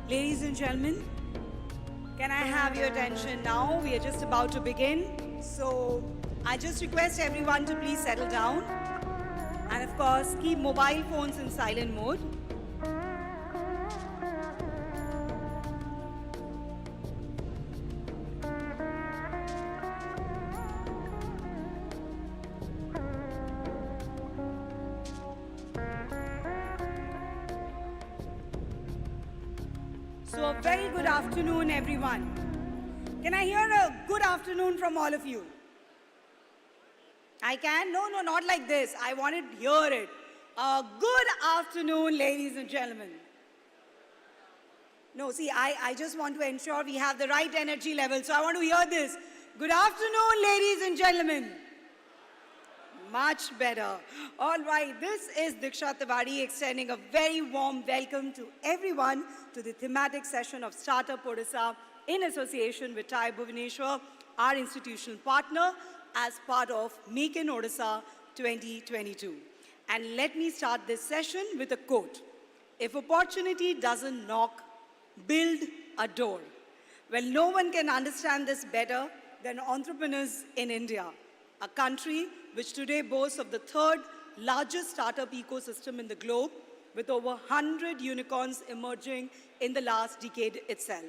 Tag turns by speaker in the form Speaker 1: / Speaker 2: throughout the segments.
Speaker 1: Ladies and gentlemen, can I have your attention now? We are just about to begin. So I just request everyone to please settle down. And of course, keep mobile phones in silent mode. So a very good afternoon, everyone. Can I hear a good afternoon from all of you? I can? No, not like this. I want to hear it. Good afternoon, ladies and gentlemen. No, see, I just want to ensure we have the right energy level. So I want to hear this. Good afternoon, ladies and gentlemen. Much better. All right, this is Diksha Tiwari extending a very warm welcome to everyone to the thematic session of Startup Odisha in association with TIE Bhubaneswar, our institutional partner, as part of Make in Odisha 2022. And let me start this session with a quote. If opportunity doesn't knock, build a door. Well, no one can understand this better than entrepreneurs in India, a country which today boasts of the third largest startup ecosystem in the globe, with over 100 unicorns emerging in the last decade itself.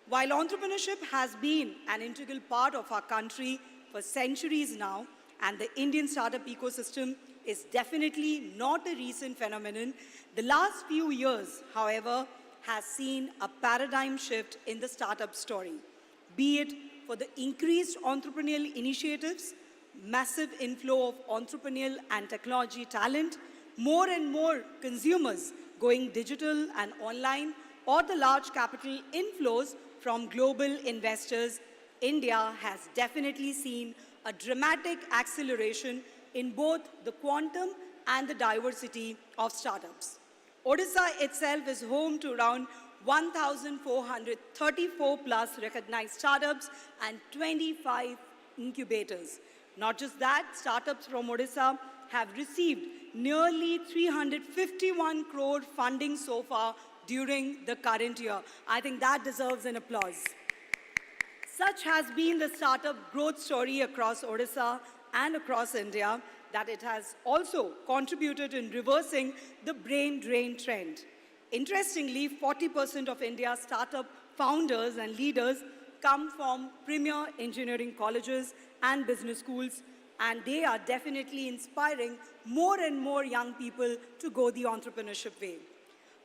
Speaker 1: While entrepreneurship has been an integral part of our country for centuries now, and the Indian startup ecosystem is definitely not a recent phenomenon, the last few years, however, has seen a paradigm shift in the startup story, be it for the increased entrepreneurial initiatives, massive inflow of entrepreneurial and technology talent, more and more consumers going digital and online, or the large capital inflows from global investors. India has definitely seen a dramatic acceleration in both the quantum and the diversity of startups. Odisha itself is home to around 1,434 plus recognized startups and 25 incubators. Not just that, startups from Odisha have received nearly 351 crore funding so far during the current year. I think that deserves an applause. Such has been the startup growth story across Odisha and across India that it has also contributed in reversing the brain drain trend. Interestingly, 40% of India's startup founders and leaders come from premier engineering colleges and business schools, and they are definitely inspiring more and more young people to go the entrepreneurship way.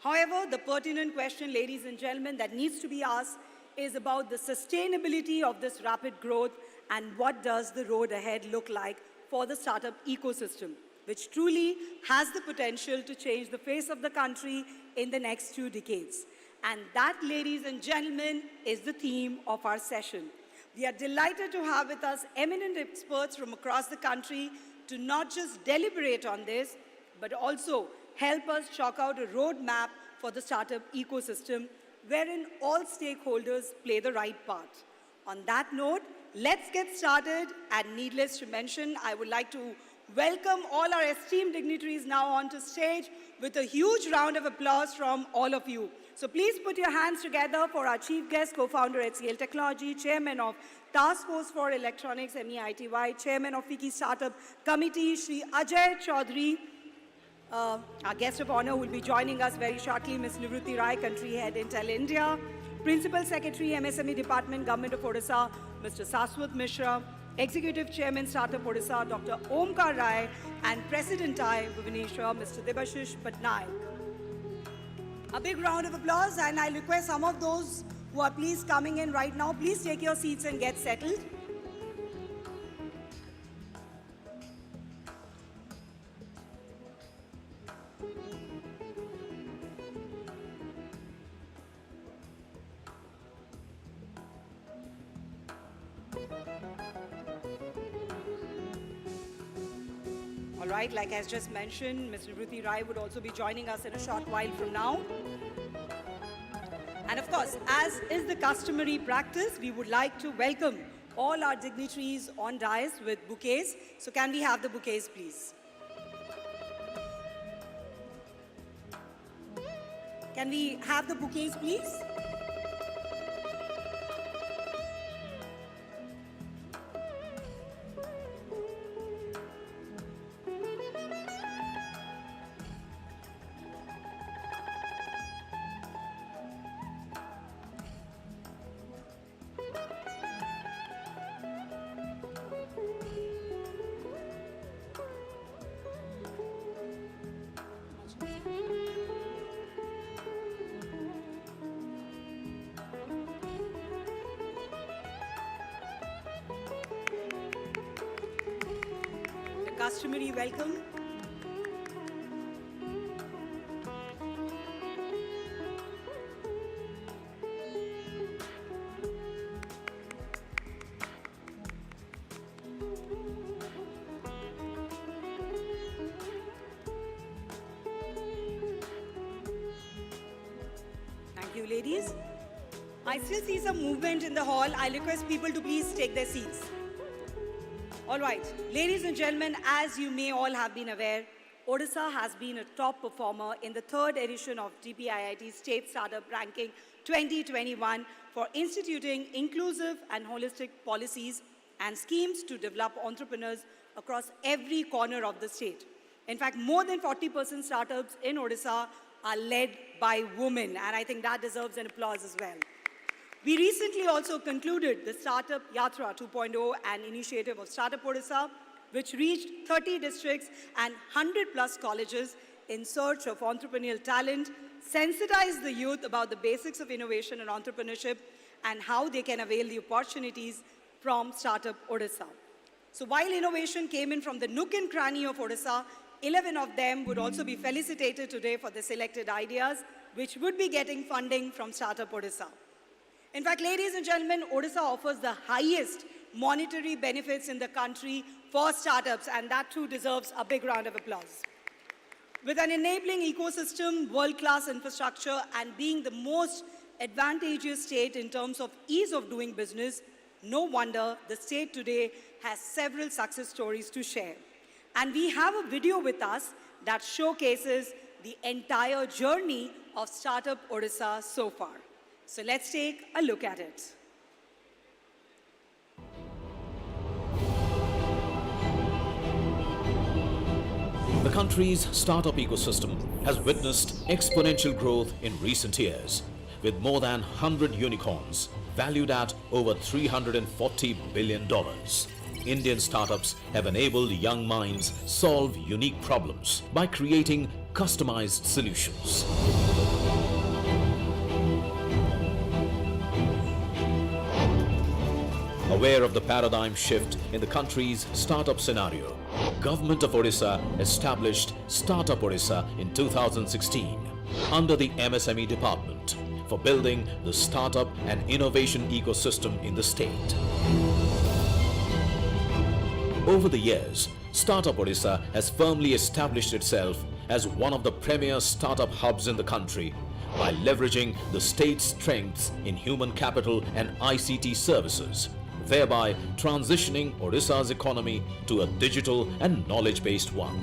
Speaker 1: However, the pertinent question, ladies and gentlemen, that needs to be asked is about the sustainability of this rapid growth and what does the road ahead look like for the startup ecosystem, which truly has the potential to change the face of the country in the next 2 decades. And that, ladies and gentlemen, is the theme of our session. We are delighted to have with us eminent experts from across the country to not just deliberate on this, but also help us chalk out a roadmap for the startup ecosystem wherein all stakeholders play the right part. On that note, let's get started, and needless to mention, I would like to welcome all our esteemed dignitaries now onto stage with a huge round of applause from all of you. So please put your hands together for our chief guest, co-founder at HCL Technology, chairman of Task Force for Electronics, MEITY, chairman of FICCI Startup Committee, Shri Ajay Chaudhary. Our guest of honor will be joining us very shortly, Ms. Nivruti Rai, country head Intel India, Principal Secretary, MSME Department, Government of Odisha, Mr. Saswat Mishra, Executive Chairman, Startup Odisha, Dr. Omkar Rai, and President TIE Bhubaneswar, Mr. Debashish Patnaik. A big round of applause, and I request some of those who are please coming in right now, please take your seats and get settled. All right, like as just mentioned, Ms. Nivruti Rai would also be joining us in a short while from now. And of course, as is the customary practice, we would like to welcome all our dignitaries on dais with bouquets. So can we have the bouquets, please? Can we have the bouquets, please? Customary welcome. Thank you, ladies. I still see some movement in the hall. I request people to please take their seats. All right, ladies and gentlemen, as you may all have been aware, Odisha has been a top performer in the third edition of DPIIT State Startup Ranking 2021 for instituting inclusive and holistic policies and schemes to develop entrepreneurs across every corner of the state. In fact, more than 40% startups in Odisha are led by women, and I think that deserves an applause as well. We recently also concluded the Startup Yatra 2.0, an initiative of Startup Odisha, which reached 30 districts and 100 plus colleges in search of entrepreneurial talent, sensitized the youth about the basics of innovation and entrepreneurship and how they can avail the opportunities from Startup Odisha. So while innovation came in from the nook and cranny of Odisha, 11 of them would also be felicitated today for the selected ideas, which would be getting funding from Startup Odisha. In fact, ladies and gentlemen, Odisha offers the highest monetary benefits in the country for startups, and that too deserves a big round of applause. With an enabling ecosystem, world-class infrastructure, and being the most advantageous state in terms of ease of doing business, no wonder the state today has several success stories to share. And we have a video with us that showcases the entire journey of Startup Odisha so far. So let's take a look at it.
Speaker 2: The country's startup ecosystem has witnessed exponential growth in recent years, with more than 100 unicorns valued at over $340 billion. Indian startups have enabled young minds solve unique problems by creating customized solutions. Aware of the paradigm shift in the country's startup scenario, Government of Odisha established Startup Odisha in 2016 under the MSME department for building the startup and innovation ecosystem in the state. Over the years, Startup Odisha has firmly established itself as one of the premier startup hubs in the country by leveraging the state's strengths in human capital and ICT services, thereby transitioning Odisha's economy to a digital and knowledge-based one.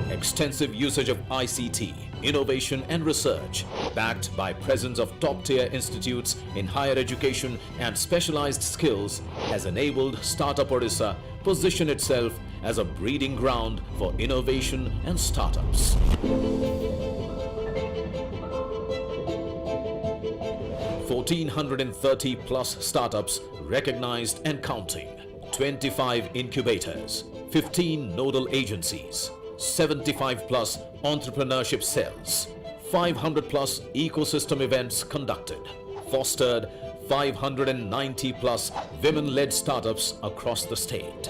Speaker 2: Extensive usage of ICT, innovation and research, backed by presence of top-tier institutes in higher education and specialized skills, has enabled Startup Odisha position itself as a breeding ground for innovation and startups. 1,430 plus startups recognized and counting, 25 incubators, 15 nodal agencies, 75 plus entrepreneurship cells, 500 plus ecosystem events conducted, fostered 590 plus women-led startups across the state.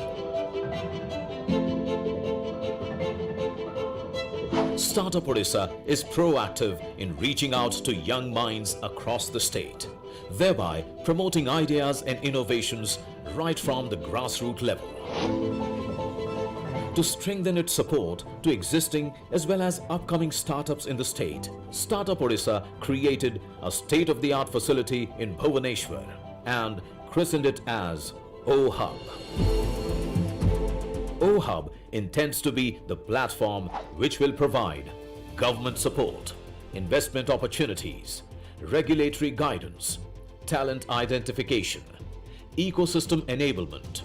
Speaker 2: Startup Odisha is proactive in reaching out to young minds across the state, thereby promoting ideas and innovations right from the grassroots level. To strengthen its support to existing as well as upcoming startups in the state, Startup Odisha created a state-of-the-art facility in Bhubaneswar and christened it as O-Hub. O-Hub intends to be the platform which will provide government support, investment opportunities, regulatory guidance, talent identification, ecosystem enablement,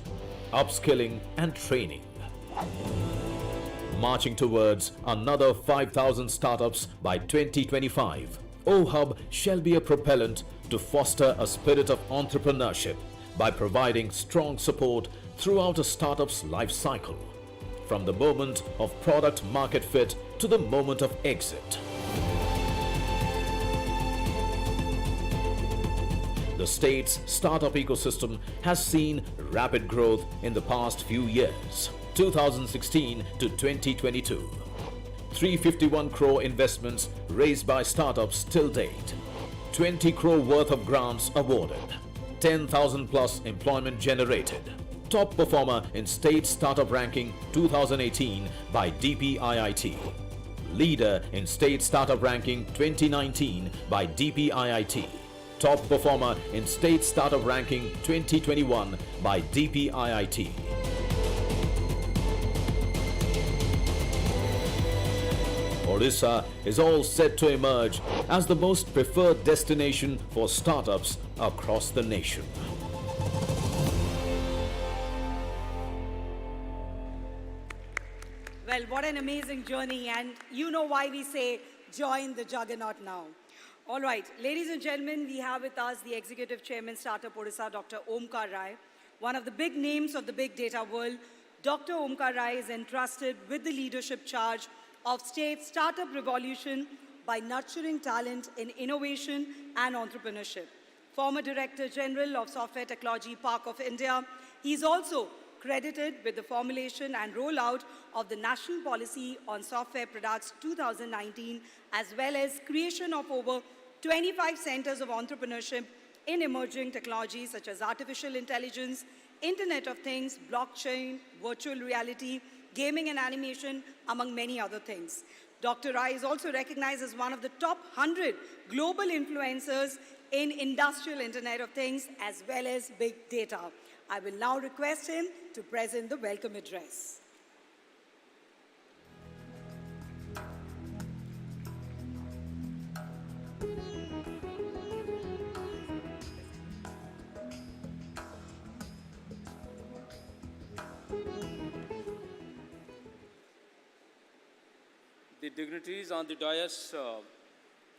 Speaker 2: upskilling and training. Marching towards another 5,000 startups by 2025, OHub shall be a propellant to foster a spirit of entrepreneurship by providing strong support throughout a startup's life cycle, from the moment of product market fit to the moment of exit. The state's startup ecosystem has seen rapid growth in the past few years, 2016 to 2022. 351 crore investments raised by startups till date, 20 crore worth of grants awarded, 10,000 plus employment generated. Top performer in state startup ranking 2018 by DPIIT. Leader in state startup ranking 2019 by DPIIT. Top performer in state startup ranking 2021 by DPIIT. Odisha is all set to emerge as the most preferred destination for startups across the nation.
Speaker 1: Well, what an amazing journey, and you know why we say join the juggernaut now. All right, ladies and gentlemen, we have with us the Executive Chairman, Startup Odisha, Dr. Omkar Rai. One of the big names of the big data world, Dr. Omkar Rai is entrusted with the leadership charge of state startup revolution by nurturing talent in innovation and entrepreneurship. Former Director General of Software Technology Park of India, he is also credited with the formulation and rollout of the National Policy on Software Products 2019, as well as creation of over 25 centers of entrepreneurship in emerging technologies such as artificial intelligence, Internet of Things, blockchain, virtual reality, gaming and animation, among many other things. Dr. Rai is also recognized as one of the top 100 global influencers in industrial Internet of Things as well as big data. I will now request him to present the welcome address.
Speaker 3: The dignitaries on the dais,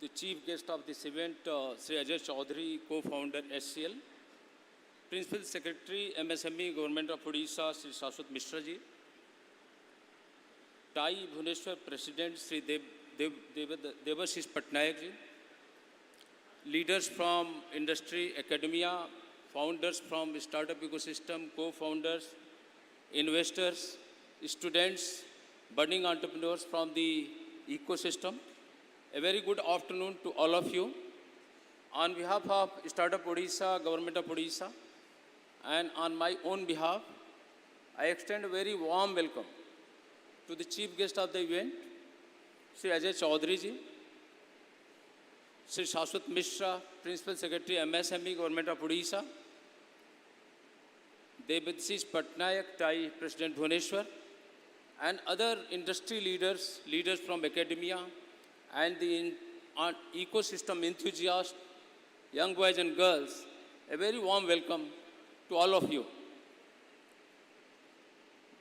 Speaker 3: the chief guest of this event, Sri Ajay Chaudhary, co-founder SCL, Principal Secretary MSME Government of Odisha, Sri Shashwat Mishra ji, Tai Bhubaneswar President Sri Devashish Patnaik ji, leaders from industry, academia, founders from startup ecosystem, co-founders, investors, students, budding entrepreneurs from the ecosystem. A very good afternoon to all of you. On behalf of Startup Odisha, Government of Odisha, and on my own behalf, I extend a very warm welcome to the chief guest of the event, Sri Ajay Chaudhary ji, Sri Shashwat Mishra, Principal Secretary MSME Government of Odisha, Devashish Patnaik, Tai President Bhubaneswar, and other industry leaders, leaders from academia, and the ecosystem enthusiasts, young boys and girls. A very warm welcome to all of you.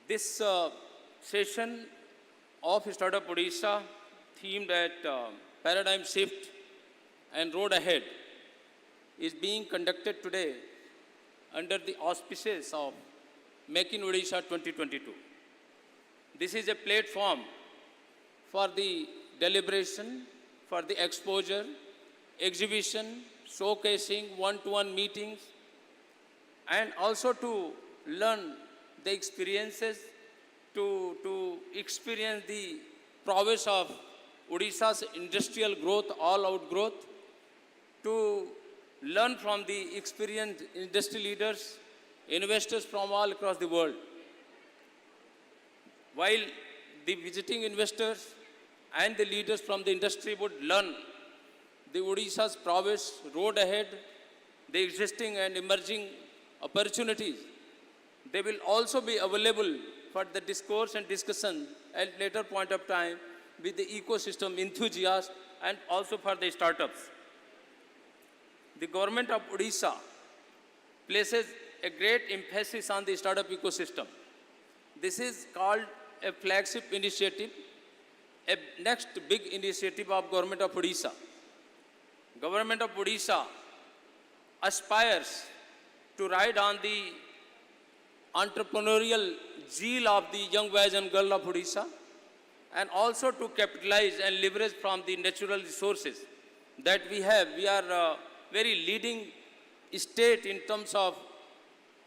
Speaker 3: This session of Startup Odisha, themed at Paradigm Shift and Road Ahead, is being conducted today under the auspices of Make in Odisha 2022. This is a platform for the deliberation, for the exposure, exhibition, showcasing, one-to-one meetings, and also to learn the experiences, to experience the prowess of Odisha's industrial growth, all-out growth, to learn from the experienced industry leaders, investors from all across the world. While the visiting investors and the leaders from the industry would learn the Odisha's prowess, road ahead, the existing and emerging opportunities, they will also be available for the discourse and discussion at later point of time with the ecosystem enthusiasts and also for the startups. The government of Odisha places a great emphasis on the startup ecosystem. This is called a flagship initiative, a next big initiative of government of Odisha. Government of Odisha aspires to ride on the entrepreneurial zeal of the young boys and girls of Odisha, and also to capitalize and leverage from the natural resources that we have. We are a very leading state in terms of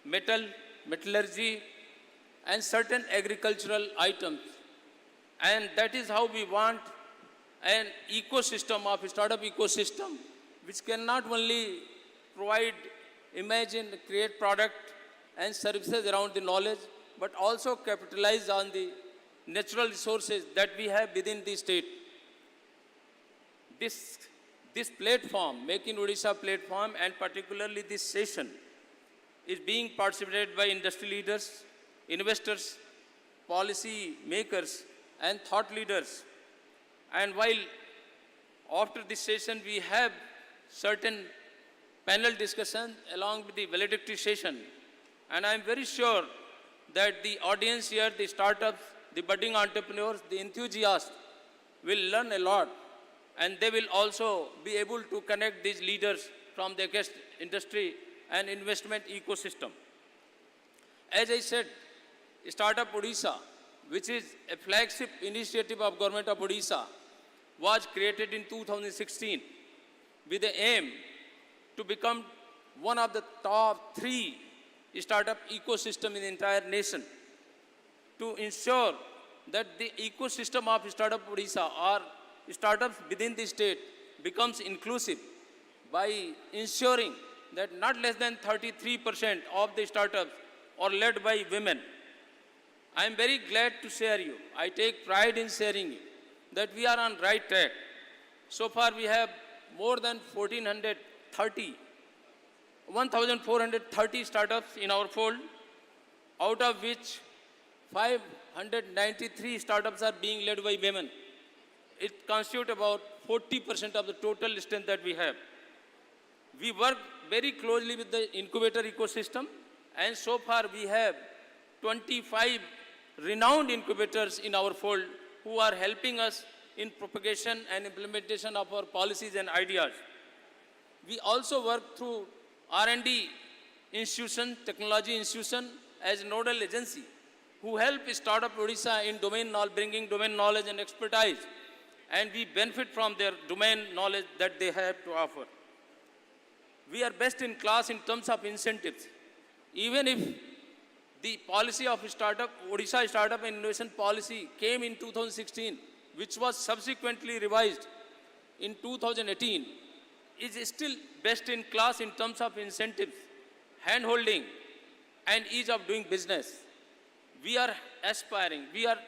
Speaker 3: metallurgy, and certain agricultural items. And that is how we want an ecosystem of a startup ecosystem, which can not only provide, imagine, create product and services around the knowledge, but also capitalize on the natural resources that we have within the state. This platform, Make in Odisha platform, and particularly this session, is being participated by industry leaders, investors, policy makers, and thought leaders. And while after this session we have certain panel discussion along with the valedictory session, and I am very sure that the audience here, the startups, the budding entrepreneurs, the enthusiasts will learn a lot, and they will also be able to connect these leaders from the guest industry and investment ecosystem. As I said, Startup Odisha, which is a flagship initiative of Government of Odisha, was created in 2016 with the aim to become one of the top 3 startup ecosystem in the entire nation, to ensure that the ecosystem of Startup Odisha or startups within the state becomes inclusive by ensuring that not less than 33% of the startups are led by women. I am very glad to share you, I take pride in sharing you, that we are on right track. So far we have more than 1,430 startups in our fold, out of which 593 startups are being led by women. It constitutes about 40% of the total strength that we have. We work very closely with the incubator ecosystem, and so far we have 25 renowned incubators in our fold who are helping us in propagation and implementation of our policies and ideas. We also work through R&D institution, technology institution as nodal agency who help Startup Odisha in bringing domain knowledge and expertise, and we benefit from their domain knowledge that they have to offer. We are best in class in terms of incentives. Even if the policy of Odisha Startup and Innovation Policy came in 2016, which was subsequently revised in 2018, is still best in class in terms of incentives, hand-holding, and ease of doing business. We are aspiring, we are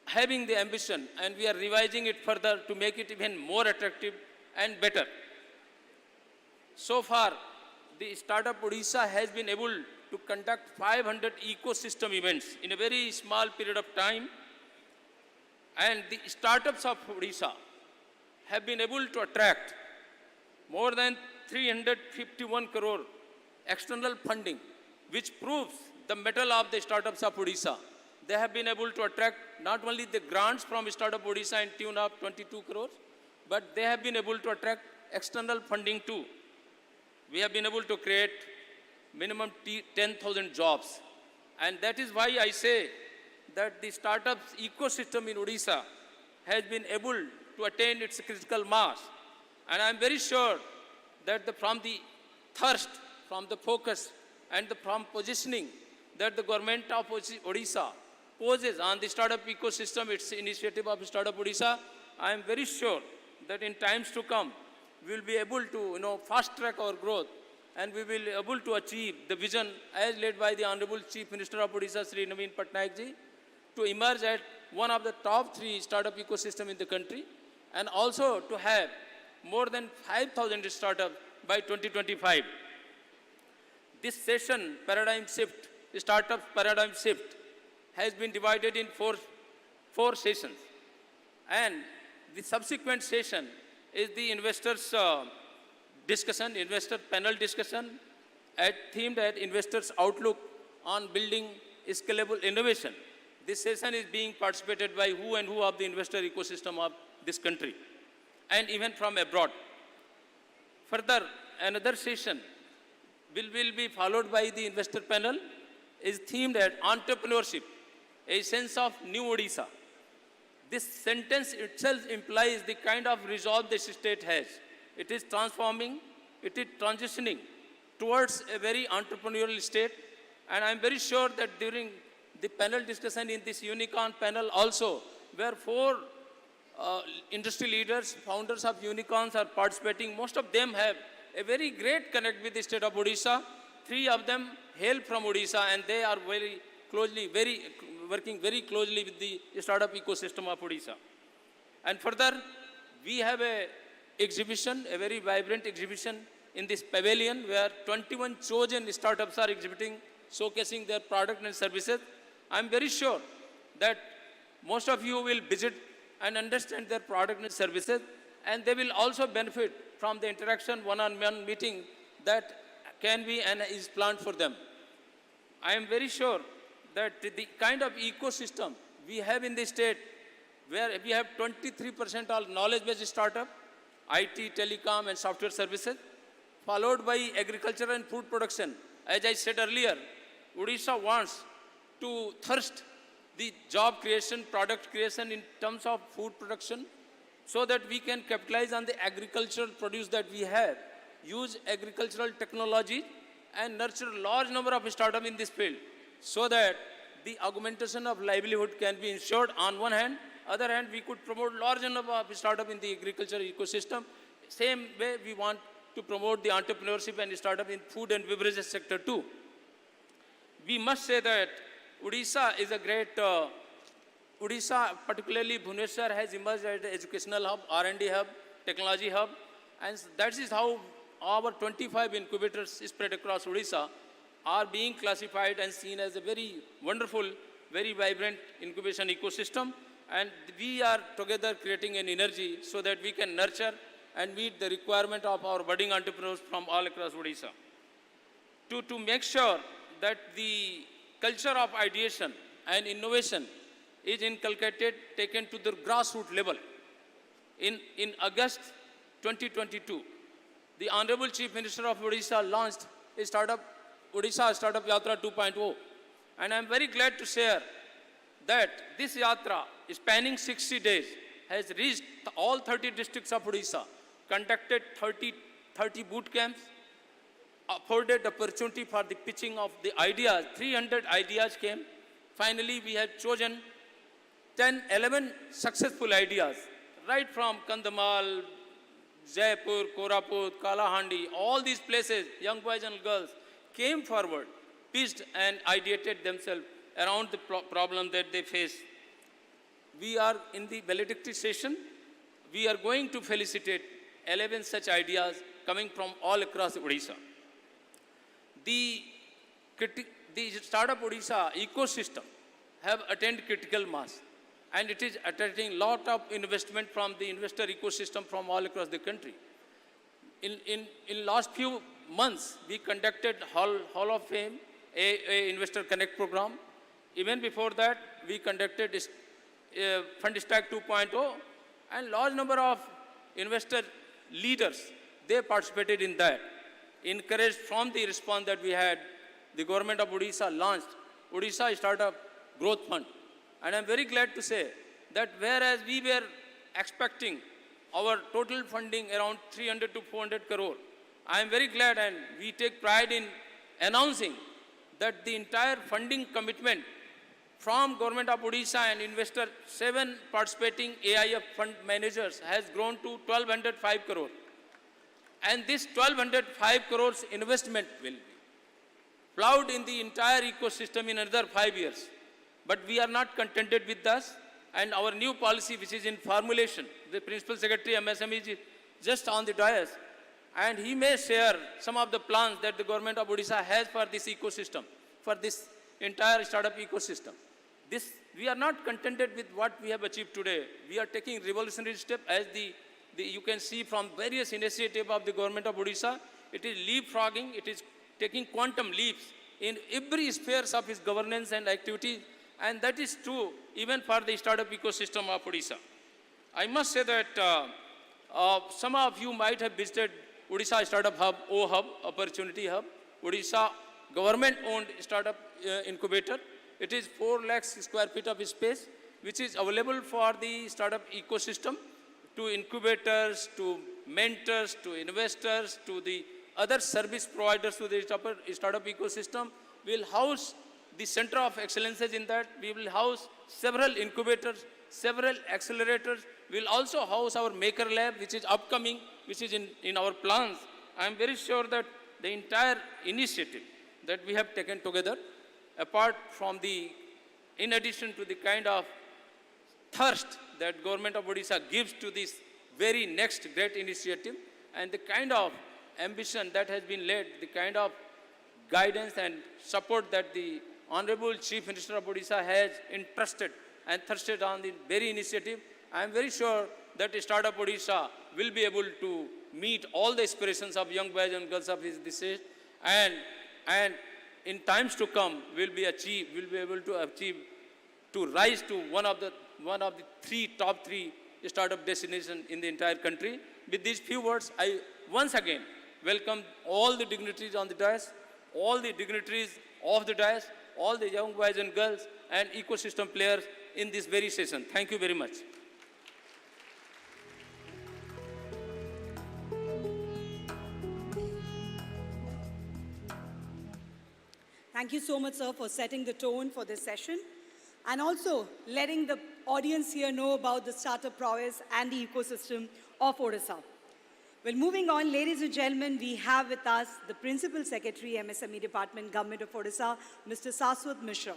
Speaker 3: having the ambition, and we are revising it further to make it even more attractive and better. So far, the Startup Odisha has been able to conduct 500 ecosystem events in a very small period of time, and the startups of Odisha have been able to attract more than 351 crore external funding, which proves the mettle of the startups of Odisha. They have been able to attract not only the grants from Startup Odisha in tune of 22 crores, but they have been able to attract external funding too. We have been able to create minimum 10,000 jobs. And that is why I say that the startups ecosystem in Odisha has been able to attain its critical mass. And I am very sure that from the thirst, from the focus, and from positioning that the government of Odisha poses on the startup ecosystem, its initiative of Startup Odisha, I am very sure that in times to come, we will be able to fast track our growth, and we will be able to achieve the vision as led by the Honorable Chief Minister of Odisha, Sri Naveen Patnaik ji, to emerge as one of the top 3 startup ecosystem in the country, and also to have more than 5,000 startups by 2025. This session, Paradigm Shift, Startup Paradigm Shift, has been divided in four sessions. And the subsequent session is the investors discussion, investor panel discussion themed at investors outlook on building scalable innovation. This session is being participated by who and who of the investor ecosystem of this country and even from abroad. Further, another session will be followed by the investor panel is themed at entrepreneurship, a sense of new Odisha. This sentence itself implies the kind of resolve this state has. It is transforming, it is transitioning towards a very entrepreneurial state. And I'm very sure that during the panel discussion in this unicorn panel also, where 4 industry leaders, founders of unicorns are participating, most of them have a very great connect with the state of Odisha. 3 of them hail from Odisha and they are working very closely with the startup ecosystem of Odisha. And further, we have a exhibition, a very vibrant exhibition in this pavilion where 21 chosen startups are exhibiting, showcasing their product and services. I'm very sure that most of you will visit and understand their product and services, and they will also benefit from the interaction one-on-one meeting that can be and is planned for them. I am very sure that the kind of ecosystem we have in the state, where we have 23% all knowledge-based startup, IT, telecom, and software services, followed by agriculture and food production. As I said earlier, Odisha wants to thirst the job creation, product creation in terms of food production, so that we can capitalize on the agricultural produce that we have, use agricultural technology, and nurture a large number of startups in this field, so that the augmentation of livelihood can be ensured on one hand. Other hand, we could promote large number of startups in the agricultural ecosystem. Same way, we want to promote the entrepreneurship and startup in food and beverages sector too. We must say that Odisha is a great, Odisha, particularly Bhubaneswar, has emerged as an educational hub, R&D hub, technology hub, and that is how our 25 incubators spread across Odisha are being classified and seen as a very wonderful, very vibrant incubation ecosystem. And we are together creating an energy so that we can nurture and meet the requirement of our budding entrepreneurs from all across Odisha. To make sure that the culture of ideation and innovation is inculcated, taken to the grassroots level. In August 2022, the Honorable Chief Minister of Odisha launched a startup, Odisha Startup Yatra 2.0. And I'm very glad to share that this Yatra, spanning 60 days, has reached all 30 districts of Odisha, conducted 30 boot camps, afforded opportunity for the pitching of the ideas. 300 ideas came. Finally, we had chosen 11 successful ideas, right from Kandhamal, Jaipur, Koraput, Kalahandi, all these places, young boys and girls came forward, pitched and ideated themselves around the problem that they face. We are in the valedictory session. We are going to felicitate 11 such ideas coming from all across Odisha. The Startup Odisha ecosystem have attained critical mass, and it is attracting lot of investment from the investor ecosystem from all across the country. In last few months, we conducted Hall of Fame, a Investor Connect program. Even before that, we conducted Fund Stack 2.0, and large number of investor leaders, they participated in that. Encouraged from the response that we had, the government of Odisha launched Odisha Startup Growth Fund. And I'm very glad to say that whereas we were expecting our total funding around 300 to 400 crore, I am very glad and we take pride in announcing that the entire funding commitment from government of Odisha and investor 7 participating AIF fund managers has grown to 1205 crore. And this 1205 crores investment will be plowed in the entire ecosystem in another 5 years. But we are not contented with this, and our new policy, which is in formulation, the Principal Secretary MSME is just on the dais, and he may share some of the plans that the government of Odisha has for this ecosystem, for this entire startup ecosystem. this, we are not contented with what we have achieved today. We are taking revolutionary step as you can see from various initiatives of the government of Odisha. It is leapfrogging, it is taking quantum leaps in every spheres of its governance and activity, and that is true even for the startup ecosystem of Odisha. I must say that some of you might have visited Odisha Startup Hub, O-Hub, Opportunity Hub, Odisha government-owned startup incubator. It is 4 lakhs square feet of space, which is available for the startup ecosystem, to incubators, to mentors, to investors, to the other service providers to the startup ecosystem. We will house the center of excellences in that. We will house several incubators, several accelerators. We will also house our maker lab, which is upcoming, which is in our plans. I am very sure that the entire initiative that we have taken together, apart from in addition to the kind of thirst that government of Odisha gives to this very next great initiative, and the kind of ambition that has been led, the kind of guidance and support that the Honorable Chief Minister of Odisha has entrusted and thirsted on the very initiative, I am very sure that Startup Odisha will be able to meet all the aspirations of young boys and girls of this age, and in times to come will be able to achieve, to rise to one of the top three startup destinations in the entire country. With these few words, I once again welcome all the dignitaries on the dais, all the dignitaries of the dais, all the young boys and girls and ecosystem players in this very session. Thank you very much.
Speaker 1: Thank you so much, sir, for setting the tone for this session and also letting the audience here know about the startup prowess and the ecosystem of Odisha. Well, moving on, ladies and gentlemen, we have with us the Principal Secretary, MSME Department, Government of Odisha, Mr. Saswat Mishra.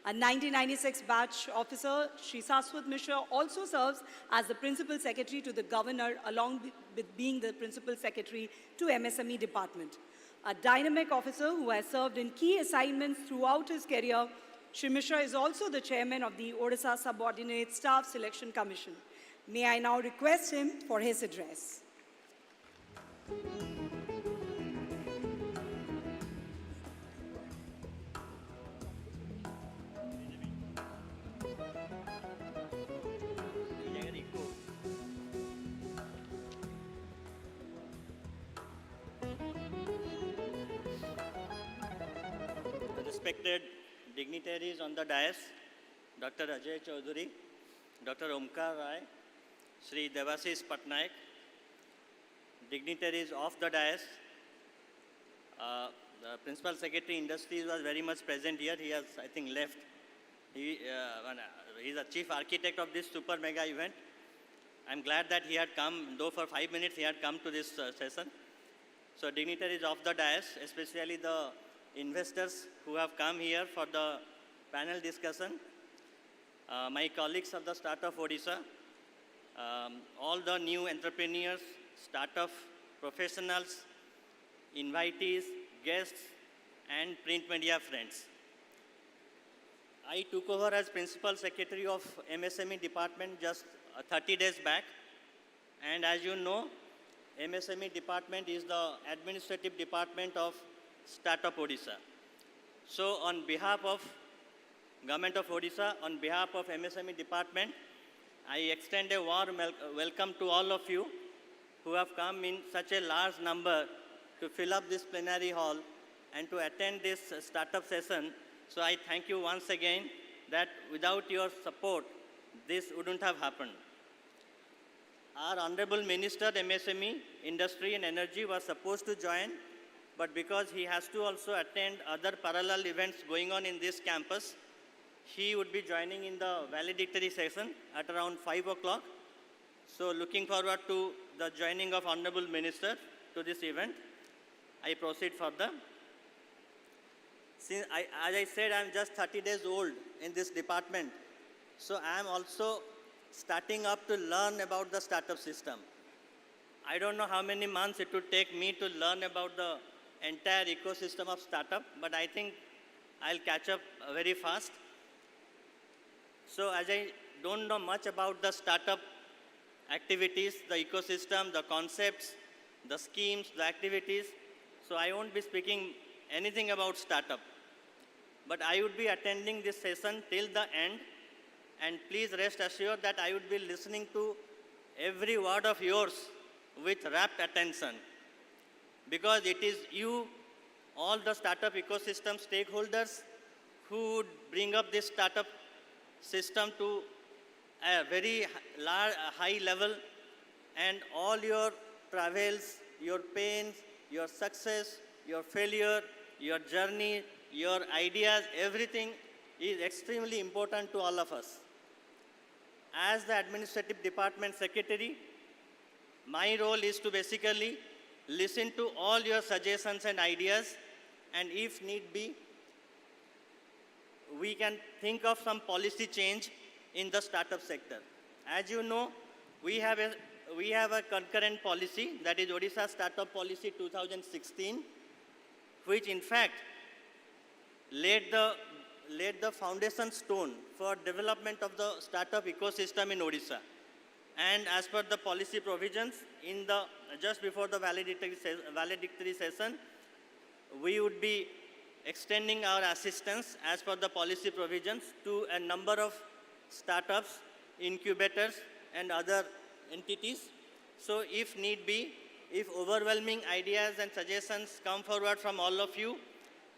Speaker 1: A 1996 batch officer, Shri Saswat Mishra also serves as the Principal Secretary to the Governor, along with being the Principal Secretary to MSME Department. A dynamic officer who has served in key assignments throughout his career, Shri Mishra is also the chairman of the Odisha Subordinate Staff Selection Commission. May I now request him for his address.
Speaker 4: Respected dignitaries on the dais, Dr. Ajay Chaudhary, Dr. Omkar Rai, Sri Devasis Patnaik, dignitaries of the dais, the Principal Secretary Industries was very much present here. He has, I think, left. He's the chief architect of this super mega event. I'm glad that he had come, though for 5 minutes he had come to this session. So dignitaries of the dais, especially the investors who have come here for the panel discussion, my colleagues of the Startup Odisha, all the new entrepreneurs, startup professionals, invitees, guests, and print media friends. I took over as Principal Secretary of MSME Department just 30 days back. And as you know, MSME Department is the administrative department of Startup Odisha. So on behalf of Government of Odisha, on behalf of MSME Department, I extend a warm welcome to all of you who have come in such a large number to fill up this plenary hall and to attend this startup session. So I thank you once again that without your support, this wouldn't have happened. Our Honorable Minister, MSME, Industry and Energy was supposed to join, but because he has to also attend other parallel events going on in this campus, he would be joining in the valedictory session at around 5 o'clock. So looking forward to the joining of Honorable Minister to this event. I proceed further. Since as I said, I'm just 30 days old in this department. So I'm also starting up to learn about the startup system. I don't know how many months it would take me to learn about the entire ecosystem of startup, but I think I'll catch up very fast. So as I don't know much about the startup activities, the ecosystem, the concepts, the schemes, the activities, so I won't be speaking anything about startup. But I would be attending this session till the end, and please rest assured that I would be listening to every word of yours with rapt attention, because it is you, all the startup ecosystem stakeholders, who would bring up this startup system to a very high level, and all your travels, your pains, your success, your failure, your journey, your ideas, everything is extremely important to all of us. As the administrative department secretary, my role is to basically listen to all your suggestions and ideas, and if need be, we can think of some policy change in the startup sector. As you know, we have a concurrent policy, that is Odisha Startup Policy 2016, which in fact laid the foundation stone for development of the startup ecosystem in Odisha. And as per the policy provisions, just before the valedictory session, we would be extending our assistance as per the policy provisions to a number of startups, incubators, and other entities. So if need be, if overwhelming ideas and suggestions come forward from all of you,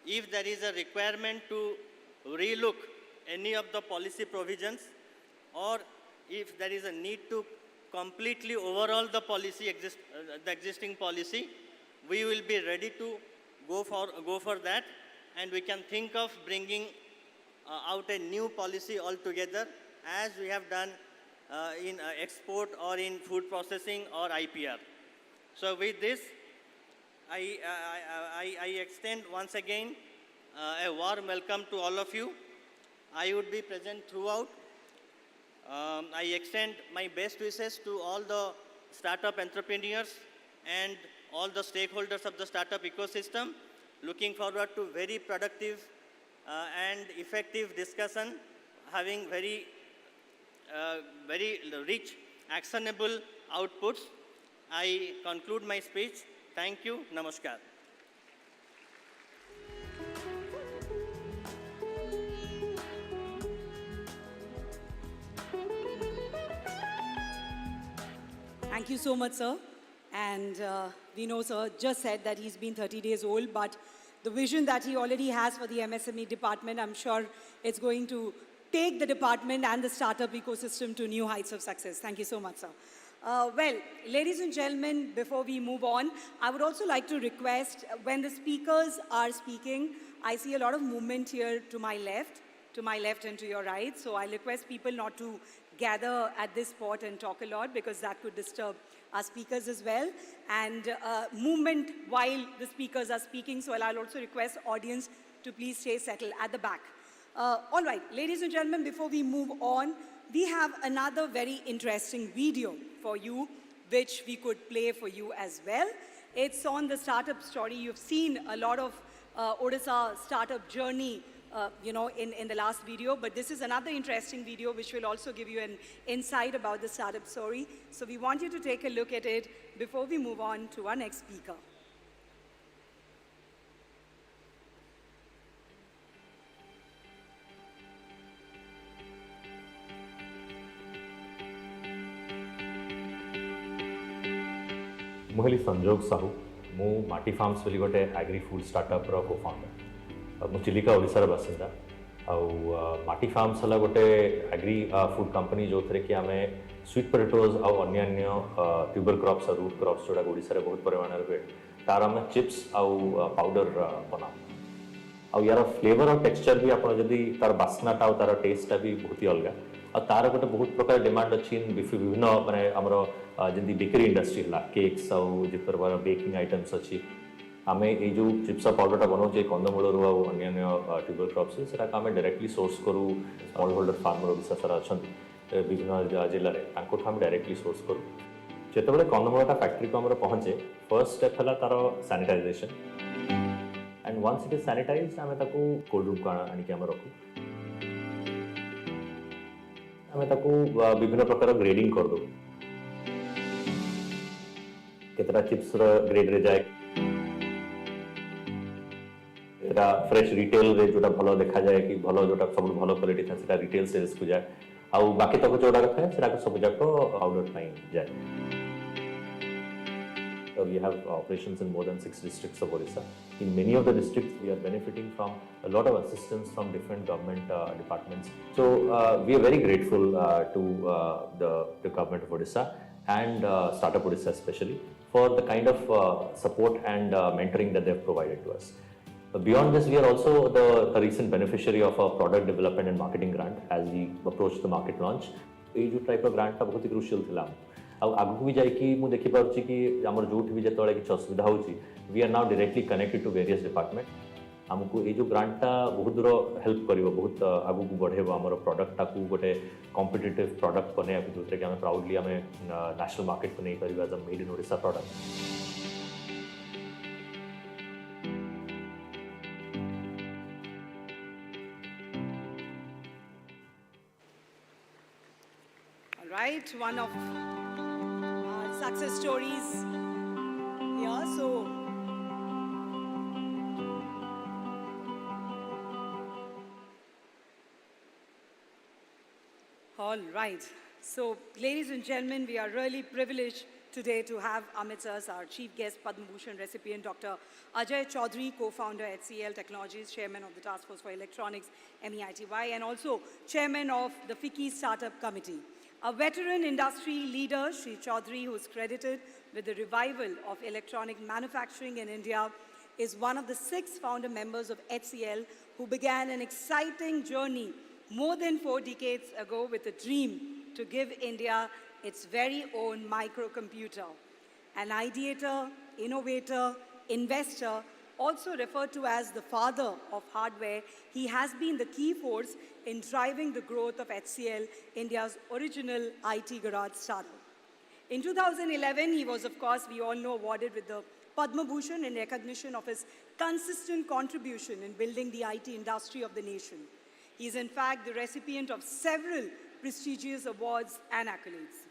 Speaker 4: if there is a requirement to relook any of the policy provisions, or if there is a need to completely overhaul the policy, the existing policy, we will be ready to go for that, and we can think of bringing out a new policy altogether, as we have done in export or in food processing or IPR. So with this, I extend once again a warm welcome to all of you. I would be present throughout. I extend my best wishes to all the startup entrepreneurs and all the stakeholders of the startup ecosystem. Looking forward to very productive and effective discussion, having very rich, actionable outputs. I conclude my speech. Thank you. Namaskar.
Speaker 1: Thank you so much, sir. And we know, sir just said that he's been 30 days old, but the vision that he already has for the MSME department, I'm sure it's going to take the department and the startup ecosystem to new heights of success. Thank you so much, sir. Well, ladies and gentlemen, before we move on, I would also like to request, when the speakers are speaking, I see a lot of movement here to my left and to your right. So I request people not to gather at this spot and talk a lot, because that could disturb our speakers as well. And movement while the speakers are speaking. So I'll also request audience to please stay settled at the back. All right, ladies and gentlemen, before we move on, we have another very interesting video for you, which we could play for you as well. It's on the startup story. You've seen a lot of Odisha startup journey in the last video, but this is another interesting video which will also give you an insight about the startup story. So we want you to take a look at it before we move on to our next speaker.
Speaker 5: मुझे संजोग साहू मु माटी farms बोली गोटे agri food startup रो को founder मु चिलिका ओडिसा रो बासिंदा आउ माटी फार्म्स हला गोटे एग्री फूड कंपनी जो थरे कि आमे स्वीट पोटैटोज आउ अन्य ट्यूबर क्रॉप्स और रूट क्रॉप्स जोड़ा ओडिसा रे बहुत परिमाण रे हुए तार आमे चिप्स आउ पाउडर बना आउ यार फ्लेवर और टेक्सचर भी आपण जदी तार बास्नाटा आउ तार टेस्टटा भी बहुत ही अलगा आ तार गोटे बहुत प्रकार डिमांड अछि विभिन्न माने हमरो जदी बेकरी इंडस्ट्री हला केक्स आउ जे प्रकार बेकिंग आइटम्स अछि आमे ए जो चिप्स पाउडरटा बनाउ जे कंदमूल रो आउ अन्य ट्यूबर क्रॉप्स सेटा आमे डायरेक्टली सोर्स करू स्मॉल होल्डर फार्मर ओडिसा सारा अछंती विभिन्न जिल्ला रे तांको हम डायरेक्टली सोर्स करू जेतेबेले कंदमूलटा फैक्ट्री को हमर पहुंचे फर्स्ट स्टेप हला तार sanitization and once it is sanitized आमे ताको कोल्ड रूम का आनी के हम रखू ଆମେ ତାକୁ ବିଭିନ୍ନ ପ୍ରକାର ଗ୍ରେଡିଂ କରିଦେବୁ। କେତେଟା ଚିପ୍ସର ଗ୍ରେଡ୍ରେ ଯାଏ, କେତେଟା ଫ୍ରେଶ୍ ରିଟେଲରେ ଯେଉଁଟା ଭଲ ଦେଖାଯାଏ କି ଭଲ ଯେଉଁଟା ସବୁଠୁ ଭଲ କ୍ୱାଲିଟି ଥାଏ ସେଇଟା ରିଟେଲ ସେଲ୍ସକୁ ଯାଏ, ଆଉ ବାକି ତକ ଯେଉଁଗୁଡ଼ାକ ଥାଏ ସେଟାକ ସବୁ ଯାକ ପାଉଡର ପାଇଁ ଯାଏ। We have operations in more than 6 districts of Odisha. In many of the districts, we are benefiting from a lot of assistance from different government departments. So we are very grateful to the government of Odisha and Startup Odisha especially for the kind of support and mentoring that they have provided to us. Beyond this, we are also the recent beneficiary of a product development and marketing grant as we approach the market launch. ये जो type grant बहुत ही crucial थिला आगु भी जाइए मुझे देखिपे कि आम जो भी जो कि असुविधा होची we are now directly connected to various department आमको ये जो ग्रांटा बहुत दूर हेल्प कर बहुत आगू को बढ़ेब आम प्रडक्टा को गोटे कॉम्पिटिटिव प्रोडक्ट बने जो कि आम प्राउडली आम नेशनल मार्केट को नहीं पार as a made in Odisha product.
Speaker 1: Right, one of our success stories here. So, all right. So, ladies and gentlemen, we are really privileged today to have Amit as our chief guest, Padma Bhushan recipient, Dr. Ajay Chaudhary, co-founder at HCL Technologies, chairman of the Task Force for Electronics, MEITY, and also chairman of the FICCI Startup Committee. A veteran industry leader, Shri Chaudhary, who is credited with the revival of electronic manufacturing in India, is one of the 6 founder members of HCL who began an exciting journey more than 4 decades ago with a dream to give India its very own microcomputer. An ideator, innovator, investor, also referred to as the father of hardware, he has been the key force in driving the growth of HCL, India's original IT garage startup. In 2011, he was, of course, we all know, awarded with the Padma Bhushan in recognition of his consistent contribution in building the IT industry of the nation. He is, in fact, the recipient of several prestigious awards and accolades.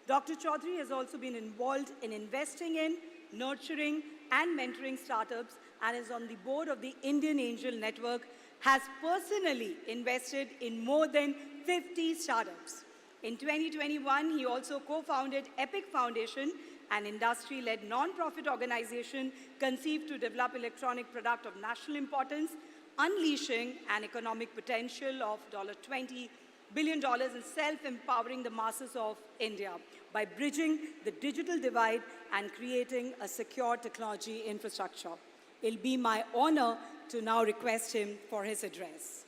Speaker 1: Dr. Chaudhary has also been involved in investing in, nurturing, and mentoring startups and is on the board of the Indian Angel Network, has personally invested in more than 50 startups. In 2021, he also co-founded Epic Foundation, an industry-led non-profit organization conceived to develop electronic product of national importance, unleashing an economic potential of $20 billion and self-empowering the masses of India by bridging the digital divide and creating a secure technology infrastructure. It'll be my honor to now request him for his address.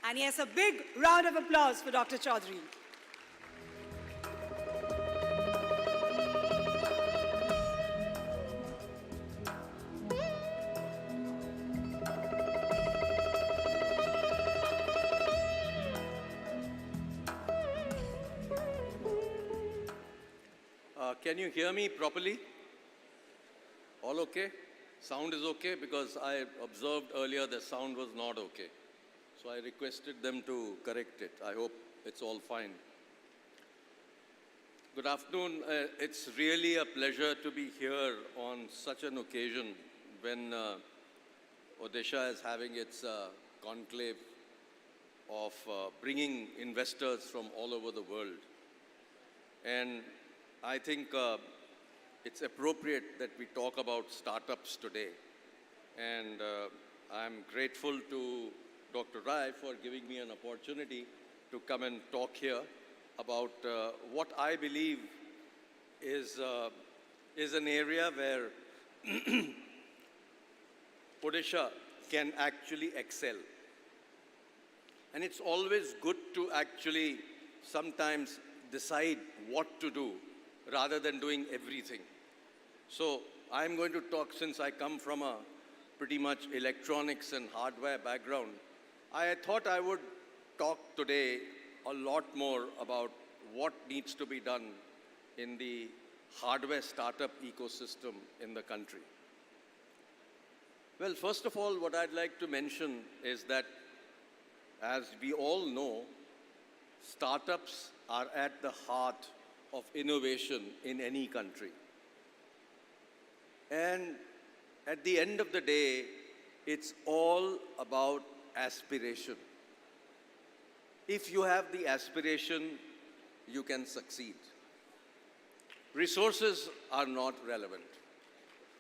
Speaker 1: And yes, a big round of applause for Dr. Chaudhary.
Speaker 6: Can you hear me properly? All okay? Sound is okay? Because I observed earlier the sound was not okay. So I requested them to correct it. I hope it's all fine. Good afternoon. It's really a pleasure to be here on such an occasion when Odisha is having its conclave of bringing investors from all over the world. And I think it's appropriate that we talk about startups today. And I'm grateful to Dr. Rai for giving me an opportunity to come and talk here about what I believe is an area where Odisha can actually excel. And it's always good to actually sometimes decide what to do rather than doing everything. So I'm going to talk, since I come from a pretty much electronics and hardware background, I thought I would talk today a lot more about what needs to be done in the hardware startup ecosystem in the country. Well, first of all, what I'd like to mention is that, as we all know, startups are at the heart of innovation in any country. And at the end of the day, it's all about aspiration. If you have the aspiration, you can succeed. Resources are not relevant.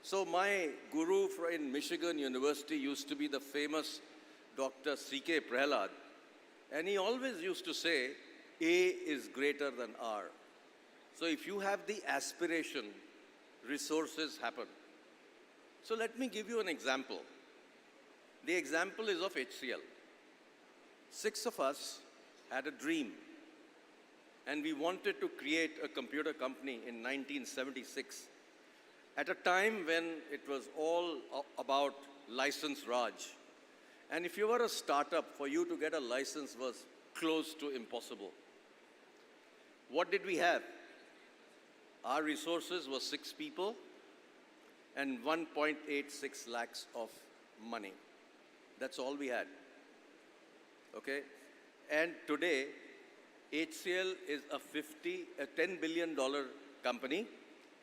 Speaker 6: So my guru in Michigan University used to be the famous Dr. C.K. Prahalad, and he always used to say, A is greater than R. So if you have the aspiration, resources happen. So let me give you an example. The example is of HCL. 6 of us had a dream, and we wanted to create a computer company in 1976, at a time when it was all about license Raj. And if you were a startup, for you to get a license was close to impossible. What did we have? Our resources were 6 people and 1.86 lakhs of money. That's all we had. Okay? And today, HCL is a $10 billion company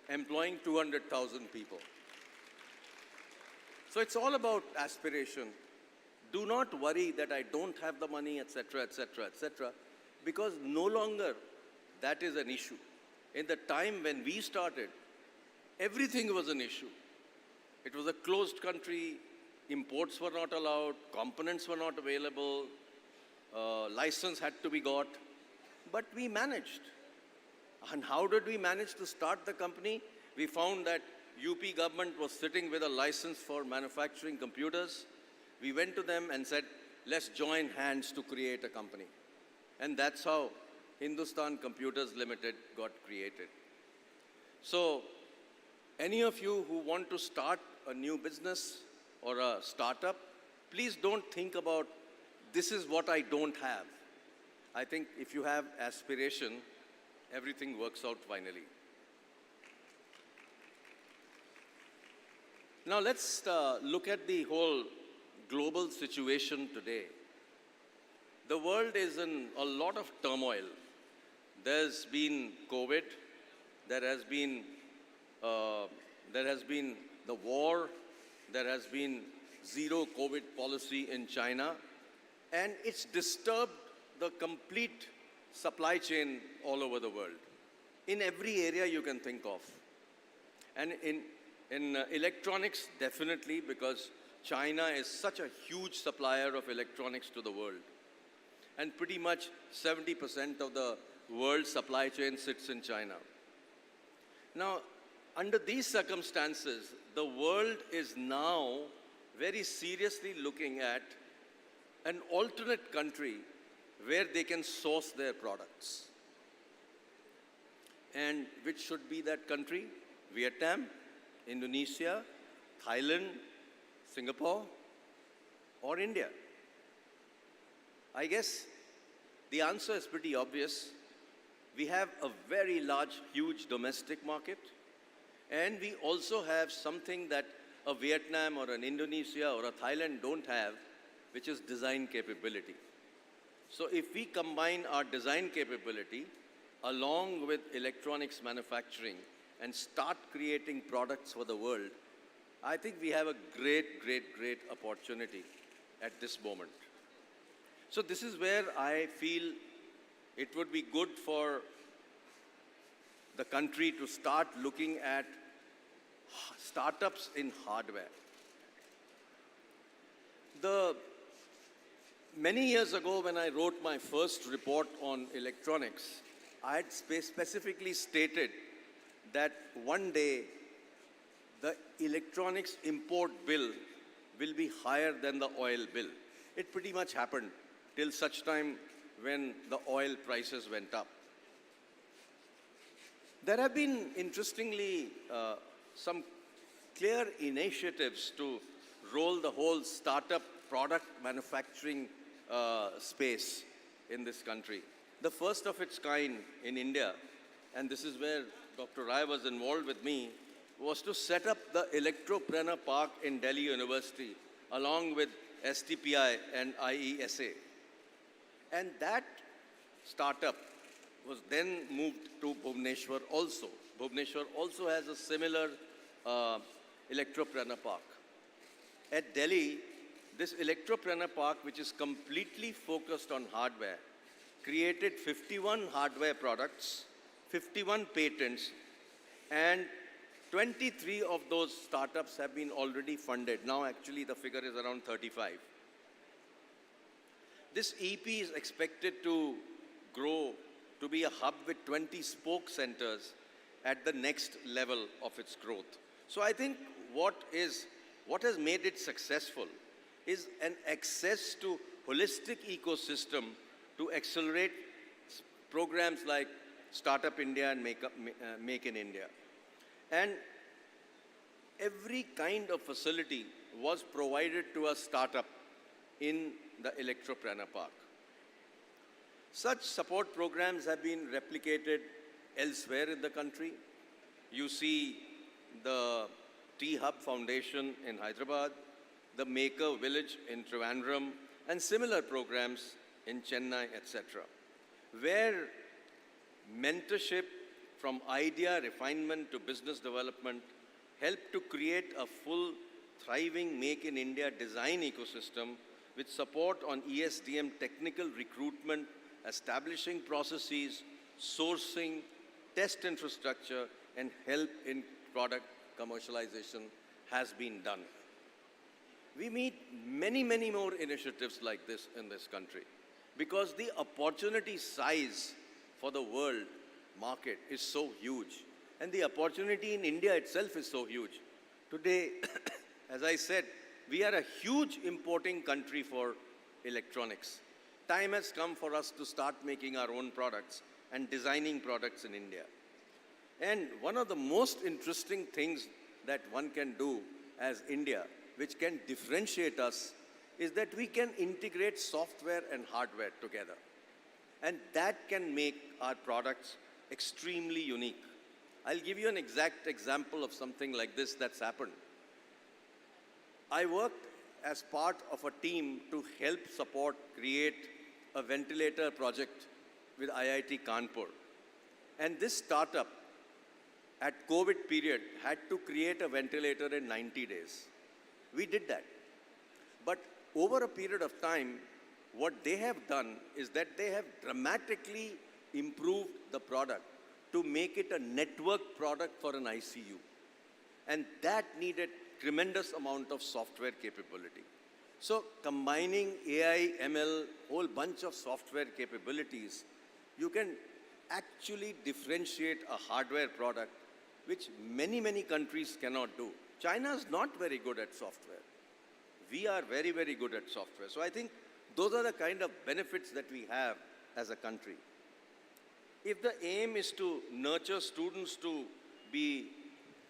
Speaker 6: employing 200,000 people. So it's all about aspiration. Do not worry that I don't have the money, etc., etc., etc., because no longer that is an issue. In the time when we started, everything was an issue. It was a closed country, imports were not allowed, components were not available, license had to be got, but we managed. And how did we manage to start the company? We found that UP government was sitting with a license for manufacturing computers. We went to them and said, let's join hands to create a company. And that's how Hindustan Computers Limited got created. So, any of you who want to start a new business or a startup, please don't think about, this is what I don't have. I think if you have aspiration, everything works out finally. Now let's look at the whole global situation today. The world is in a lot of turmoil. There's been COVID, there has been the war, there has been zero COVID policy in China, and it's disturbed the complete supply chain all over the world, in every area you can think of. And in electronics, definitely, because China is such a huge supplier of electronics to the world. And pretty much 70% of the world's supply chain sits in China. Now, under these circumstances, the world is now very seriously looking at an alternate country where they can source their products. And which should be that country? Vietnam, Indonesia, Thailand, Singapore, or India? I guess the answer is pretty obvious. We have a very large, huge domestic market, and we also have something that a Vietnam or an Indonesia or a Thailand don't have, which is design capability. So if we combine our design capability along with electronics manufacturing and start creating products for the world, I think we have a great, great, great opportunity at this moment. So this is where I feel it would be good for the country to start looking at startups in hardware. Many years ago, when I wrote my first report on electronics, I had specifically stated that one day the electronics import bill will be higher than the oil bill. It pretty much happened till such time when the oil prices went up. There have been, interestingly, some clear initiatives to roll the whole startup product manufacturing space in this country. The first of its kind in India, and this is where Dr. Rai was involved with me, was to set up the Electropreneur Park in Delhi University along with STPI and IESA. And that startup was then moved to Bhubaneswar also. Bhubaneswar also has a similar electropreneur park. At Delhi, this electropreneur park, which is completely focused on hardware, created 51 hardware products, 51 patents, and 23 of those startups have been already funded. Now, actually, the figure is around 35. This EP is expected to grow to be a hub with 20 spoke centers at the next level of its growth. So I think what has made it successful is an access to holistic ecosystem to accelerate programs like Startup India and Make in India. And every kind of facility was provided to a startup in the Electropreneur Park. Such support programs have been replicated elsewhere in the country. You see the T-Hub Foundation in Hyderabad, the Maker Village in Trivandrum, and similar programs in Chennai, etc., where mentorship from idea refinement to business development help to create a full, thriving Make in India design ecosystem with support on ESDM technical recruitment, establishing processes, sourcing, test infrastructure, and help in product commercialization has been done. We meet many, many more initiatives like this in this country because the opportunity size for the world market is so huge. And the opportunity in India itself is so huge. Today, as I said, we are a huge importing country for electronics. Time has come for us to start making our own products and designing products in India. And one of the most interesting things that one can do as India, which can differentiate us, is that we can integrate software and hardware together. And that can make our products extremely unique. I'll give you an exact example of something like this that's happened. I worked as part of a team to help support, create a ventilator project with IIT Kanpur. And this startup at COVID period had to create a ventilator in 90 days. We did that. But over a period of time, what they have done is that they have dramatically improved the product to make it a network product for an ICU. And that needed tremendous amount of software capability. So combining AI, ML, whole bunch of software capabilities, you can actually differentiate a hardware product which many, many countries cannot do. China is not very good at software. We are very, very good at software. So I think those are the kind of benefits that we have as a country. If the aim is to nurture students to be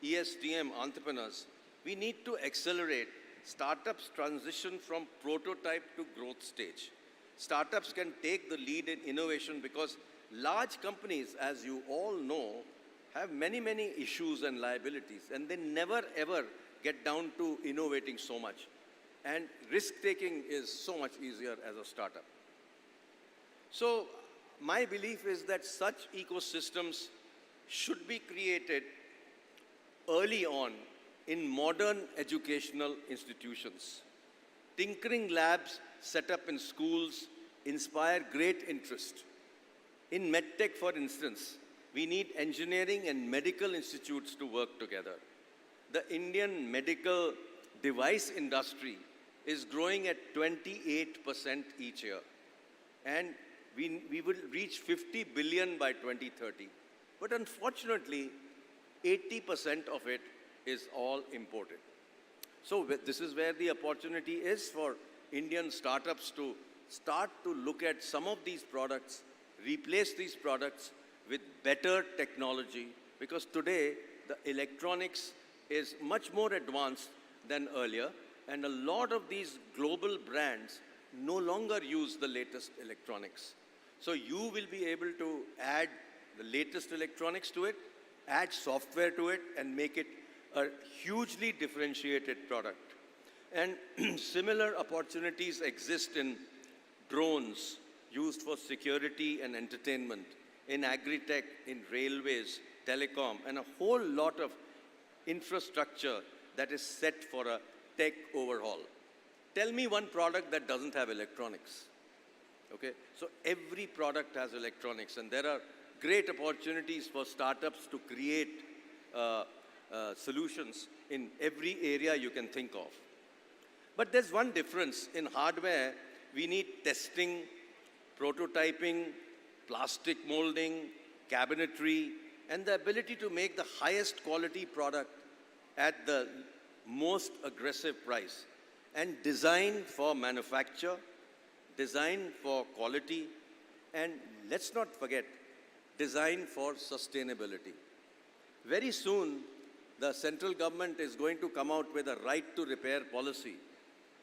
Speaker 6: ESDM entrepreneurs, we need to accelerate startups' transition from prototype to growth stage. Startups can take the lead in innovation because large companies, as you all know, have many, many issues and liabilities, and they never ever get down to innovating so much. And risk-taking is so much easier as a startup. So my belief is that such ecosystems should be created early on in modern educational institutions. Tinkering labs set up in schools inspire great interest. In medtech, for instance, we need engineering and medical institutes to work together. The Indian medical device industry is growing at 28% each year. And we will reach 50 billion by 2030. But unfortunately, 80% of it is all imported. So this is where the opportunity is for Indian startups to start to look at some of these products, replace these products with better technology, because today the electronics is much more advanced than earlier, and a lot of these global brands no longer use the latest electronics. So you will be able to add the latest electronics to it, add software to it, and make it a hugely differentiated product. And similar opportunities exist in drones, used for security and entertainment, in agri-tech, in railways, telecom, and a whole lot of infrastructure that is set for a tech overhaul. Tell me one product that doesn't have electronics. Okay? So every product has electronics, and there are great opportunities for startups to create solutions in every area you can think of. But there's one difference. In hardware, we need testing, prototyping, plastic molding, cabinetry, and the ability to make the highest quality product at the most aggressive price. And design for manufacture, design for quality, and let's not forget, design for sustainability. Very soon, the central government is going to come out with a right to repair policy.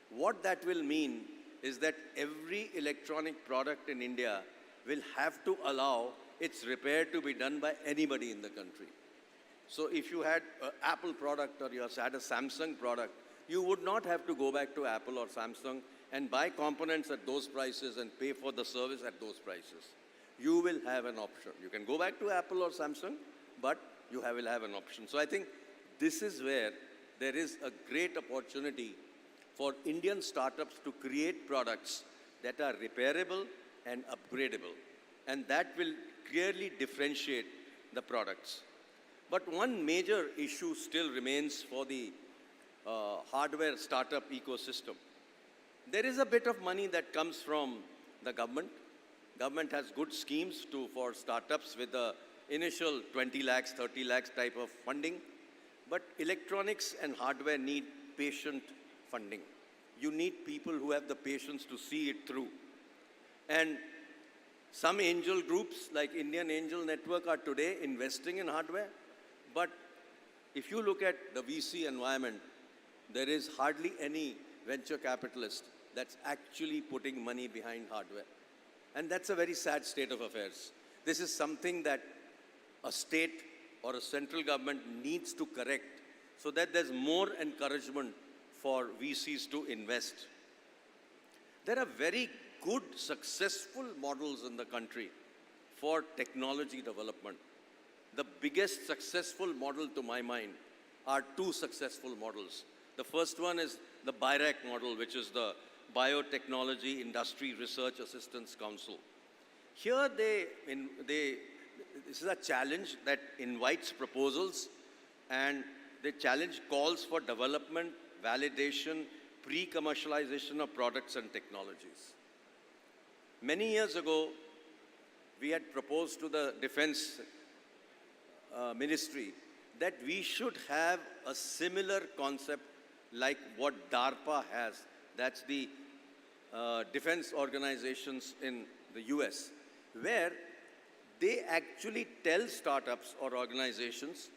Speaker 6: What that will mean is that every electronic product in India will have to allow its repair to be done by anybody in the country. So if you had an Apple product or you had a Samsung product, you would not have to go back to Apple or Samsung and buy components at those prices and pay for the service at those prices. You will have an option. You can go back to Apple or Samsung, but you will have an option. So I think this is where there is a great opportunity for Indian startups to create products that are repairable and upgradable. And that will clearly differentiate the products. But one major issue still remains for the hardware startup ecosystem. There is a bit of money that comes from the government. Government has good schemes for startups with the initial 20 lakhs, 30 lakhs type of funding. But electronics and hardware need patient funding. You need people who have the patience to see it through. And some angel groups like Indian Angel Network are today investing in hardware. But if you look at the VC environment, there is hardly any venture capitalist that's actually putting money behind hardware. And that's a very sad state of affairs. This is something that a state or a central government needs to correct so that there's more encouragement for VCs to invest. There are very good, successful models in the country for technology development. The biggest successful model to my mind are two successful models. The first one is the BIRAC model, which is the Biotechnology Industry Research Assistance Council. Here this is a challenge that invites proposals, and the challenge calls for development, validation, pre-commercialization of products and technologies. Many years ago, we had proposed to the Defense Ministry that we should have a similar concept like what DARPA has. That's the defense organizations in the US, where they actually tell startups or organizations,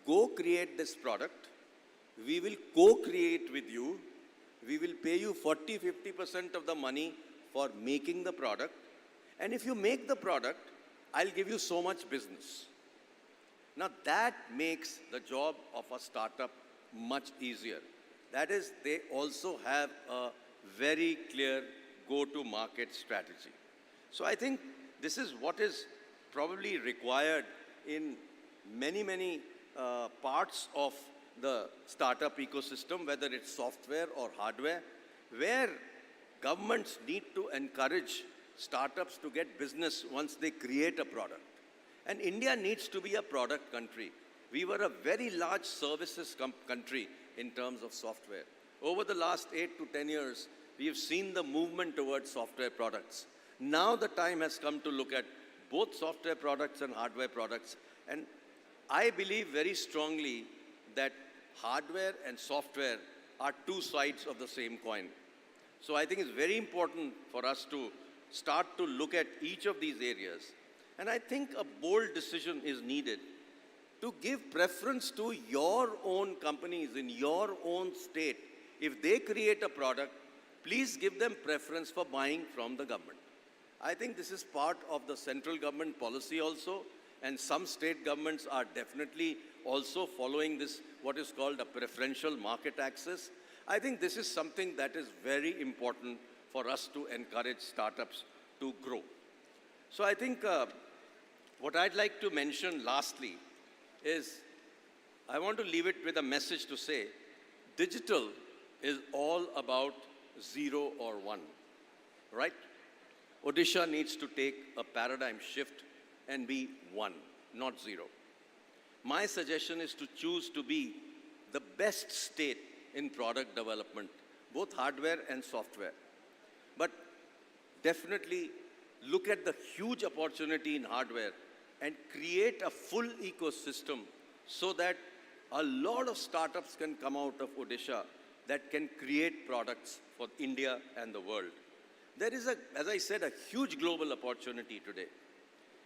Speaker 6: go create this product, we will co-create with you, we will pay you 40-50% of the money for making the product, and if you make the product, I'll give you so much business. Now that makes the job of a startup much easier. That is, they also have a very clear go-to-market strategy. So I think this is what is probably required in many parts of the startup ecosystem, whether it's software or hardware, where governments need to encourage startups to get business once they create a product. And India needs to be a product country. We were a very large services country in terms of software. Over the last 8 to 10 years, we have seen the movement towards software products. Now the time has come to look at both software products and hardware products. And I believe very strongly that hardware and software are two sides of the same coin. So I think it's very important for us to start to look at each of these areas. And I think a bold decision is needed to give preference to your own companies in your own state. If they create a product, please give them preference for buying from the government. I think this is part of the central government policy also, and some state governments are definitely also following this, what is called a preferential market access. I think this is something that is very important for us to encourage startups to grow. So I think what I'd like to mention lastly is I want to leave it with a message to say digital is all about 0 or 1, right? Odisha needs to take a paradigm shift and be 1, not 0. My suggestion is to choose to be the best state in product development, both hardware and software. But definitely look at the huge opportunity in hardware and create a full ecosystem so that a lot of startups can come out of Odisha that can create products for India and the world. There is, as I said, a huge global opportunity today.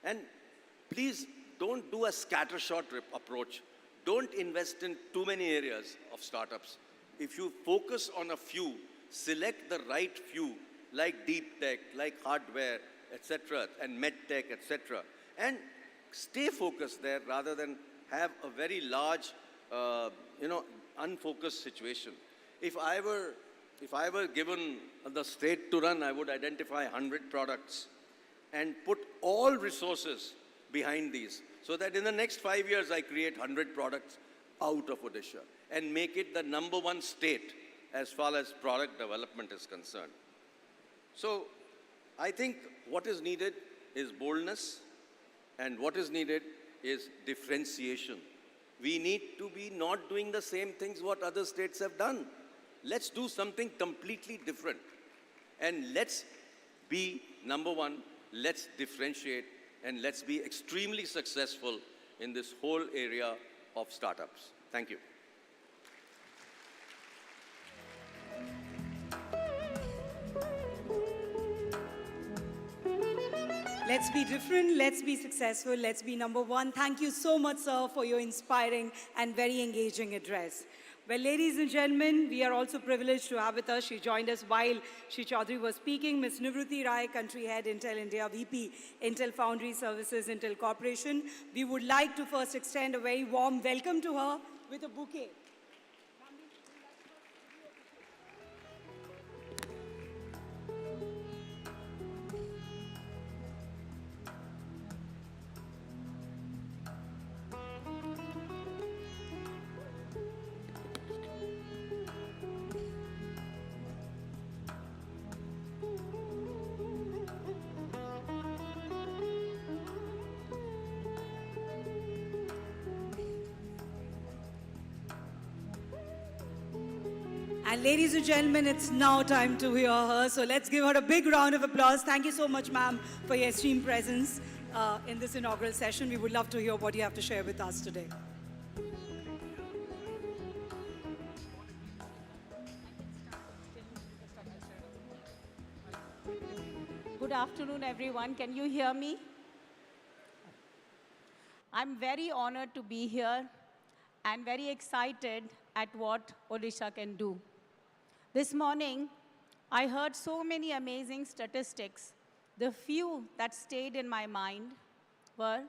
Speaker 6: And please don't do a scattershot approach. Don't invest in too many areas of startups. If you focus on a few, select the right few, like deep tech, like hardware, etc., and med tech, etc., and stay focused there rather than have a very large, unfocused situation. If I were given the state to run, I would identify 100 products and put all resources behind these so that in the next 5 years I create 100 products out of Odisha and make it the #1 state as far as product development is concerned. So I think what is needed is boldness, and what is needed is differentiation. We need to be not doing the same things what other states have done. Let's do something completely different. And let's be #1, let's differentiate, and let's be extremely successful in this whole area of startups. Thank you.
Speaker 1: Let's be different, let's be successful, let's be #1. Thank you so much, sir, for your inspiring and very engaging address. Well, ladies and gentlemen, we are also privileged to have with us, she joined us while Shri Chaudhary was speaking, Ms. Nivruti Rai, Country Head, Intel India, VP, Intel Foundry Services, Intel Corporation. We would like to first extend a very warm welcome to her with a bouquet. And ladies and gentlemen, it's now time to hear her. So let's give her a big round of applause. Thank you so much, ma'am, for your esteemed presence in this inaugural session. We would love to hear what you have to share with us today.
Speaker 7: Good afternoon, everyone. Can you hear me? I'm very honored to be here and very excited at what Odisha can do. This morning, I heard so many amazing statistics. The few that stayed in my mind were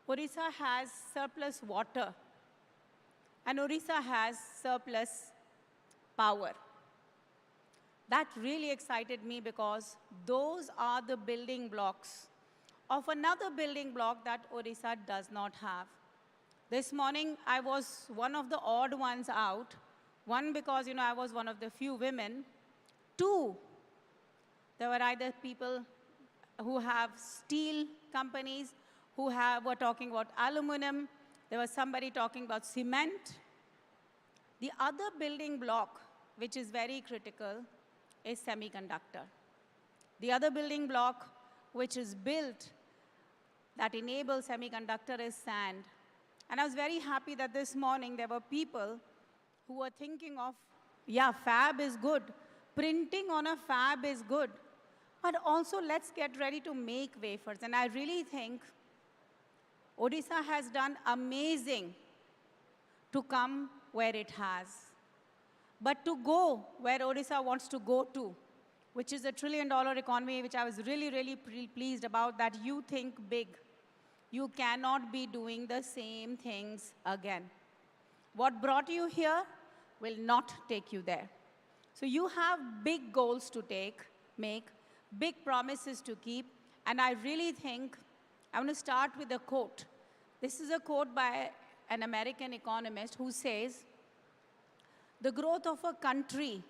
Speaker 7: Odisha has surplus water and Odisha has surplus power. That really excited me because those are the building blocks of another building block that Odisha does not have. This morning, I was one of the odd ones out. One, because I was one of the few women. Two, there were either people who have steel companies, who were talking about aluminum. There was somebody talking about cement. The other building block, which is very critical, is semiconductor. The other building block, which is built that enables semiconductor, is sand. And I was very happy that this morning there were people who were thinking of, yeah, fab is good. Printing on a fab is good. But also let's get ready to make wafers. And I really think Odisha has done amazing to come where it has. But to go where Odisha wants to go to, which is a $1 trillion economy, which I was really, really pleased about, that you think big. You cannot be doing the same things again. What brought you here will not take you there. So you have big goals to make, big promises to keep, and I really think I want to start with a quote. This is a quote by an American economist who says, the growth of a country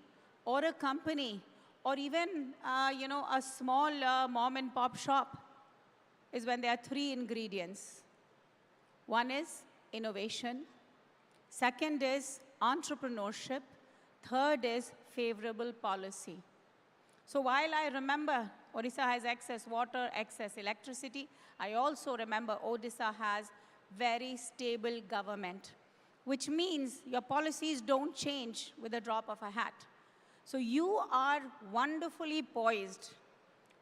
Speaker 7: or a company or even a small mom and pop shop is when there are three ingredients. One is innovation, second is entrepreneurship, third is favorable policy. So while I remember Odisha has excess water, excess electricity, I also remember Odisha has very stable government, which means your policies don't change with a drop of a hat. So you are wonderfully poised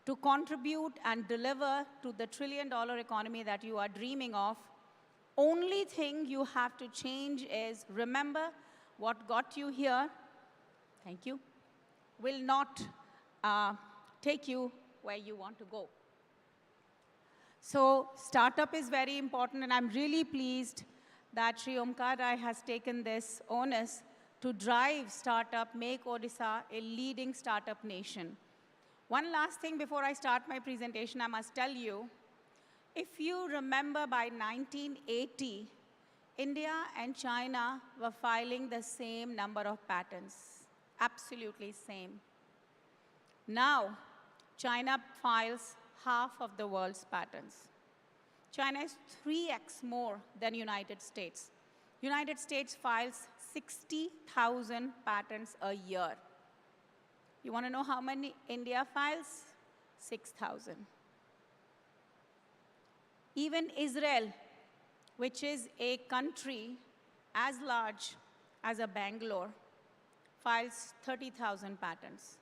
Speaker 7: to contribute and deliver to the trillion-dollar economy that you are dreaming of. Only thing you have to change is remember what got you here, thank you, will not take you where you want to go. So startup is very important, and I'm really pleased that Sri Omkar Rai has taken this onus to drive startup, make Odisha a leading startup nation. One last thing before I start my presentation, I must tell you, if you remember by 1980, India and China were filing the same number of patents, absolutely same. Now, China files half of the world's patents. China is 3x more than United States. United States files 60,000 patents a year. You want to know how many India files? 6,000. Even Israel, which is a country as large as a Bangalore, files 30,000 patents.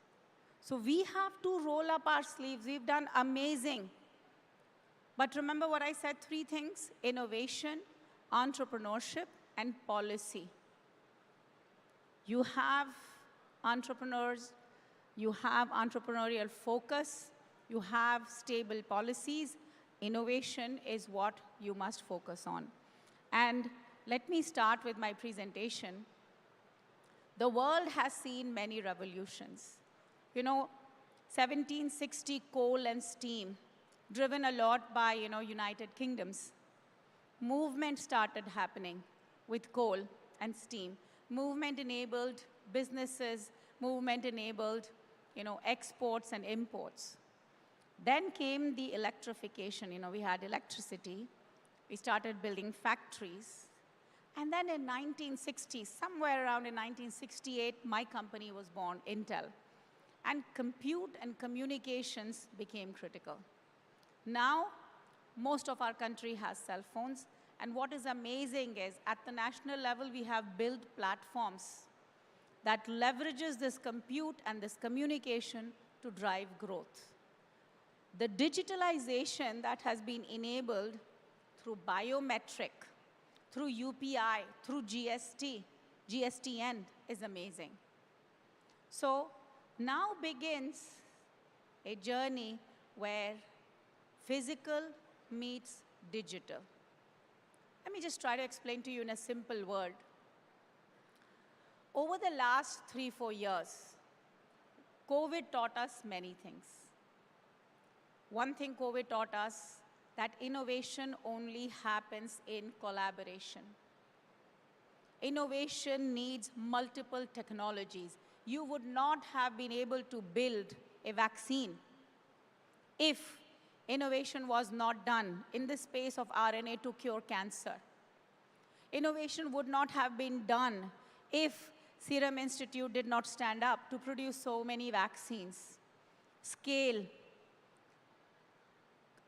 Speaker 7: So we have to roll up our sleeves. We've done amazing. But remember what I said, three things: innovation, entrepreneurship, and policy. You have entrepreneurs, you have entrepreneurial focus, you have stable policies. Innovation is what you must focus on. And let me start with my presentation. The world has seen many revolutions. 1760 coal and steam, driven a lot by, United Kingdoms. Movement started happening with coal and steam. Movement enabled businesses, movement enabled, exports and imports. Then came the electrification. We had electricity. We started building factories. And then in 1960, somewhere around in 1968, my company was born, Intel. And compute and communications became critical. Now, most of our country has cell phones. And what is amazing is, at the national level, we have built platforms that leverages this compute and this communication to drive growth. The digitalization that has been enabled through biometric, through UPI, through GSTN is amazing. So now begins a journey where physical meets digital. Let me just try to explain to you in a simple word. Over the last 3-4 years, COVID taught us many things. One thing COVID taught us, that innovation only happens in collaboration. Innovation needs multiple technologies. You would not have been able to build a vaccine if innovation was not done in the space of RNA to cure cancer. Innovation would not have been done if Serum Institute did not stand up to produce so many vaccines. Scale,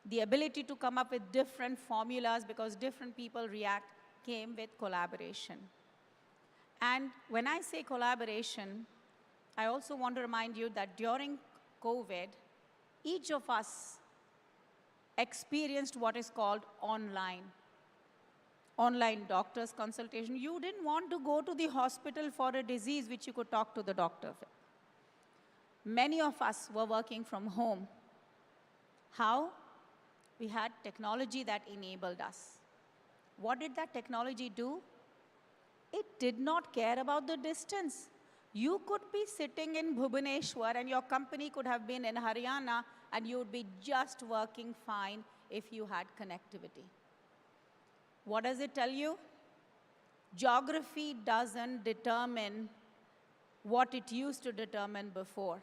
Speaker 7: the ability to come up with different formulas because different people react, came with collaboration. And when I say collaboration, I also want to remind you that during COVID, each of us experienced what is called online doctor's consultation. You didn't want to go to the hospital for a disease which you could talk to the doctor with. Many of us were working from home. How? We had technology that enabled us. What did that technology do? It did not care about the distance. You could be sitting in Bhubaneswar and your company could have been in Haryana and you would be just working fine if you had connectivity. What does it tell you? Geography doesn't determine what it used to determine before.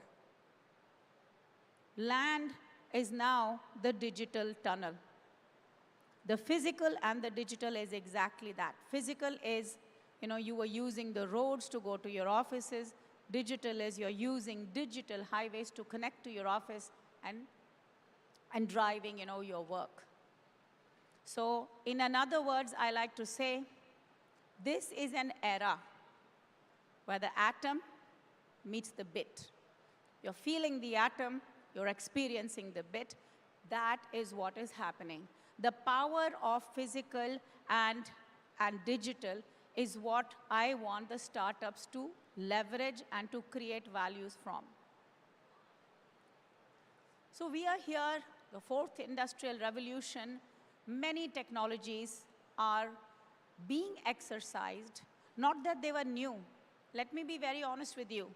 Speaker 7: Land is now the digital tunnel. The physical and the digital is exactly that. Physical is, you were using the roads to go to your offices. Digital is you're using digital highways to connect to your office and driving, your work. So in other words, I like to say, this is an era where the atom meets the bit. You're feeling the atom, you're experiencing the bit. That is what is happening. The power of physical and digital is what I want the startups to leverage and to create values from. So we are here, the fourth industrial revolution. Many technologies are being exercised, not that they were new. Let me be very honest with you.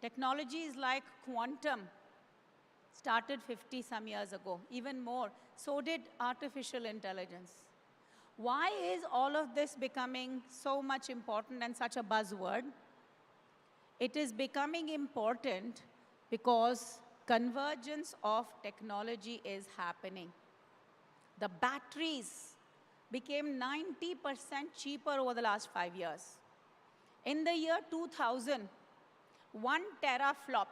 Speaker 7: Technologies like quantum started 50 some years ago, even more. So did artificial intelligence. Why is all of this becoming so much important and such a buzzword? It is becoming important because convergence of technology is happening. The batteries became 90% cheaper over the last 5 years. In the year 2000, 1 teraflop,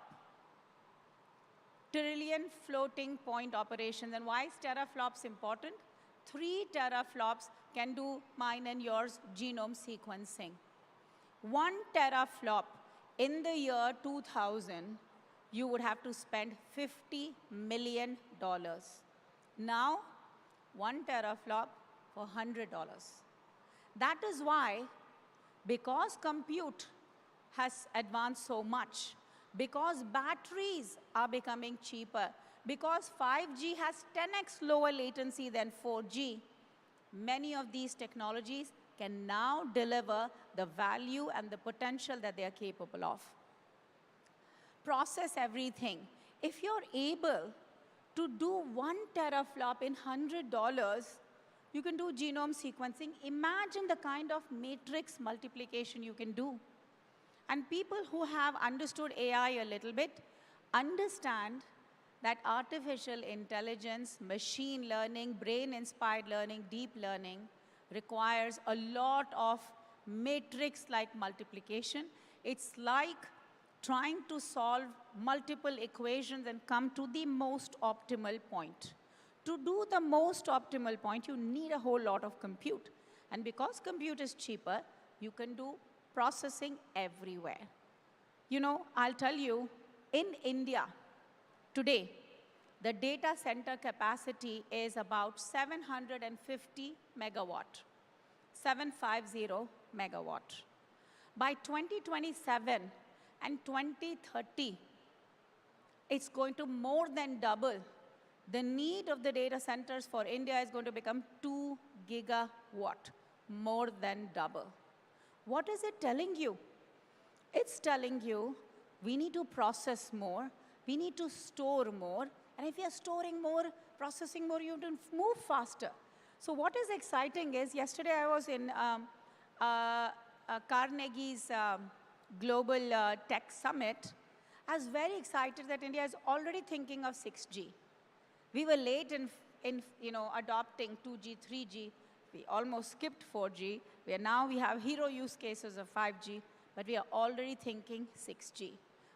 Speaker 7: trillion floating point operations. And why is teraflops important? 3 teraflops can do mine and yours genome sequencing. 1 teraflop in the year 2000, you would have to spend $50 million. Now, 1 teraflop for $100. That is why, because compute has advanced so much, because batteries are becoming cheaper, because 5G has 10x lower latency than 4G, many of these technologies can now deliver the value and the potential that they are capable of. Process everything. If you're able to do 1 teraflop in $100, you can do genome sequencing. Imagine the kind of matrix multiplication you can do. And people who have understood AI a little bit understand that artificial intelligence, machine learning, brain-inspired learning, deep learning requires a lot of matrix-like multiplication. It's like trying to solve multiple equations and come to the most optimal point. To do the most optimal point, you need a whole lot of compute. And because compute is cheaper, you can do processing everywhere. I'll tell you, in India, today, the data center capacity is about 750 megawatt, 750 megawatt. By 2027 and 2030, it's going to more than double. The need of the data centers for India is going to become 2 gigawatt, more than double. What is it telling you? It's telling you we need to process more, we need to store more, and if you're storing more, processing more, you have to move faster. So what is exciting is, yesterday I was in Carnegie's Global Tech Summit. I was very excited that India is already thinking of 6G. We were late in adopting 2G, 3G. We almost skipped 4G. We have hero use cases of 5G, but we are already thinking 6G.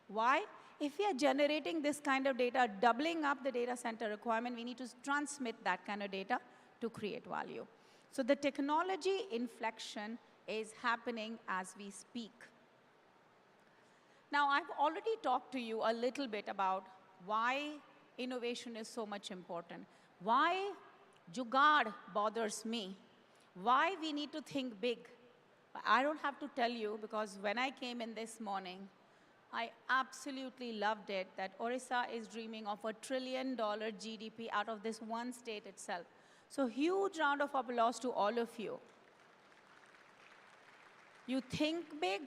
Speaker 7: Why? If we are generating this kind of data, doubling up the data center requirement, we need to transmit that kind of data to create value. So the technology inflection is happening as we speak. Now, I've already talked to you a little bit about why innovation is so much important, why Jugaad bothers me, why we need to think big. I don't have to tell you, because when I came in this morning, I absolutely loved it that Odisha is dreaming of $1 trillion GDP out of this one state itself. So huge round of applause to all of you. You think big,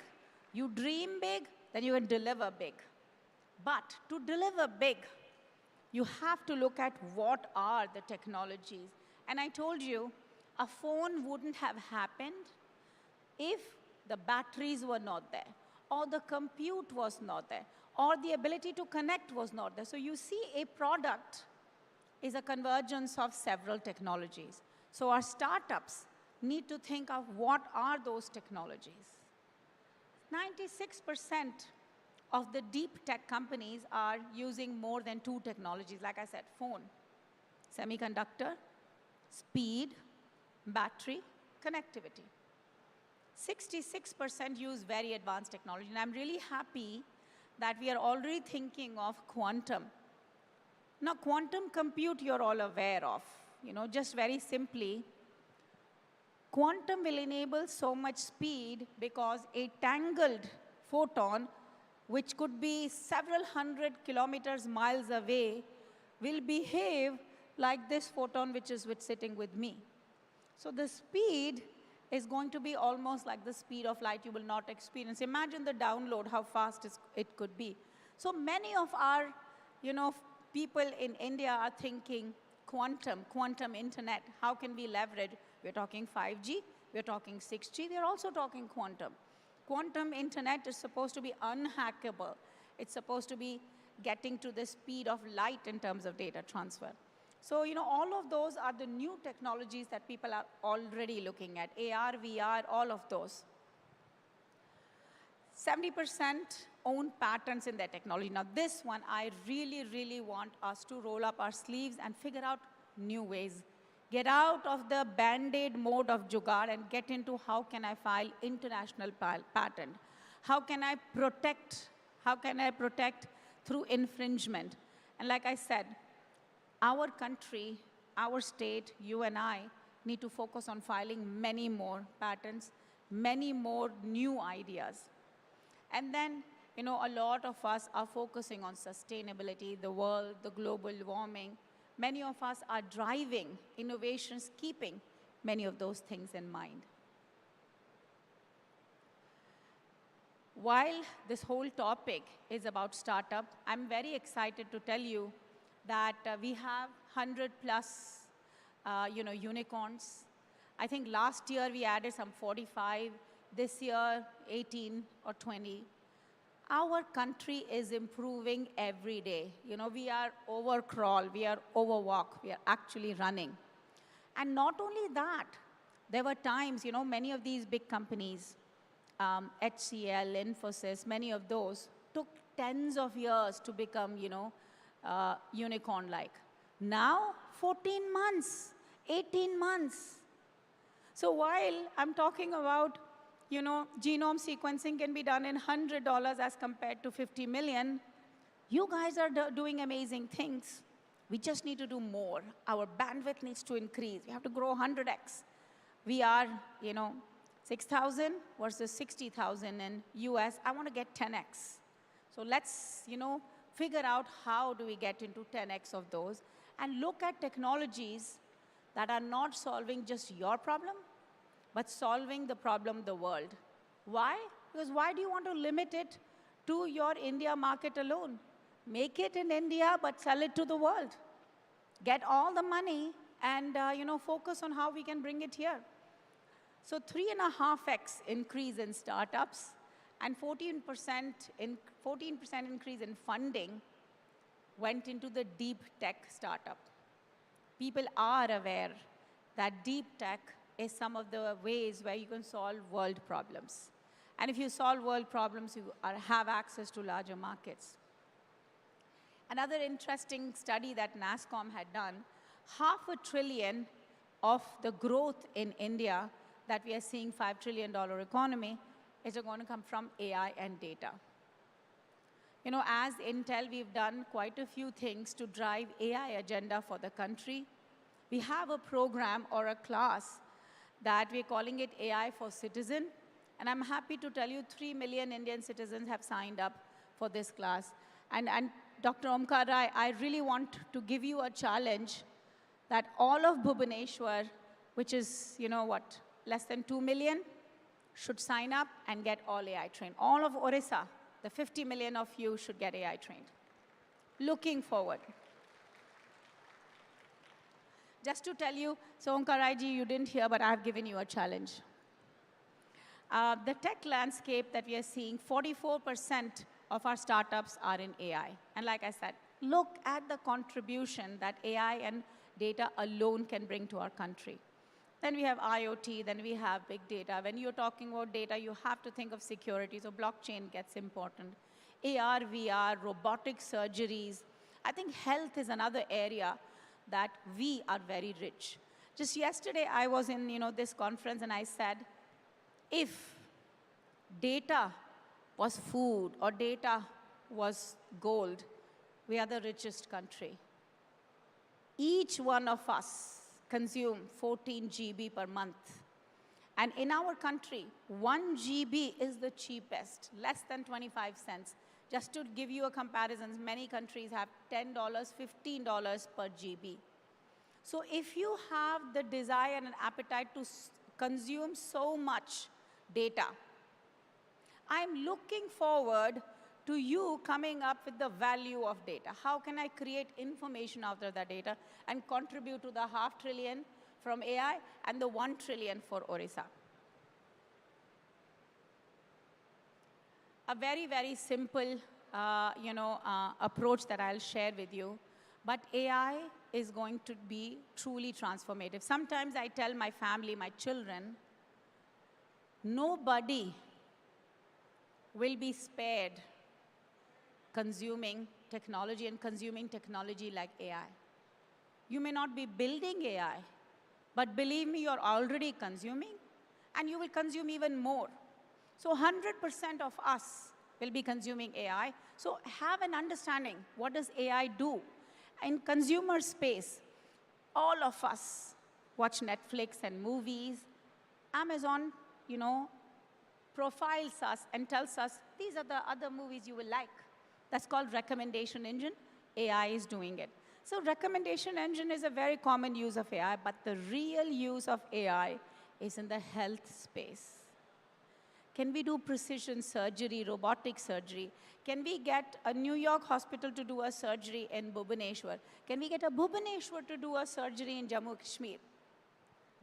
Speaker 7: you dream big, then you can deliver big. But to deliver big, you have to look at what are the technologies. And I told you, a phone wouldn't have happened if the batteries were not there, or the compute was not there, or the ability to connect was not there. So you see, a product is a convergence of several technologies. So our startups need to think of what are those technologies. 96% of the deep tech companies are using more than 2 technologies. Like I said, phone, semiconductor, speed, battery, connectivity. 66% use very advanced technology. And I'm really happy that we are already thinking of quantum. Now, quantum compute you're all aware of. Just very simply, quantum will enable so much speed because a tangled photon, which could be several hundred kilometers, miles away, will behave like this photon which is sitting with me. So the speed is going to be almost like the speed of light. You will not experience. Imagine the download, how fast it could be. So many of our, people in India are thinking quantum internet. How can we leverage? We're talking 5G, we're talking 6G, we're also talking quantum. Quantum internet is supposed to be unhackable. It's supposed to be getting to the speed of light in terms of data transfer. So, all of those are the new technologies that people are already looking at. AR, VR, all of those. 70% own patents in their technology. Now, this one, I really, really want us to roll up our sleeves and figure out new ways. Get out of the Band-Aid mode of jugaad and get into how can I file international patent? How can I protect? How can I protect through infringement? And like I said, our country, our state, you and I, need to focus on filing many more patents, many more new ideas. And then, a lot of us are focusing on sustainability, the world, the global warming. Many of us are driving innovations, keeping many of those things in mind. While this whole topic is about startup, I'm very excited to tell you that we have 100 plus, unicorns. I think last year we added some 45. This year, 18 or 20. Our country is improving every day. We are overcrawl, we are overwalk, we are actually running. And not only that, there were times, many of these big companies, HCL, Infosys, many of those took tens of years to become, unicorn-like. Now, 14 months, 18 months. So while I'm talking about, genome sequencing can be done in $100 as compared to 50 million, you guys are doing amazing things. We just need to do more. Our bandwidth needs to increase. We have to grow 100x. We are, 6,000 versus 60,000 in US. I want to get 10x. So let's, figure out how do we get into 10x of those and look at technologies that are not solving just your problem, but solving the problem of the world. Why? Because why do you want to limit it to your India market alone? Make it in India, but sell it to the world. Get all the money and focus on how we can bring it here. So 3.5x increase in startups and 14% increase in funding went into the deep tech startup. People are aware that deep tech is some of the ways where you can solve world problems. And if you solve world problems, you have access to larger markets. Another interesting study that NASSCOM had done, $500 billion of the growth in India that we are seeing $5 trillion economy is going to come from AI and data. As Intel, we've done quite a few things to drive AI agenda for the country. We have a program or a class that we're calling it AI for Citizen. And I'm happy to tell you 3 million Indian citizens have signed up for this class. And Dr. Omkar Rai, I really want to give you a challenge that all of Bhubaneswar, which is, less than 2 million, should sign up and get all AI trained. All of Odisha, the 50 million of you should get AI trained. Looking forward. Just to tell you, so Onkaraiji, you didn't hear, but I've given you a challenge. The tech landscape that we are seeing, 44% of our startups are in AI. And like I said, look at the contribution that AI and data alone can bring to our country. Then we have IoT, then we have big data. When you're talking about data, you have to think of security, so blockchain gets important. AR, VR, robotic surgeries. I think health is another area that we are very rich. Just yesterday, I was in this conference and I said, if data was food or data was gold, we are the richest country. Each one of us consume 14 GB per month. And in our country, 1 GB is the cheapest, less than 25 cents. Just to give you a comparison, many countries have $10, $15 per GB. So if you have the desire and appetite to consume so much data, I'm looking forward to you coming up with the value of data. How can I create information out of that data and contribute to the $500 billion from AI and the $1 trillion for Odisha? A very, very simple approach that I'll share with you. But AI is going to be truly transformative. Sometimes I tell my family, my children, nobody will be spared consuming technology and consuming technology like AI. You may not be building AI, but believe me, you're already consuming, and you will consume even more. So 100% of us will be consuming AI. So have an understanding, what does AI do? In consumer space, all of us watch Netflix and movies. Amazon, profiles us and tells us, these are the other movies you will like. That's called recommendation engine. AI is doing it. So recommendation engine is a very common use of AI, but the real use of AI is in the health space. Can we do precision surgery, robotic surgery? Can we get a New York hospital to do a surgery in Bhubaneswar? Can we get a Bhubaneswar to do a surgery in Jammu Kashmir?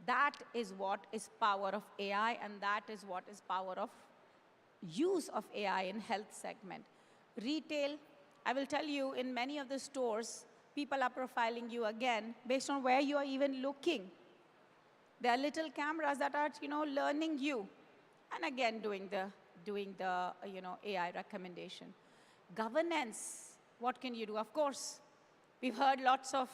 Speaker 7: That is what is power of AI, and that is what is power of use of AI in health segment. Retail, I will tell you, in many of the stores, people are profiling you again based on where you are even looking. There are little cameras that are, learning you, and again doing the AI recommendation. Governance, what can you do? Of course, we've heard lots of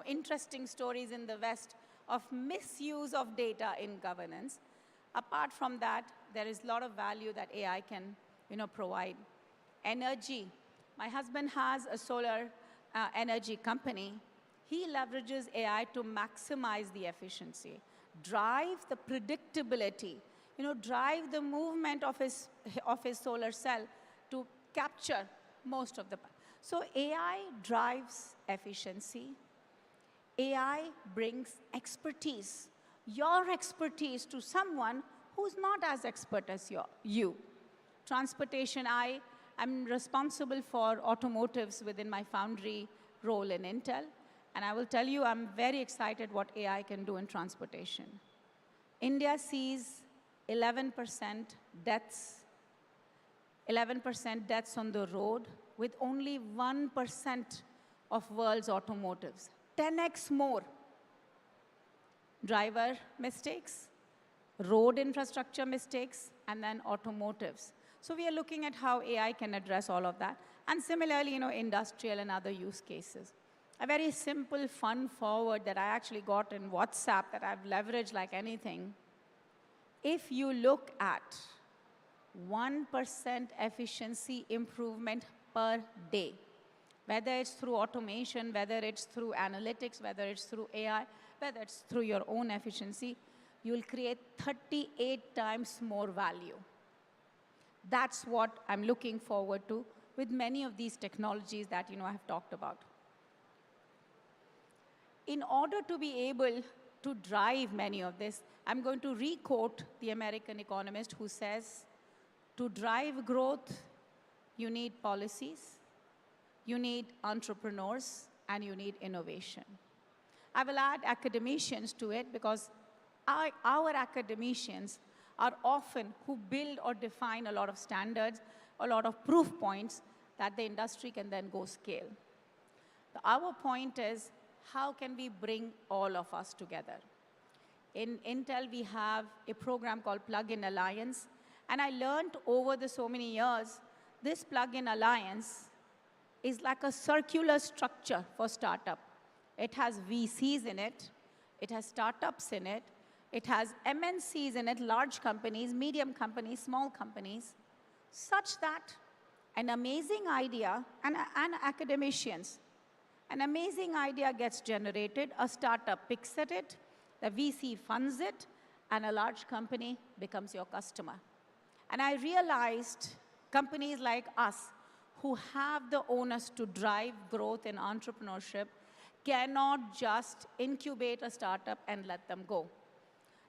Speaker 7: interesting stories in the West of misuse of data in governance. Apart from that, there is a lot of value that AI can provide. Energy. My husband has a solar energy company. He leverages AI to maximize the efficiency, drive the predictability, drive the movement of his solar cell to capture most of the power. So AI drives efficiency. AI brings expertise, your expertise to someone who's not as expert as you. Transportation, I am responsible for automotives within my foundry role in Intel. And I will tell you, I'm very excited what AI can do in transportation. India sees 11% deaths on the road with only 1% of world's automotives. 10x more. Driver mistakes, road infrastructure mistakes, and then automotives. So we are looking at how AI can address all of that. And similarly, industrial and other use cases. A very simple, fun forward that I actually got in WhatsApp that I've leveraged like anything. If you look at 1% efficiency improvement per day, whether it's through automation, whether it's through analytics, whether it's through AI, whether it's through your own efficiency, you'll create 38 times more value. That's what I'm looking forward to with many of these technologies that I have talked about. In order to be able to drive many of this, I'm going to re-quote the American economist who says, to drive growth, you need policies, you need entrepreneurs, and you need innovation. I will add academicians to it because our academicians are often who build or define a lot of standards, a lot of proof points that the industry can then go scale. Our point is, how can we bring all of us together? In Intel, we have a program called Plug-in Alliance, and I learned over the so many years, this Plug-in Alliance is like a circular structure for startup. It has VCs in it, it has startups in it, it has MNCs in it, large companies, medium companies, small companies, such that an amazing idea, and academicians, an amazing idea gets generated, a startup picks at it, the VC funds it, and a large company becomes your customer. And I realized companies like us, who have the onus to drive growth in entrepreneurship, cannot just incubate a startup and let them go.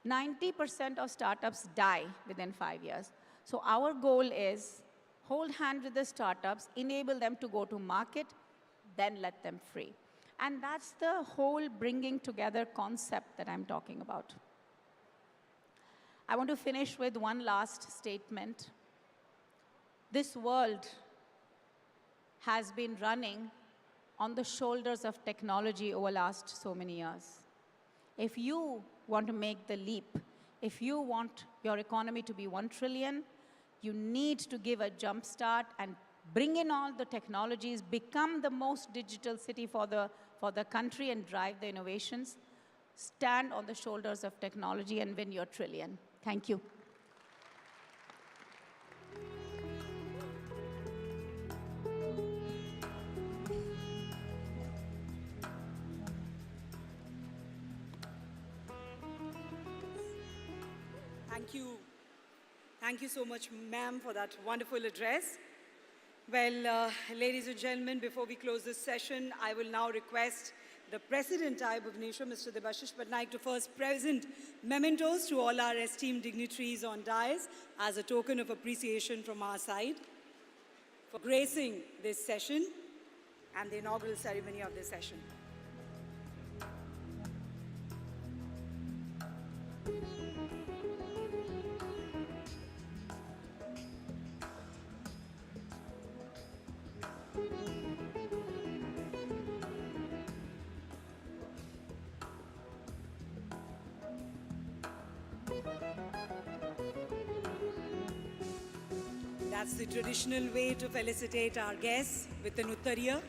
Speaker 7: 90% of startups die within 5 years. So our goal is hold hand with the startups, enable them to go to market, then let them free. And that's the whole bringing together concept that I'm talking about. I want to finish with one last statement. This world has been running on the shoulders of technology over the last so many years. If you want to make the leap, if you want your economy to be 1 trillion, you need to give a jump start and bring in all the technologies, become the most digital city for the country and drive the innovations, stand on the shoulders of technology and win your trillion. Thank you.
Speaker 1: Thank you. Thank you so much, ma'am, for that wonderful address. Well, ladies and gentlemen, before we close this session, I will now request the President, Bhubaneswar, Mr. Debashish Patnaik, to first present mementos to all our esteemed dignitaries on dais as a token of appreciation from our side for gracing this session and the inaugural ceremony of this session. That's the traditional way to felicitate our guests with an uttariya.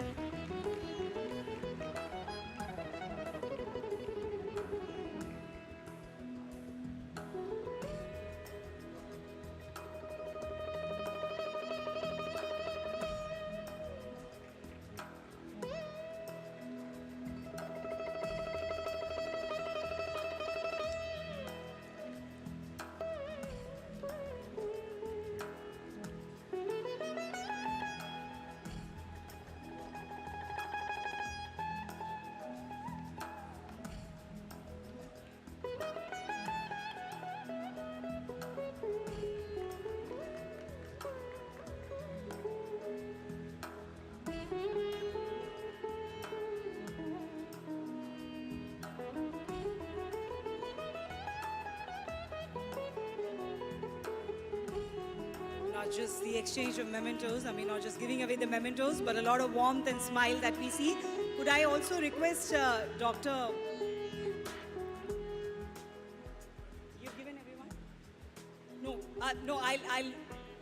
Speaker 1: Not just the exchange of mementos, not just giving away the mementos, but a lot of warmth and smile that we see. Could I also request Dr. You've given everyone? No,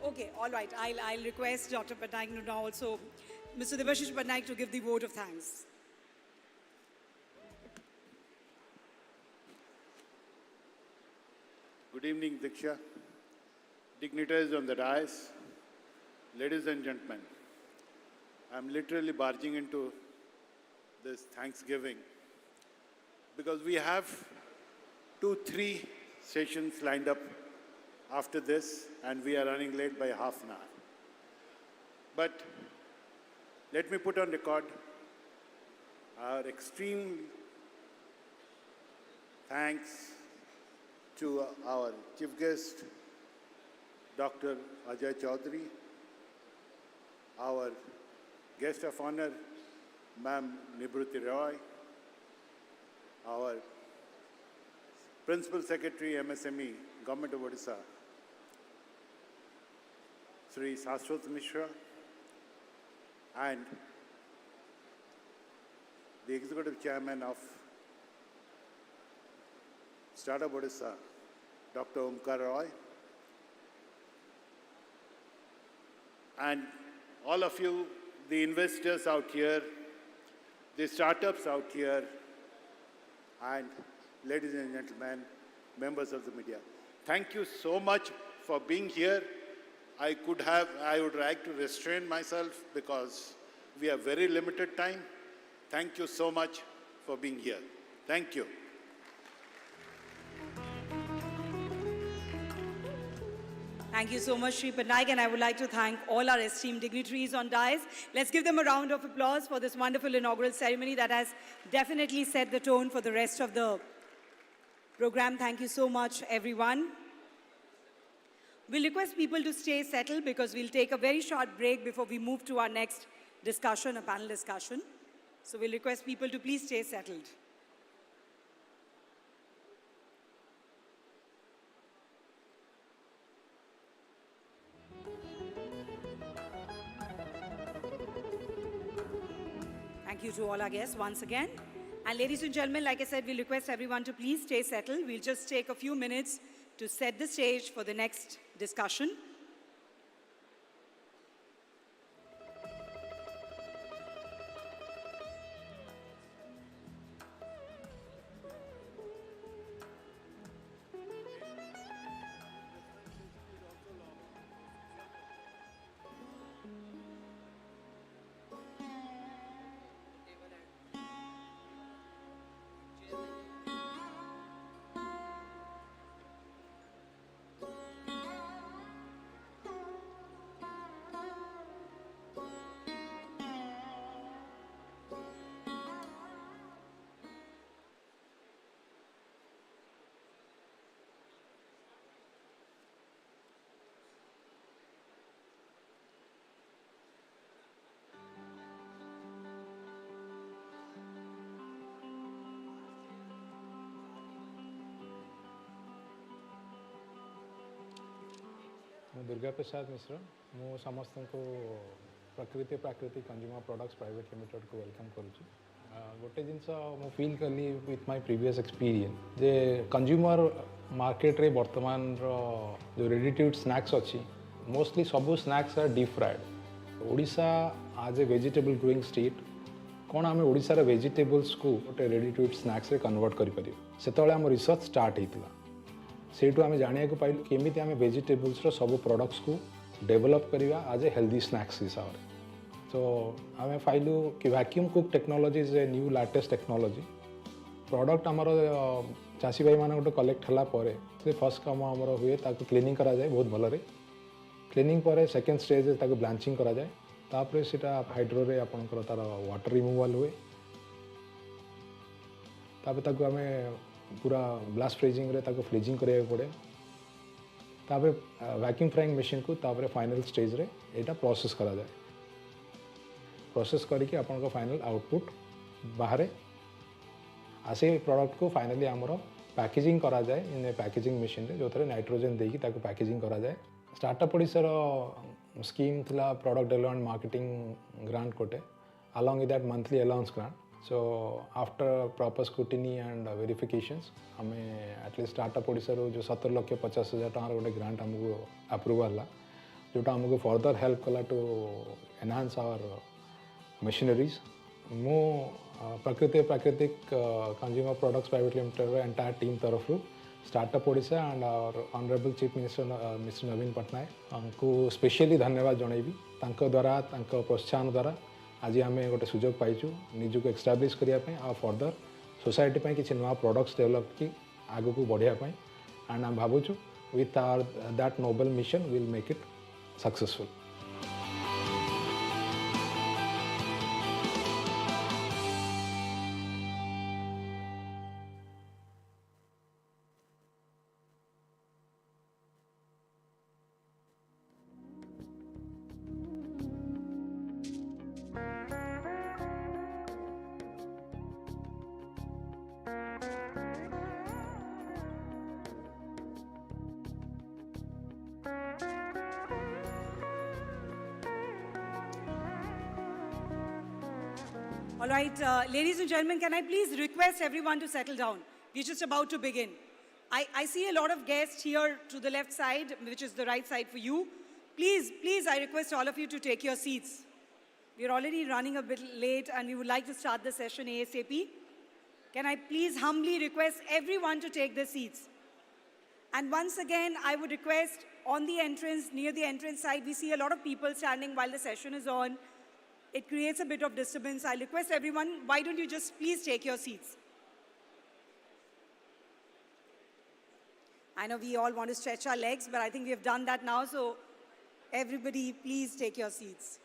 Speaker 1: okay, all right. I'll request Dr. Patnaik to now also, Mr. Debashish Patnaik, to give the vote of thanks.
Speaker 8: Good evening, Diksha. Dignitaries on the dais, ladies and gentlemen, I'm literally barging into this Thanksgiving because we have 2-3 sessions lined up after this and we are running late by half an hour. But let me put on record our extreme thanks to our chief guest, Dr. Ajay Chaudhary, our guest of honor, Ma'am Nibruti Roy, our Principal Secretary, MSME, Government of Odisha, Sri Sashwat Mishra, and the Executive Chairman of Startup Odisha, Dr. Omkar Roy, and all of you, the investors out here, the startups out here, and ladies and gentlemen, members of the media. Thank you so much for being here. I would like to restrain myself because we have very limited time. Thank you so much for being here. Thank you.
Speaker 1: Thank you so much, Sri Patnaik, and I would like to thank all our esteemed dignitaries on dais. Let's give them a round of applause for this wonderful inaugural ceremony that has definitely set the tone for the rest of the program. Thank you so much, everyone. We'll request people to stay settled because we'll take a very short break before we move to our next discussion, a panel discussion. So we'll request people to please stay settled. Thank you to all our guests once again. And ladies and gentlemen, like I said, we'll request everyone to please stay settled. We'll just take a few minutes to set the stage for the next discussion.
Speaker 9: ମୁଁ ଦୁର୍ଗା ପ୍ରସାଦ ମିଶ୍ର ମୁଁ ସମସ୍ତଙ୍କୁ ପ୍ରକୃତି ପ୍ରାକୃତିକ consumer products private ଲିମିଟେଡ଼କୁ welcome କରୁଛି। ଗୋଟେ ଜିନିଷ ମୁଁ feel କଲି ୱିଥ୍ ମାଇ ପ୍ରିଭିୟସ୍ ଏକ୍ସପିରିଏନ୍ସ ଯେ କଞ୍ଜ୍ୟୁମର ମାର୍କେଟରେ ବର୍ତ୍ତମାନର ଯେଉଁ ରେଡି ଟୁ ଇଟ୍ ସ୍ନାକ୍ସ ଅଛି ମୋଷ୍ଟଲି ସବୁ ସ୍ନାକ୍ସ ଆର୍ ଡିପ୍ ଫ୍ରାଏଡ଼୍। ଓଡ଼ିଶା ଆଜ୍ ଏ ଭେଜିଟେବଲ୍ ଗ୍ରୋଇଂ ଷ୍ଟେଟ୍ କ'ଣ ଆମେ ଓଡ଼ିଶାର ଭେଜିଟେବଲ୍ସକୁ ଗୋଟେ ରେଡି ଟୁ ଇଟ୍ ସ୍ନାକ୍ସରେ କନଭର୍ଟ କରିପାରିବୁ ସେତେବେଳେ ଆମ ରିସର୍ଚ୍ଚ ଷ୍ଟାର୍ଟ ହେଇଥିଲା। ସେଇଠୁ ଆମେ ଜାଣିବାକୁ ପାଇଲୁ କେମିତି ଆମେ ଭେଜିଟେବଲ୍ସର ସବୁ ପ୍ରଡ଼କ୍ଟସକୁ ଡେଭଲପ୍ କରିବା ଆଜ୍ ଏ ହେଲ୍ଦି ସ୍ନାକ୍ସ ହିସାବରେ। ତ ଆମେ ପାଇଲୁ କି vacuum cook technology is a new latest technology. Product ଆମର ଚାଷୀ ଭାଇମାନଙ୍କଠୁ କଲେକ୍ଟ ହେଲା ପରେ ସେ ଫର୍ଷ୍ଟ କାମ ଆମର ହୁଏ ତାକୁ କ୍ଲିନିଂ କରାଯାଏ ବହୁତ ଭଲରେ। କ୍ଲିନିଂ ପରେ ସେକେଣ୍ଡ ଷ୍ଟେଜ୍ରେ ତାକୁ ବ୍ଲାଞ୍ଚିଂ କରାଯାଏ। ତାପରେ ସେଇଟା ହାଇଡ୍ରୋରେ ଆପଣଙ୍କର ତା'ର ୱାଟର୍ ରିମୁଭାଲ୍ ହୁଏ। ତାପରେ ତାକୁ ଆମେ पूरा ब्लास्ट फ्रीजिंग रे ताको फ्रीजिंग करिया पड़े। तापर वैक्यूम फ्राइंग मशीन को तापर फाइनल स्टेज रे एटा प्रोसेस करा जाए। प्रोसेस करके आपन को फाइनल आउटपुट बाहर आसे प्रोडक्ट को फाइनली हमरो पैकेजिंग करा जाए इन पैकेजिंग मशीन रे जो थरे नाइट्रोजन देकी ताको पैकेजिंग करा जाए। स्टार्टअप ओडिसा रो स्कीम थिला प्रोडक्ट डेवलपमेंट मार्केटिंग ग्रांट कोटे along with that monthly allowance grant. So after proper scrutiny and verifications, हमें at least startup ओडिशा रो जो 17,50,000 टंकार गोटे ग्रांट हमको अप्रूवल ला जोटा हमको फर्दर हेल्प कला टू एनहांस आवर मशीनरीज। मो Prakriti Prakrutik consumer products private limited रो एंटायर टीम तरफ startup Odisha and our honourable chief minister mister Naveen Patnaik हमको स्पेशली धन्यवाद जनइबी। तांको द्वारा तांको प्रोत्साहन द्वारा आज आम गोटे सुजोग पाइचु निजक एस्टाब्लीश करने आ फर्दर सोसाइटी किसी नुआ प्रोडक्ट्स डेवलप की आग को बढ़ापी एंड आम भावुँ with our that noble mission will make it successful.
Speaker 1: All right, ladies and gentlemen, can I please request everyone to settle down? We're just about to begin. I see a lot of guests here to the left side, which is the right side for you. Please, I request all of you to take your seats. We're already running a bit late and we would like to start the session ASAP. Can I please humbly request everyone to take their seats? And once again, I would request on the entrance, near the entrance side, we see a lot of people standing while the session is on. It creates a bit of disturbance. I request everyone, why don't you just please take your seats? I know we all want to stretch our legs, but I think we have done that now, so everybody, please take your seats.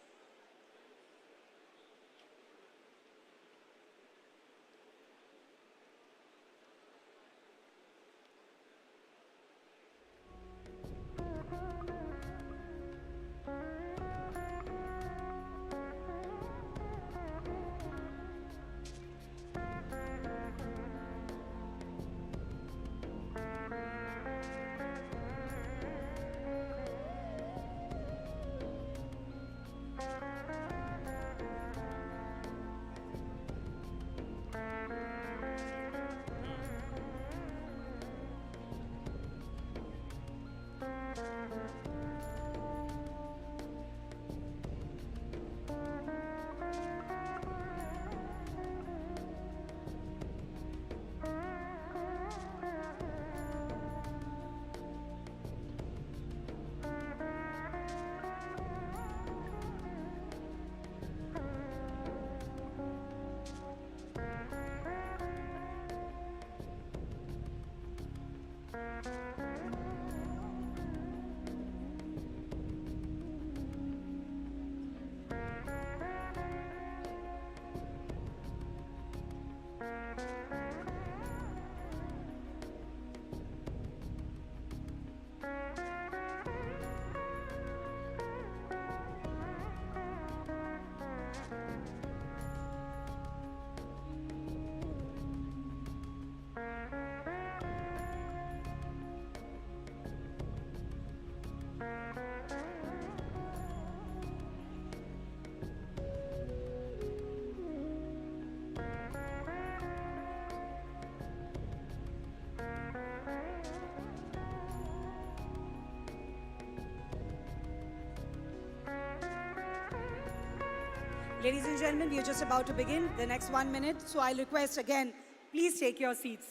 Speaker 1: Ladies and gentlemen, we are just about to begin the next 1 minute. So I request again, please take your seats.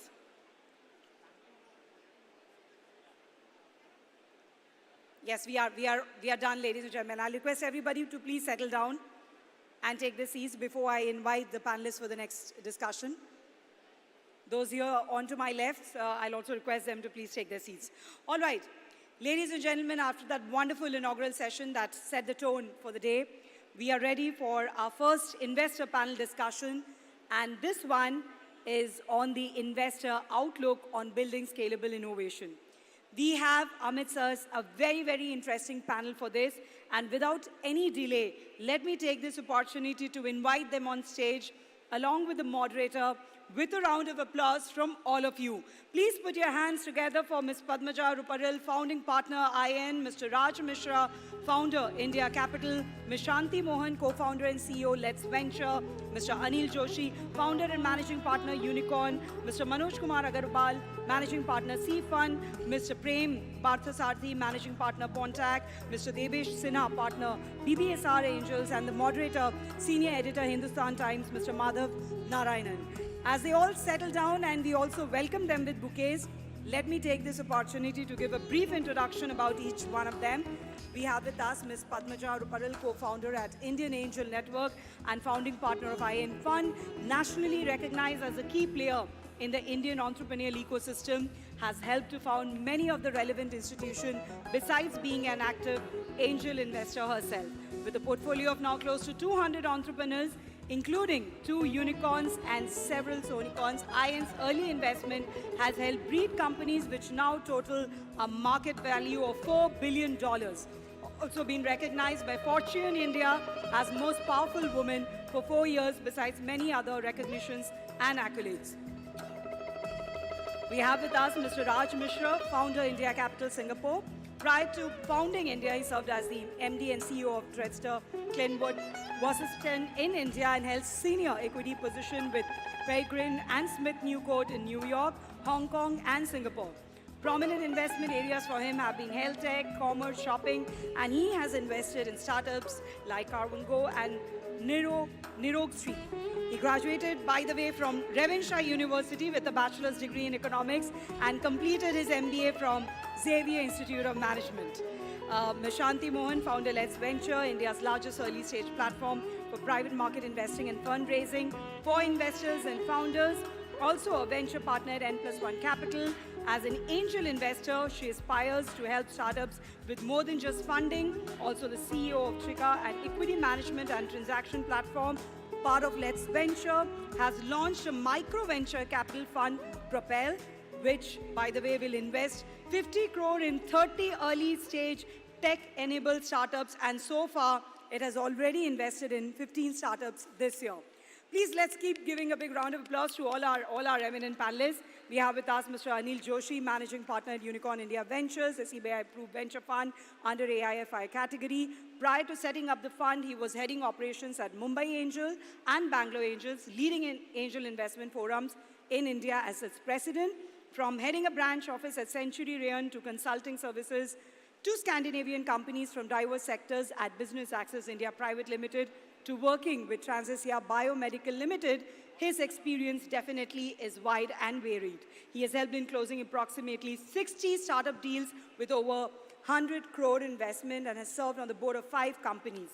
Speaker 1: Yes, we are done, ladies and gentlemen. I request everybody to please settle down and take their seats before I invite the panelists for the next discussion. Those here on to my left, I'll also request them to please take their seats. All right, ladies and gentlemen, after that wonderful inaugural session that set the tone for the day, we are ready for our first investor panel discussion, and this one is on the investor outlook on building scalable innovation. We have amidst us a very, very interesting panel for this, and without any delay, let me take this opportunity to invite them on stage along with the moderator with a round of applause from all of you. Please put your hands together for Ms. Padmaja Ruparil, founding partner IN, Mr. Raj Mishra, founder India Capital, Ms. Shanti Mohan, co-founder and CEO Let's Venture, Mr. Anil Joshi, founder and managing partner Unicorn, Mr. Manoj Kumar Agarwal, managing partner C Fund, Mr. Prem Parthasarthi, managing partner Pontac, Mr. Debesh Sinha, partner BBSR Angels, and the moderator, senior editor Hindustan Times, Mr. Madhav Narayanan. As they all settle down and we also welcome them with bouquets, let me take this opportunity to give a brief introduction about each one of them. We have with us Ms. Padmaja Ruparil, co-founder at Indian Angel Network and founding partner of IN Fund, nationally recognized as a key player in the Indian entrepreneurial ecosystem, has helped to found many of the relevant institutions besides being an active angel investor herself. With a portfolio of now close to 200 entrepreneurs, including 2 unicorns and several sonicorns, IN's early investment has helped breed companies which now total a market value of $4 billion. Also been recognized by Fortune India as most powerful woman for 4 years, besides many other recognitions and accolades. We have with us Mr. Raj Mishra, founder India Capital Singapore, Prior to founding India, he served as the MD and CEO of Dreadster Glenwood Wasserstein in India and held senior equity position with Peregrine and Smith Newcoat in New York, Hong Kong, and Singapore. Prominent investment areas for him have been health tech, commerce, shopping, and he has invested in startups like Carvungo and Nirog Street. He graduated, by the way, from Ravenshaw University with a bachelor's degree in economics and completed his MBA from Xavier Institute of Management. Ms. Shanti Mohan founded Let's Venture, India's largest early stage platform for private market investing and fundraising for investors and founders. Also a venture partner at N+1 Capital. As an angel investor, she aspires to help startups with more than just funding. Also the CEO of Trika, an equity management and transaction platform, part of Let's Venture, has launched a micro venture capital fund, Propel, which, by the way, will invest 50 crore in 30 early stage tech-enabled startups, and so far it has already invested in 15 startups this year. Please let's keep giving a big round of applause to all our eminent panelists. We have with us Mr. Anil Joshi, Managing Partner at Unicorn India Ventures, a CBI-approved venture fund under AIFI category. Prior to setting up the fund, he was heading operations at Mumbai Angel and Bangalore Angels, leading in angel investment forums in India as its president. From heading a branch office at Century Rayon to consulting services to Scandinavian companies from diverse sectors at Business Access India Private Limited to working with Transisia Biomedical Limited, his experience definitely is wide and varied. He has helped in closing approximately 60 startup deals with over 100 crore investment and has served on the board of 5 companies.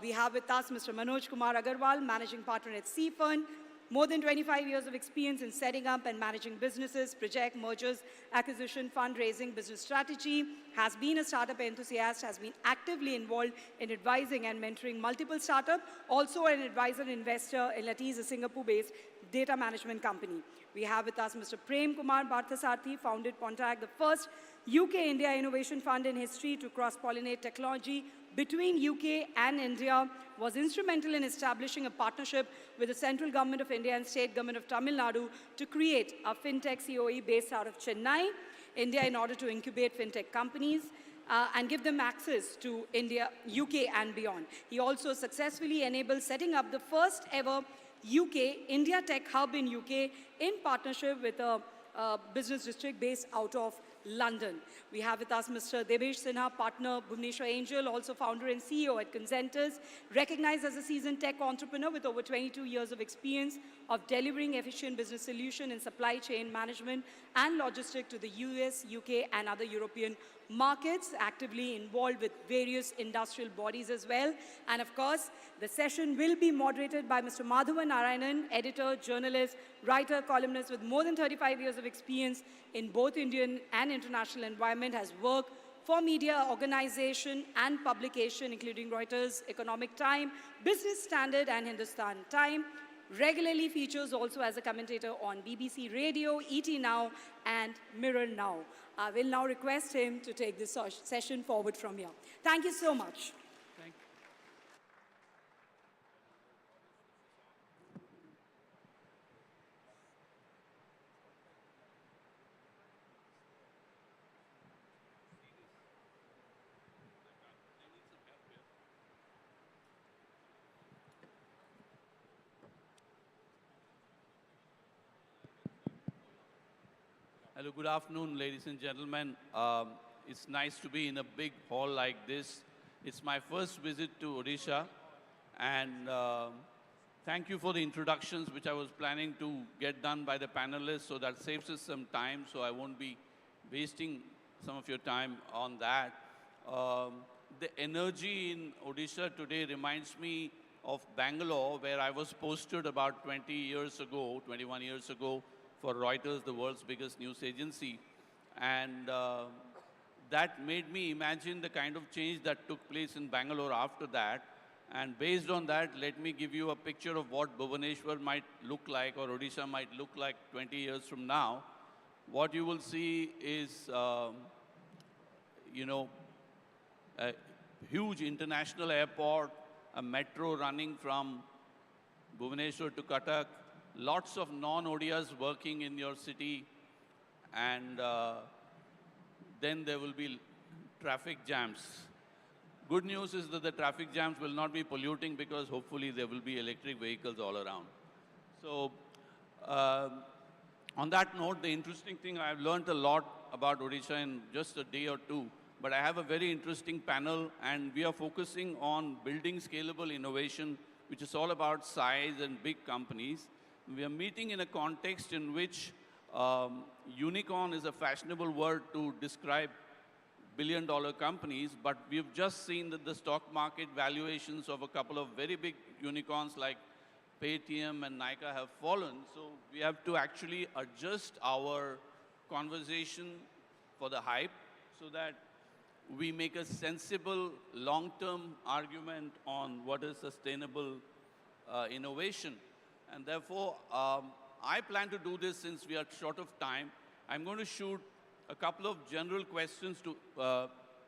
Speaker 1: We have with us Mr. Manoj Kumar Agarwal, Managing Partner at CFund. More than 25 years of experience in setting up and managing businesses, project, mergers, acquisition, fundraising, business strategy, has been a startup enthusiast, has been actively involved in advising and mentoring multiple startups, also an advisor and investor in Lattice, a Singapore-based data management company. We have with us Mr. Prem Kumar Bhartasarthi, founded Pontac, the first UK-India innovation fund in history to cross-pollinate technology between UK and India, was instrumental in establishing a partnership with the central government of India and state government of Tamil Nadu to create a fintech COE based out of Chennai, India, in order to incubate fintech companies and give them access to India, UK and beyond. He also successfully enabled setting up the first ever UK India Tech Hub in UK in partnership with a business district based out of London. We have with us Mr. Debesh Sinha, partner, Bhubaneswar Angel, also founder and CEO at Concentus, recognized as a seasoned tech entrepreneur with over 22 years of experience of delivering efficient business solution in supply chain management and logistics to the US, UK, and other European markets, actively involved with various industrial bodies as well. And of course, the session will be moderated by Mr. Madhavan Narayanan, editor, journalist, writer, columnist with more than 35 years of experience in both Indian and international environment, has worked for media organization and publication, including Reuters, Economic Time, Business Standard, and Hindustan Time. Regularly features also as a commentator on BBC Radio, ET Now, and Mirror Now. I will now request him to take this session forward from here. Thank you so much.
Speaker 3: Thank you. Hello, good afternoon, ladies and gentlemen. It's nice to be in a big hall like this. It's my first visit to Odisha, and thank you for the introductions, which I was planning to get done by the panelists, so that saves us some time, so I won't be wasting some of your time on that. The energy in Odisha today reminds me of Bangalore, where I was posted about 20 years ago, 21 years ago, for Reuters, the world's biggest news agency. And that made me imagine the kind of change that took place in Bangalore after that. And based on that, let me give you a picture of what Bhubaneswar might look like, or Odisha might look like 20 years from now. What you will see is, a huge international airport, a metro running from Bhubaneswar to Cuttack, lots of non-ODIAs working in your city, and then there will be
Speaker 10: traffic jams. Good news is that the traffic jams will not be polluting because hopefully there will be electric vehicles all around. So uh, on that note, the interesting thing, I've learned a lot about Odisha in just a day or two, but I have a very interesting panel, and we are focusing on building scalable innovation, which is all about size and big companies. We are meeting in a context in which unicorn is a fashionable word to describe billion-dollar companies, but we've just seen that the stock market valuations of a couple of very big unicorns like Paytm and Nykaa have fallen. So we have to actually adjust our conversation for the hype so that we make a sensible long-term argument on what is sustainable innovation. And therefore, I plan to do this since we are short of time. I'm going to shoot a couple of general questions to,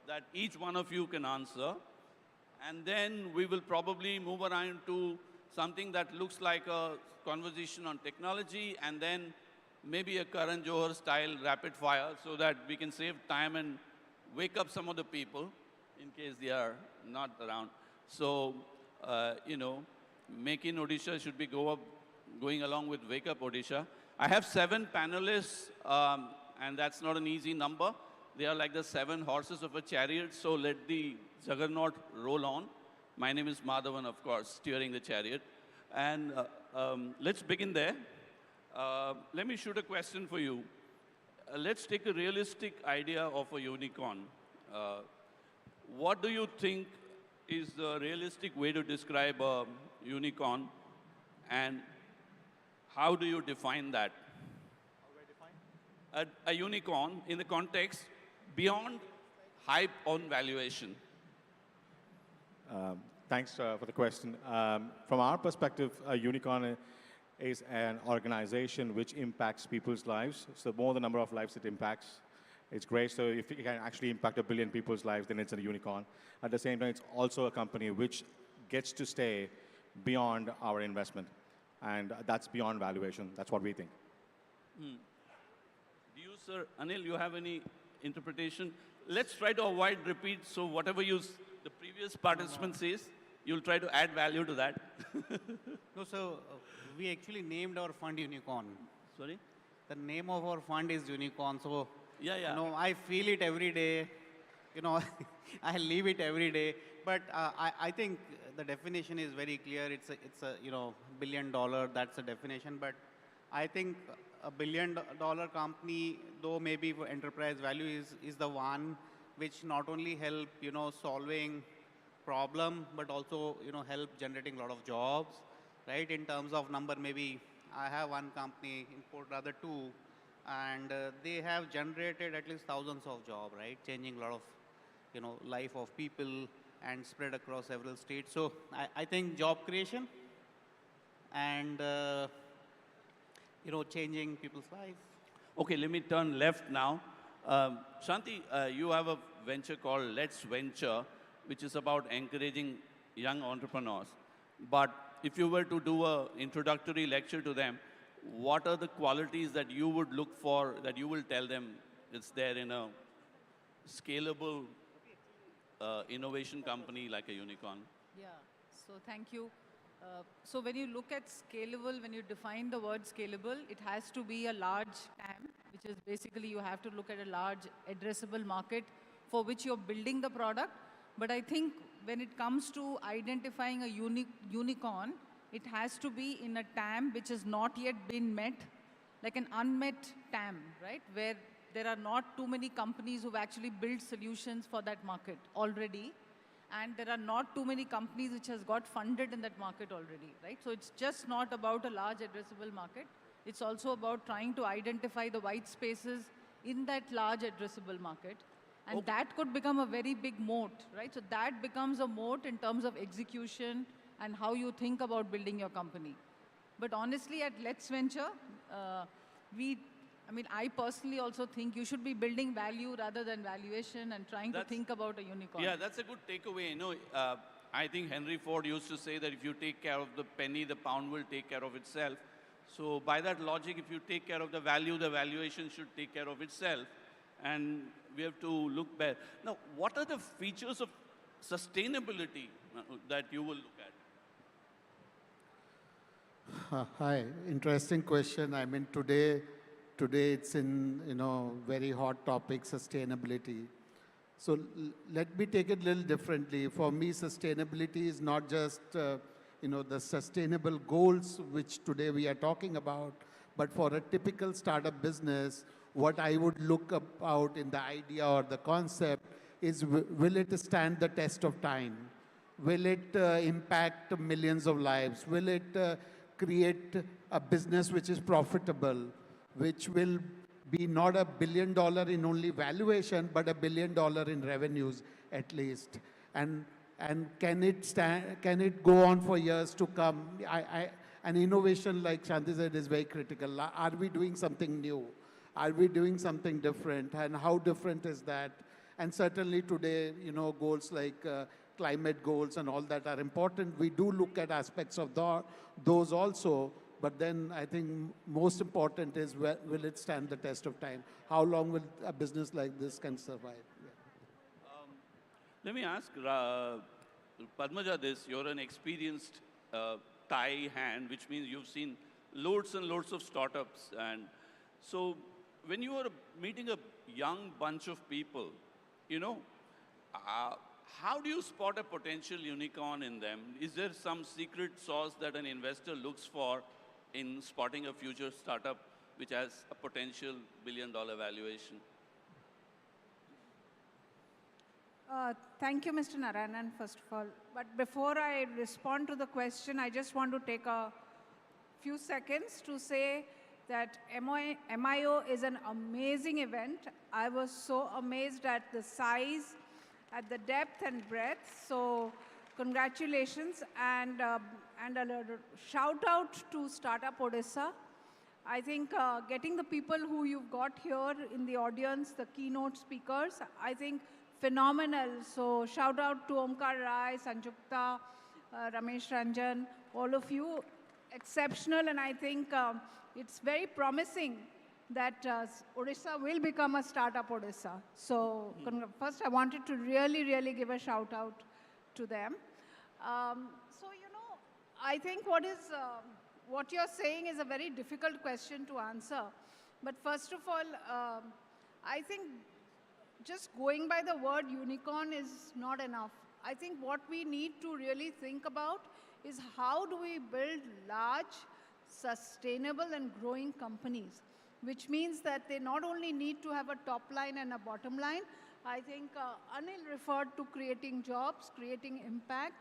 Speaker 10: that each one of you can answer. And then we will probably move around to something that looks like a conversation on technology, and then maybe a Karan Johar style rapid fire so that we can save time and wake up some of the people in case they are not around. So, you know, Make in Odisha should be going along with Wake Up Odisha. I have 7 panelists, and that's not an easy number. They are like the 7 horses of a chariot, so let the juggernaut roll on. My name is Madhavan, of course, steering the chariot. And let's begin there. Let me shoot a question for you. Let's take a realistic idea of a unicorn. What do you think is the realistic way to describe a unicorn, and how do you define that?
Speaker 11: How do I define?
Speaker 10: A unicorn in the context beyond hype on valuation.
Speaker 11: Thanks for the question. From our perspective, a unicorn is an organization which impacts people's lives. So more the number of lives it impacts, it's great. So if it can actually impact 1 billion people's lives, then it's a unicorn. At the same time, it's also a company which gets to stay beyond our investment. And that's beyond valuation. That's what we think.
Speaker 10: Do you, sir, Anil, you have any interpretation? Let's try to avoid repeat. So whatever the previous participant says, you'll try to add value to that.
Speaker 12: No, so we actually named our fund Unicorn.
Speaker 10: Sorry?
Speaker 12: The name of our fund is Unicorn. So,
Speaker 10: Yeah.
Speaker 12: you know, I feel it every day. You know, I live it every day. But I think the definition is very clear. It's a you know, $1 billion. That's the definition. But I think a $1 billion company, though maybe for enterprise value, is the one which not only help, you know, solving problem, but also, you know, help generating a lot of jobs, right? In terms of number, maybe I have one company, import rather 2, and they have generated at least thousands of jobs, right? Changing a lot of, you know, life of people and spread across several states. So I think job creation and, you know, changing people's lives.
Speaker 10: Okay, let me turn left now. Shanti, you have a venture called Let's Venture, which is about encouraging young entrepreneurs. But if you were to do an introductory lecture to them, what are the qualities that you would look for, that you will tell them it's there in a scalable innovation company like a unicorn?
Speaker 13: Yeah, so thank you. So when you look at scalable, when you define the word scalable, it has to be a large TAM, which is basically you have to look at a large addressable market for which you're building the product. But I think when it comes to identifying a unicorn, it has to be in a TAM which has not yet been met, like an unmet TAM, right? Where there are not too many companies who've actually built solutions for that market already. And there are not too many companies which has got funded in that market already, right? So it's just not about a large addressable market. It's also about trying to identify the white spaces in that large addressable market. And that could become a very big moat, right? So that becomes a moat in terms of execution and how you think about building your company. But honestly, at Let's Venture, I personally also think you should be building value rather than valuation and trying to think about a unicorn.
Speaker 10: Yeah, that's a good takeaway. You know, I think Henry Ford used to say that if you take care of the penny, the pound will take care of itself. So by that logic, if you take care of the value, the valuation should take care of itself. and we have to look back. Now, what are the features of sustainability that you will look at?
Speaker 14: Hi, interesting question. I mean, today it's in, very hot topic, sustainability. So let me take it a little differently. For me, sustainability is not just, the sustainable goals which today we are talking about, but for a typical startup business, what I would look about in the idea or the concept is, will it stand the test of time? Will it impact millions of lives? Will it create a business which is profitable, which will be not $1 billion in only valuation, but $1 billion in revenues at least? And can it go on for years to come? An innovation, like Shanti said, is very critical. Are we doing something new? Are we doing something different? And how different is that? And certainly today, goals like climate goals and all that are important. We do look at aspects of those also, but then I think most important is, will it stand the test of time? How long will a business like this can survive? Yeah.
Speaker 10: Let me ask Padmaja this. You're an experienced Thai hand, which means you've seen loads and loads of startups. And so when you are meeting a young bunch of people, how do you spot a potential unicorn in them? Is there some secret sauce that an investor looks for in spotting a future startup which has a potential billion-dollar valuation?
Speaker 15: Thank you, Mr. Narayanan, first of all. But before I respond to the question, I just want to take a few seconds to say that MIO is an amazing event. I was so amazed at the size, at the depth and breadth. So congratulations, and a shout out to Startup Odisha. I think getting the people who you've got here in the audience, the keynote speakers, I think phenomenal. So shout out to Omkar Rai, Sanjukta, Ramesh Ranjan, all of you, exceptional. And I think it's very promising that Odisha will become a startup Odisha. So first I wanted to really give a shout out to them. I think what you're saying is a very difficult question to answer. But first of all, I think just going by the word unicorn is not enough. I think what we need to really think about is, how do we build large, sustainable and growing companies, which means that they not only need to have a top line and a bottom line. I think Anil referred to creating jobs, creating impact,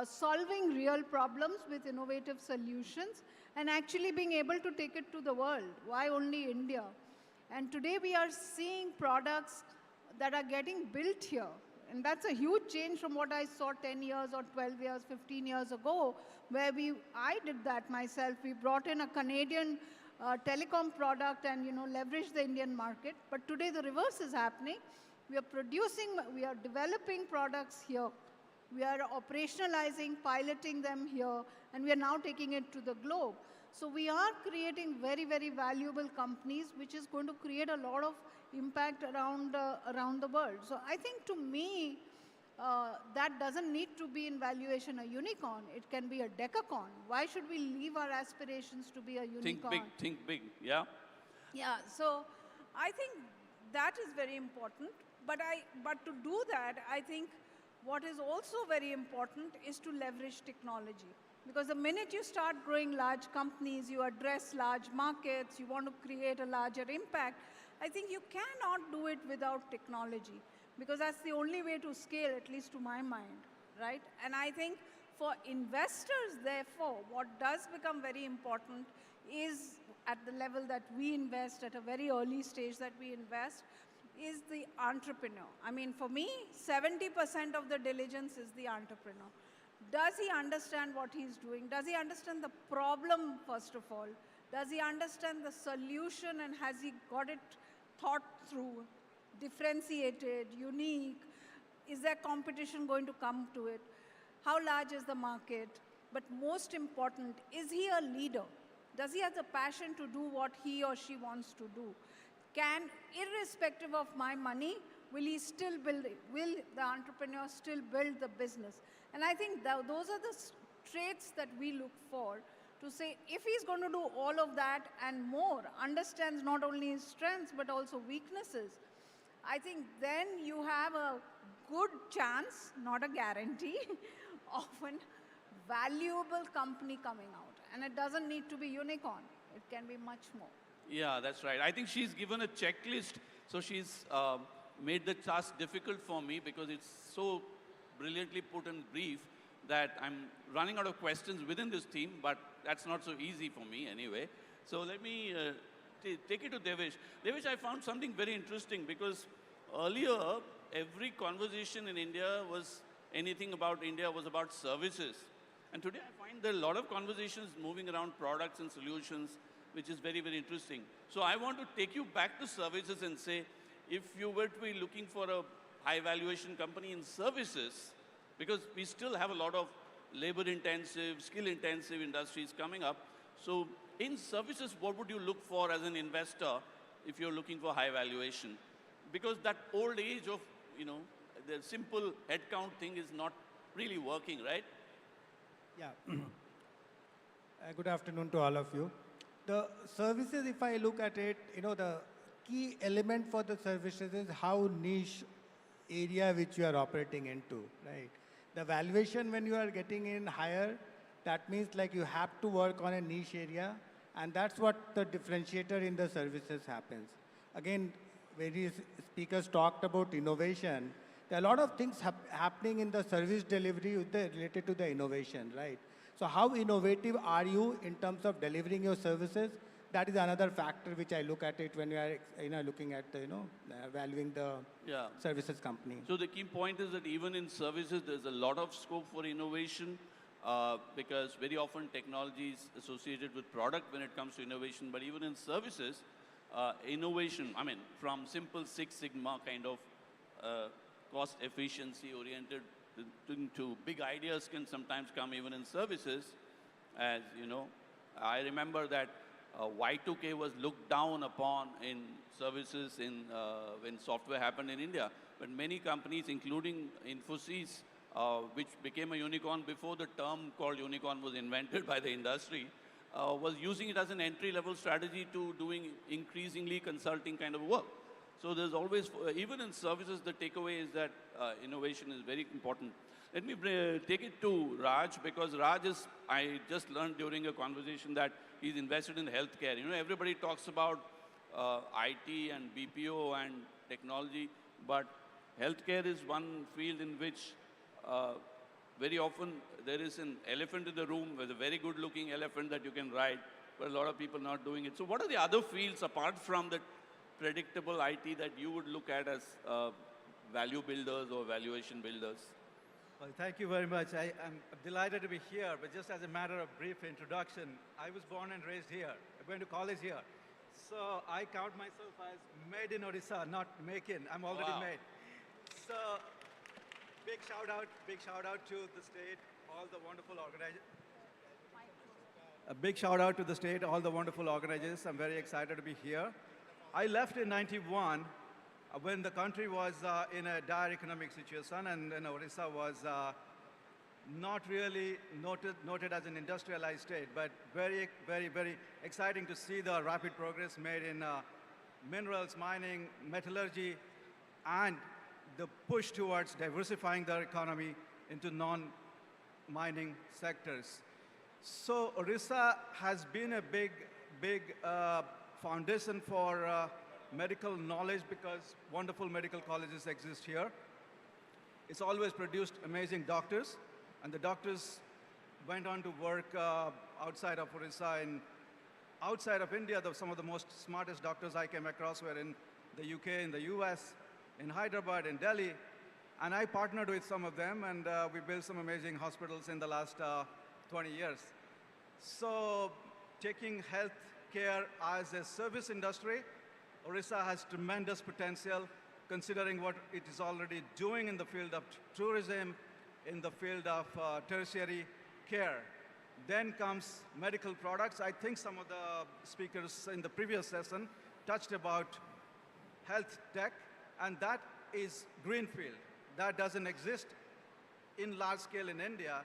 Speaker 15: solving real problems with innovative solutions, and actually being able to take it to the world. Why only India? And today we are seeing products that are getting built here. And that's a huge change from what I saw 10 years or 12 years, 15 years ago, where I did that myself. We brought in a Canadian telecom product and leveraged the Indian market. But today the reverse is happening. We are developing products here. We are operationalizing, piloting them here, and we are now taking it to the globe. So we are creating very, very valuable companies, which is going to create a lot of impact around the world. So I think, to me, that doesn't need to be in valuation a unicorn. It can be a decacorn. Why should we leave our aspirations to be a unicorn?
Speaker 10: Think big, yeah?
Speaker 15: Yeah, so I think that is very important. But to do that, I think what is also very important is to leverage technology. Because the minute you start growing large companies, you address large markets, you want to create a larger impact, I think you cannot do it without technology. Because that's the only way to scale, at least to my mind, right? And I think for investors, therefore, what does become very important is, at the level that we invest, at a very early stage that we invest, is the entrepreneur. I mean, for me, 70% of the diligence is the entrepreneur. Does he understand what he's doing? Does he understand the problem, first of all? Does he understand the solution, and has he got it thought through, differentiated, unique? Is there competition going to come to it? How large is the market? But most important, is he a leader? Does he have the passion to do what he or she wants to do? can, irrespective of my money, will he still build it? Will the entrepreneur still build the business? And I think those are the traits that we look for to say, if he's going to do all of that and more, understands not only his strengths but also weaknesses, I think then you have a good chance, not a guarantee, of a valuable company coming out. And it doesn't need to be unicorn. It can be much more.
Speaker 10: Yeah, that's right. I think she's given a checklist, so she's made the task difficult for me because it's so brilliantly put and brief that I'm running out of questions within this theme, but that's not so easy for me anyway. So let me take it to Devesh. Devesh, I found something very interesting because earlier, every conversation in India was, anything about India was about services. And today I find there are a lot of conversations moving around products and solutions, which is very, very interesting. So I want to take you back to services and say, if you were to be looking for a high valuation company in services, because we still have a lot of labor-intensive, skill-intensive industries coming up. So in services, what would you look for as an investor if you're looking for high valuation? Because that old age of, the simple headcount thing is not really working, right?
Speaker 16: Yeah. Good afternoon to all of you. The services, if I look at it, the key element for the services is how niche area which you are operating into, right? The valuation when you are getting in higher, that means like you have to work on a niche area, and that's what the differentiator in the services happens. Again, various speakers talked about innovation. There are a lot of things happening in the service delivery related to the innovation, right? So how innovative are you in terms of delivering your services? That is another factor which I look at it when we are looking at the, valuing the services company.
Speaker 10: So the key point is that even in services, there's a lot of scope for innovation because very often technology is associated with product when it comes to innovation, but even in services, innovation, from simple Six Sigma kind of cost efficiency oriented to big ideas can sometimes come even in services. As you know, I remember that Y2K was looked down upon in services when software happened in India. But many companies, including Infosys, which became a unicorn before the term called unicorn was invented by the industry, was using it as an entry-level strategy to doing increasingly consulting kind of work. So there's always, even in services, the takeaway is that innovation is very important. Let me take it to Raj, because Raj is, I just learned during a conversation that he's invested in healthcare. Everybody talks about IT and BPO and technology, but healthcare is one field in which very often there is an elephant in the room with a very good-looking elephant that you can ride, but a lot of people not doing it. So what are the other fields apart from the predictable IT that you would look at as value builders or valuation builders?
Speaker 17: Well, thank you very much. I'm delighted to be here, but just as a matter of brief introduction, I was born and raised here. I went to college here. So I count myself as made in Odisha, not make in. I'm already made. So big shout out to the state, all the wonderful organizers. A big shout out to the state, all the wonderful organizers. I'm very excited to be here. I left in '91 when the country was in a dire economic situation and Odisha was not really noted as an industrialized state, but very, very, very exciting to see the rapid progress made in minerals, mining, metallurgy, and the push towards diversifying their economy into non-mining sectors. So Odisha has been a big foundation for medical knowledge because wonderful medical colleges exist here. It's always produced amazing doctors, and the doctors went on to work outside of Odisha and outside of India. Some of the most smartest doctors I came across were in the UK, in the US, in Hyderabad, in Delhi, and I partnered with some of them, and we built some amazing hospitals in the last 20 years. So taking healthcare as a service industry, Odisha has tremendous potential considering what it is already doing in the field of tourism, in the field of tertiary care. Then comes medical products. I think some of the speakers in the previous session touched about
Speaker 18: health tech, and that is greenfield. That doesn't exist in large scale in India,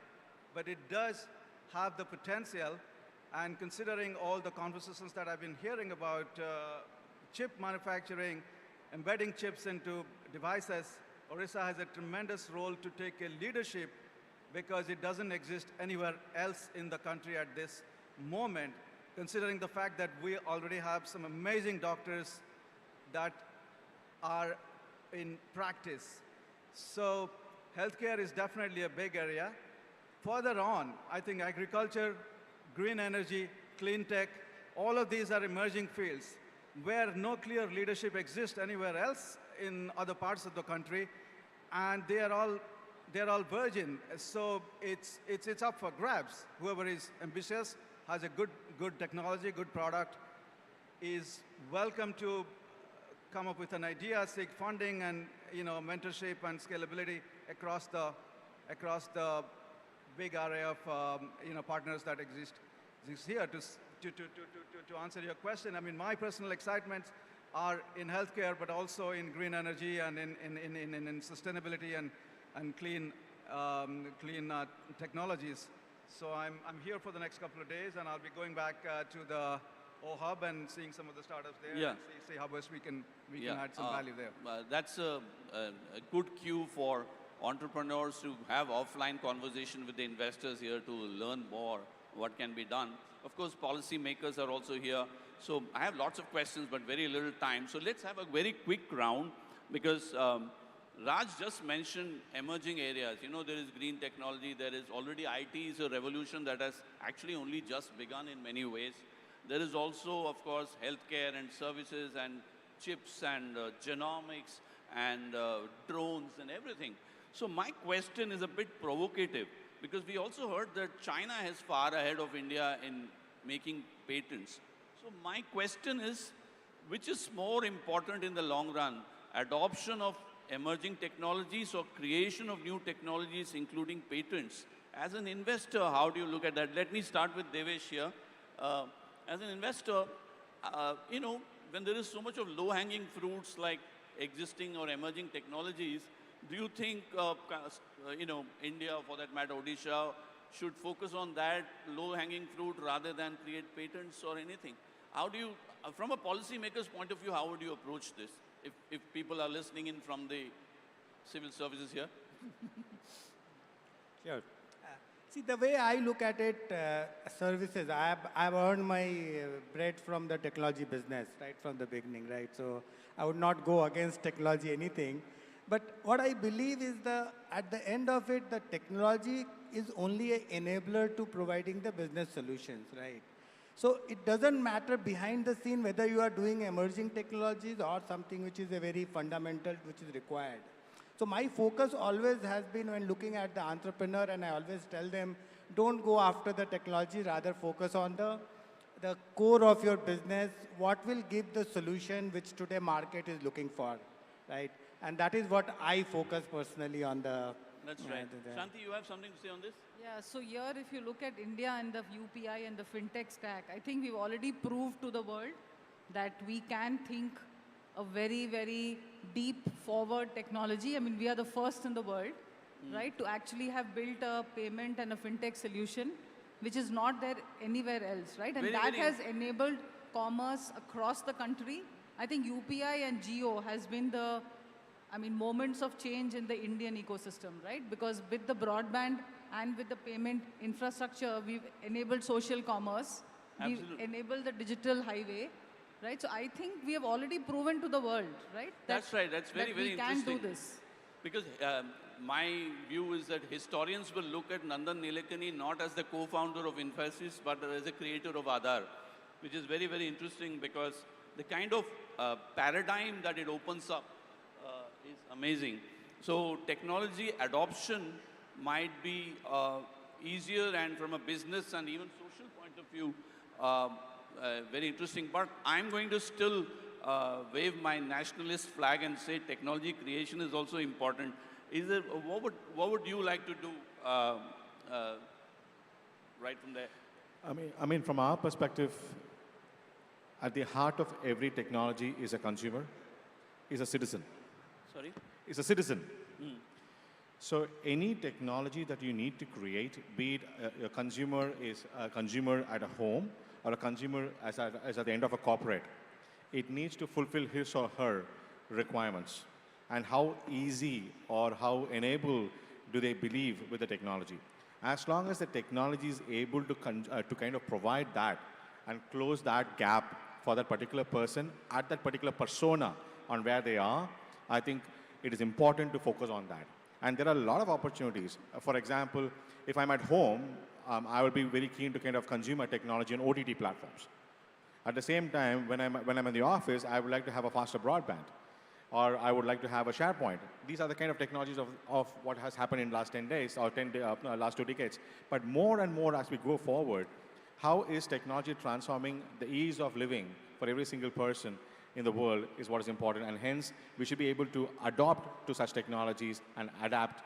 Speaker 18: but it does have the potential. And considering all the conversations that I've been hearing about chip manufacturing, embedding chips into devices, Odisha has a tremendous role to take a leadership because it doesn't exist anywhere else in the country at this moment, considering the fact that we already have some amazing doctors that are in practice. So healthcare is definitely a big area. Further on, I think agriculture, green energy, clean tech, all of these are emerging fields where no clear leadership exists anywhere else in other parts of the country, and they're all virgin. So it's up for grabs. Whoever is ambitious, has a good technology, good product, is welcome to come up with an idea, seek funding, and mentorship and scalability across the big array of partners that exist here. To answer your question, I mean, my personal excitements are in healthcare, but also in green energy and in sustainability and clean technologies. So I'm here for the next couple of days, and I'll be going back to the O-Hub and seeing some of the startups there,
Speaker 10: Yeah.
Speaker 18: and see how best we can add some value there.
Speaker 10: That's a good cue for entrepreneurs to have offline conversation with the investors here to learn more what can be done. Of course, policymakers are also here. So I have lots of questions, but very little time. So let's have a very quick round, because Raj just mentioned emerging areas. There is green technology. There is already IT is a revolution that has actually only just begun in many ways. There is also, of course, healthcare and services and chips and genomics and drones and everything. So my question is a bit provocative, because we also heard that China is far ahead of India in making patents. So my question is, which is more important in the long run, adoption of emerging technologies or creation of new technologies, including patents? As an investor, how do you look at that? Let me start with Devesh here. As an investor, when there is so much of low-hanging fruits like existing or emerging technologies, do you think, India, for that matter, Odisha, should focus on that low-hanging fruit rather than create patents or anything? How do you, from a policymaker's point of view, how would you approach this? If people are listening in from the civil services here?
Speaker 16: Sure. See, the way I look at it, services, I've earned my bread from the technology business, right from the beginning, right? So I would not go against technology, anything. But what I believe is at the end of it, the technology is only an enabler to providing the business solutions, right? So it doesn't matter behind the scene whether you are doing emerging technologies or something which is a very fundamental, which is required. So my focus always has been when looking at the entrepreneur, and I always tell them, don't go after the technology, rather focus on the core of your business, what will give the solution which today market is looking for, right? And that is what I focus personally on the...
Speaker 10: That's right. Shanti, you have something to say on this?
Speaker 13: Yeah, so here if you look at India and the UPI and the fintech stack, I think we've already proved to the world that we can think a very, very deep forward technology. I mean, we are the first in the world, right, to actually have built a payment and a fintech solution, which is not there anywhere else, right? And that has enabled commerce across the country. I think UPI and Geo has been the, moments of change in the Indian ecosystem, right? Because with the broadband and with the payment infrastructure, we've enabled social commerce.
Speaker 10: Absolutely.
Speaker 13: We've enabled the digital highway, right? So I think we have already proven to the world, right?
Speaker 10: That's right. That's very, very interesting.
Speaker 13: We can do this.
Speaker 10: Because my view is that historians will look at Nandan Nilekani not as the co-founder of Infosys, but as a creator of Aadhaar, which is very, very interesting because the kind of paradigm that it opens up is amazing. So technology adoption might be easier, and from a business and even social point of view, very interesting. But I'm going to still wave my nationalist flag and say technology creation is also important. Is there, what would you like to do right from there?
Speaker 11: I mean, from our perspective, at the heart of every technology is a consumer. is a citizen.
Speaker 10: Sorry?
Speaker 11: Is a citizen.
Speaker 10: Hmm.
Speaker 11: So any technology that you need to create, be it a consumer is a consumer at a home or a consumer as at the end of a corporate, it needs to fulfill his or her requirements. And how easy or how enabled do they believe with the technology? As long as the technology is able to kind of provide that and close that gap for that particular person at that particular persona on where they are, I think it is important to focus on that. And there are a lot of opportunities. For example, if I'm at home, I will be very keen to kind of consume my technology on OTT platforms. At the same time, when I'm in the office, I would like to have a faster broadband, or I would like to have a SharePoint. These are the kind of technologies of what has happened in the last 10 days or last 2 decades. But more and more as we go forward, how is technology transforming the ease of living for every single person in the world is what is important, and hence we should be able to adopt to such technologies and adapt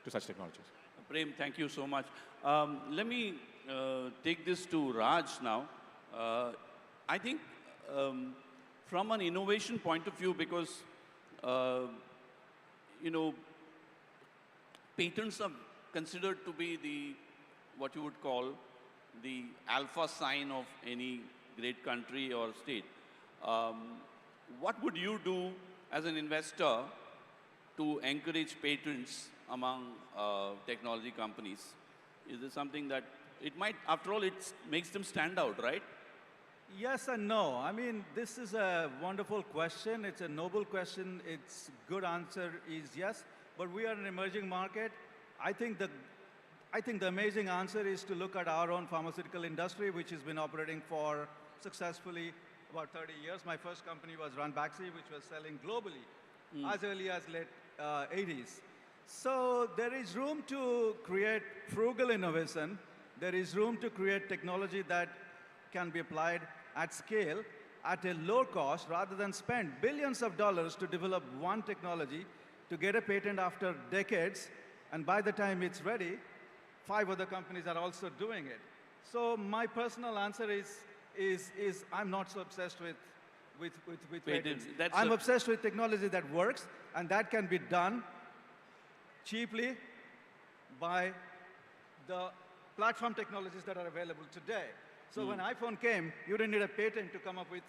Speaker 11: to such technologies.
Speaker 10: Prem, thank you so much. Let me take this to Raj now. I think from an innovation point of view, because patents are considered to be what you would call the alpha sign of any great country or state. What would you do as an investor to encourage patents among technology companies? Is this something that it might, after all, it makes them stand out, right?
Speaker 18: Yes and no. I mean, this is a wonderful question. It's a noble question. Its good answer is yes, but we are an emerging market. I think the amazing answer is to look at our own pharmaceutical industry, which has been operating for successfully about 30 years. My first company was Ranbaxy, which was selling globally as early as late 80s. So there is room to create frugal innovation. There is room to create technology that can be applied at scale at a low cost rather than spend billions of dollars to develop one technology to get a patent after decades, and by the time it's ready, 5 other companies are also doing it. So my personal answer is I'm not so obsessed with patents. I'm obsessed with technology that works, and that can be done cheaply by the platform technologies that are available today. So when iPhone came, you didn't need a patent to come up with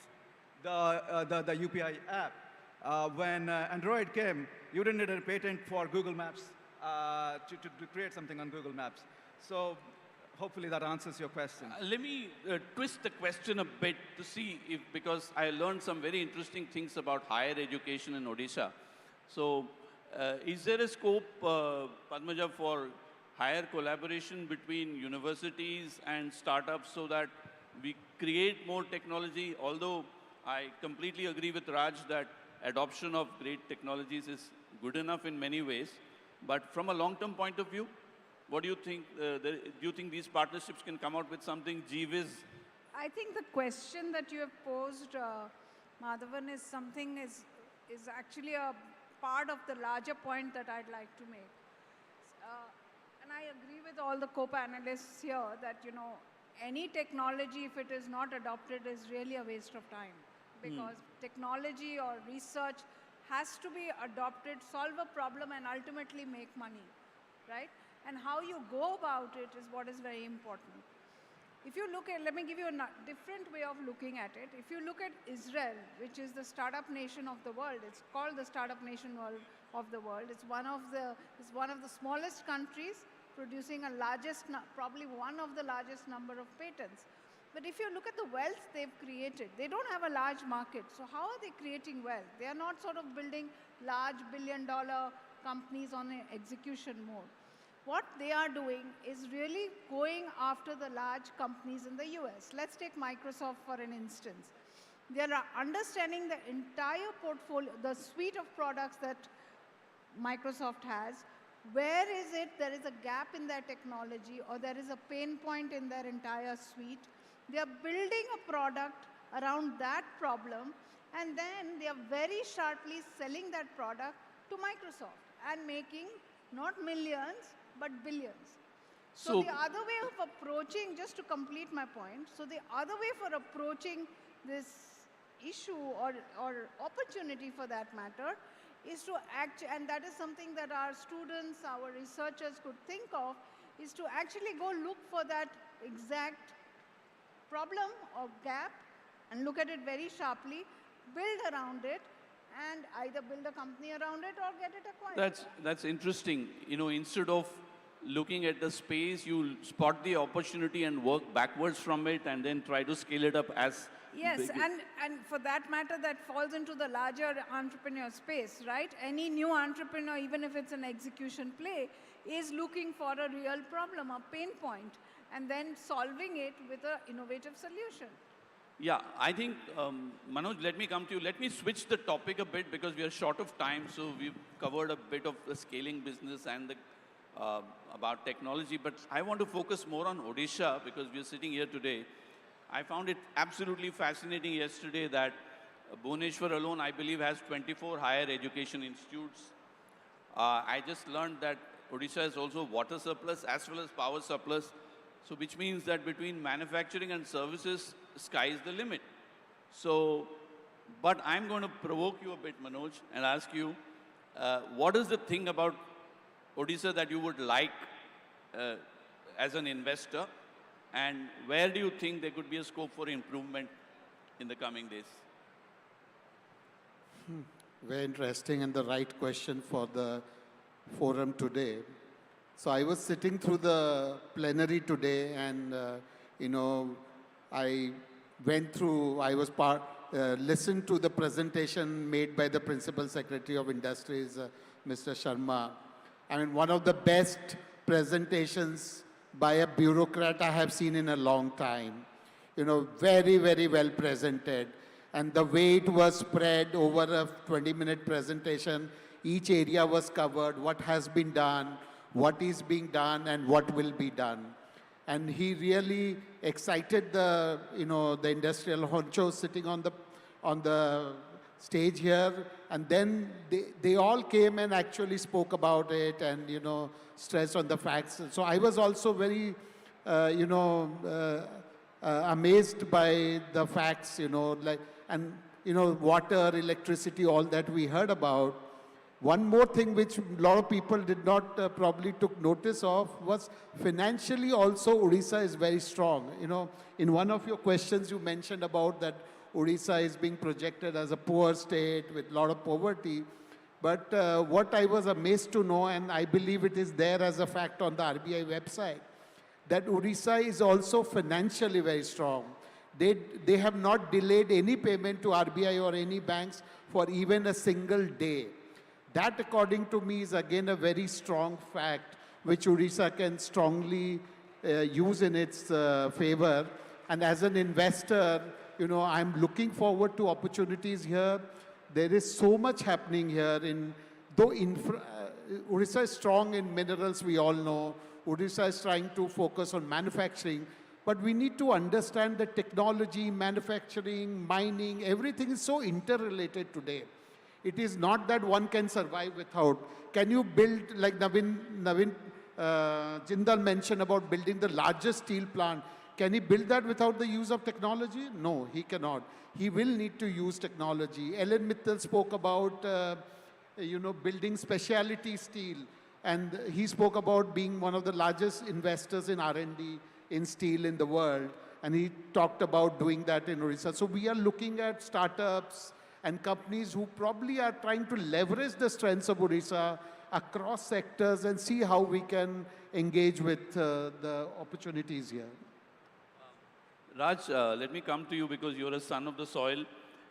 Speaker 18: the UPI app. When Android came, you didn't need a patent for Google Maps to create something on Google Maps. So hopefully that answers your question.
Speaker 10: Let me twist the question a bit to see if, because I learned some very interesting things about higher education in Odisha. So is there a scope, Padmaja, for higher collaboration between universities and startups so that we create more technology? Although I completely agree with Raj that adoption of great technologies is good enough in many ways, but from a long-term point of view, what do you think? Do you think these partnerships can come out with something G-Wiz?
Speaker 15: I think the question that you have posed, Madhavan, is actually a part of the larger point that I'd like to make. And I agree with all the co-panelists here that, any technology, if it is not adopted, is really a waste of time. Because technology or research has to be adopted, solve a problem, and ultimately make money, right? And how you go about it is what is very important. If you look at, let me give you a different way of looking at it. If you look at Israel, which is the startup nation of the world, it's called the startup nation of the world. It's one of the smallest countries, producing probably one of the largest number of patents. But if you look at the wealth they've created, they don't have a large market. So how are they creating wealth? They are not sort of building large billion-dollar companies on an execution mode. What they are doing is really going after the large companies in the US. Let's take Microsoft for an instance. They are understanding the entire portfolio, the suite of products that Microsoft has. Where is it there is a gap in their technology, or there is a pain point in their entire suite? They are building a product around that problem, and then they are very sharply selling that product to Microsoft and making not millions, but billions. So the other way of approaching, just to complete my point, so the other way for approaching this issue or opportunity for that matter is to act, and that is something that our students, our researchers could think of, is to actually go look for that exact problem or gap and look at it very sharply, build around it, and either build a company around it or get it acquired.
Speaker 10: That's interesting. You know, instead of looking at the space, you spot the opportunity and work backwards from it and then try to scale it up as
Speaker 15: Yes,
Speaker 10: big.
Speaker 15: and for that matter, that falls into the larger entrepreneur space, right? Any new entrepreneur, even if it's an execution play, is looking for a real problem, a pain point, and then solving it with an innovative solution.
Speaker 10: Yeah, I think, Manoj, let me come to you. Let me switch the topic a bit because we are short of time. So we've covered a bit of the scaling business and the, about technology. But I want to focus more on Odisha because we are sitting here today. I found it absolutely fascinating yesterday that Bhubaneswar alone, I believe, has 24 higher education institutes. I just learned that Odisha is also water surplus as well as power surplus. So which means that between manufacturing and services, sky is the limit. So, but I'm going to provoke you a bit, Manoj, and ask you, what is the thing about Odisha that you would like as an investor? And where do you think there could be a scope for improvement in the coming days?
Speaker 14: Very interesting and the right question for the forum today. So I was sitting through the plenary today and, you know, I went through, I was listened to the presentation made by the Principal Secretary of Industries, Mr. Sharma. I mean, one of the best presentations by a bureaucrat I have seen in a long time. You know, very, very well presented. And the way it was spread over a 20-minute presentation, each area was covered, what has been done, what is being done, and what will be done. And he really excited the, you know, the industrial honchos sitting on the stage here. And then they all came and actually spoke about it and, you know, stressed on the facts. So I was also very, you know, amazed by the facts, you know, like, and, you know, water, electricity, all that we heard about. One more thing which a lot of people did not probably took notice of was financially also Odisha is very strong. You know, in one of your questions you mentioned about that Odisha is being projected as a poor state with a lot of poverty. But what I was amazed to know, and I believe it is there as a fact on the RBI website, that Odisha is also financially very strong. They have not delayed any payment to RBI or any banks for even a single day. That, according to me, is again a very strong fact, which Odisha can strongly use in its favor. And as an investor, you know, I'm looking forward to opportunities here. There is so much happening here. Odisha is strong in minerals, we all know. Odisha is trying to focus on manufacturing. But we need to understand that technology, manufacturing, mining, everything is so interrelated today. It is not that one can survive without. Can you build, like Navin Jindal mentioned about building the largest steel plant. Can he build that without the use of technology? No, he cannot. He will need to use technology. Ellen Mittal spoke about, you know, building specialty steel. And he spoke about being one of the largest investors in R&D in steel in the world. And he talked about doing that in Odisha. So we are looking at startups and companies who probably are trying to leverage the strengths of Odisha across sectors and see how we can engage with the opportunities here.
Speaker 10: Raj, let me come to you because you're a son of the soil.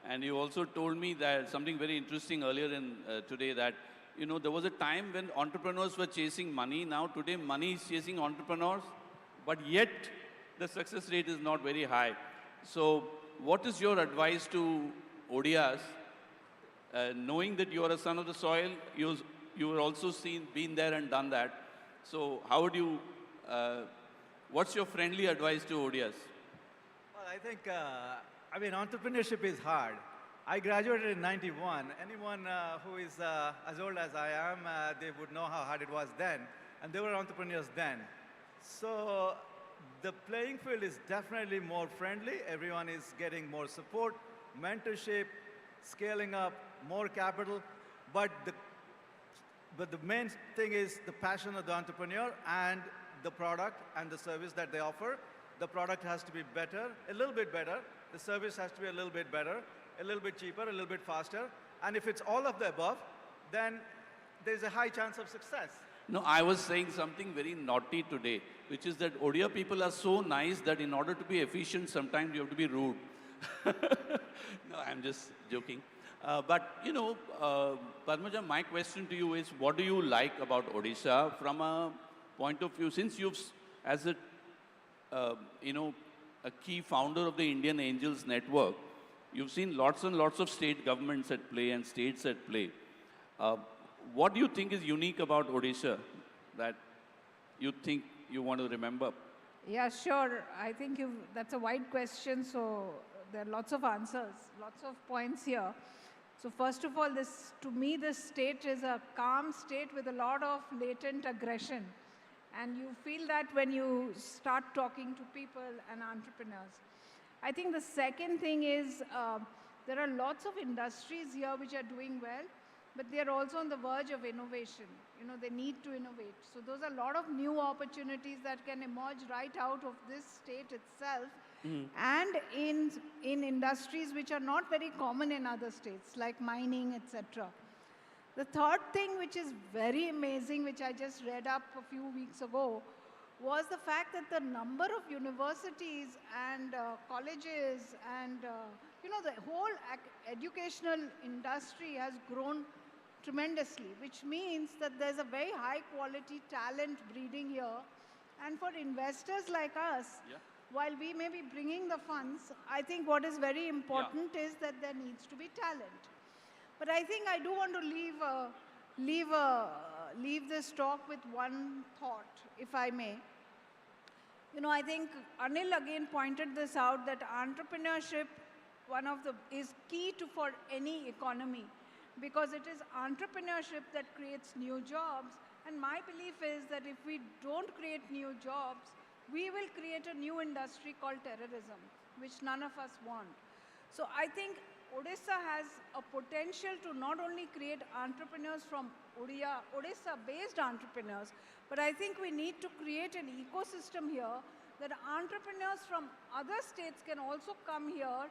Speaker 10: And you also told me that something very interesting earlier in today that, you know, there was a time when entrepreneurs were chasing money. Now today money is chasing entrepreneurs, but yet the success rate is not very high. So what is your advice to ODIAs, knowing that you are a son of the soil, you were also been there and done that. So how would you, what's your friendly advice to ODIAs?
Speaker 18: Well, I think, I mean, entrepreneurship is hard. I graduated in '91. Anyone who is as old as I am, they would know how hard it was then. And they were entrepreneurs then. So the playing field is definitely more friendly. Everyone is getting more support. mentorship, scaling up, more capital, but the main thing is the passion of the entrepreneur and the product and the service that they offer. The product has to be better, a little bit better. The service has to be a little bit better, a little bit cheaper, a little bit faster. And if it's all of the above, then there's a high chance of success.
Speaker 10: No, I was saying something very naughty today, which is that Odia people are so nice that in order to be efficient, sometimes you have to be rude. No, I'm just joking. But, you know, Padmaja, my question to you is, what do you like about Odisha from a point of view, since you've, as a, you know, a key founder of the Indian Angels Network, you've seen lots and lots of state governments at play and states at play. What do you think is unique about Odisha that you think you want to remember?
Speaker 15: Yeah, sure. I think that's a wide question, so there are lots of answers, lots of points here. So first of all, to me, this state is a calm state with a lot of latent aggression. And you feel that when you start talking to people and entrepreneurs. I think the second thing is there are lots of industries here which are doing well, but they are also on the verge of innovation. You know, they need to innovate. So those are a lot of new opportunities that can emerge right out of this state itself, and in industries which are not very common in other states, like mining, etc. The third thing which is very amazing, which I just read up a few weeks ago, was the fact that the number of universities and colleges and, you know, the whole educational industry has grown tremendously, which means that there's a very high quality talent breeding here. And for investors like us, while we may be bringing the funds, I think what is very important is that there needs to be talent. But I think I do want to leave this talk with one thought, if I may. You know, I think Anil again pointed this out, that entrepreneurship, is key for any economy, because it is entrepreneurship that creates new jobs. And my belief is that if we don't create new jobs, we will create a new industry called terrorism, which none of us want. So I think Odisha has a potential to not only create entrepreneurs from Odisha-based entrepreneurs, but I think we need to create an ecosystem here that entrepreneurs from other states can also come here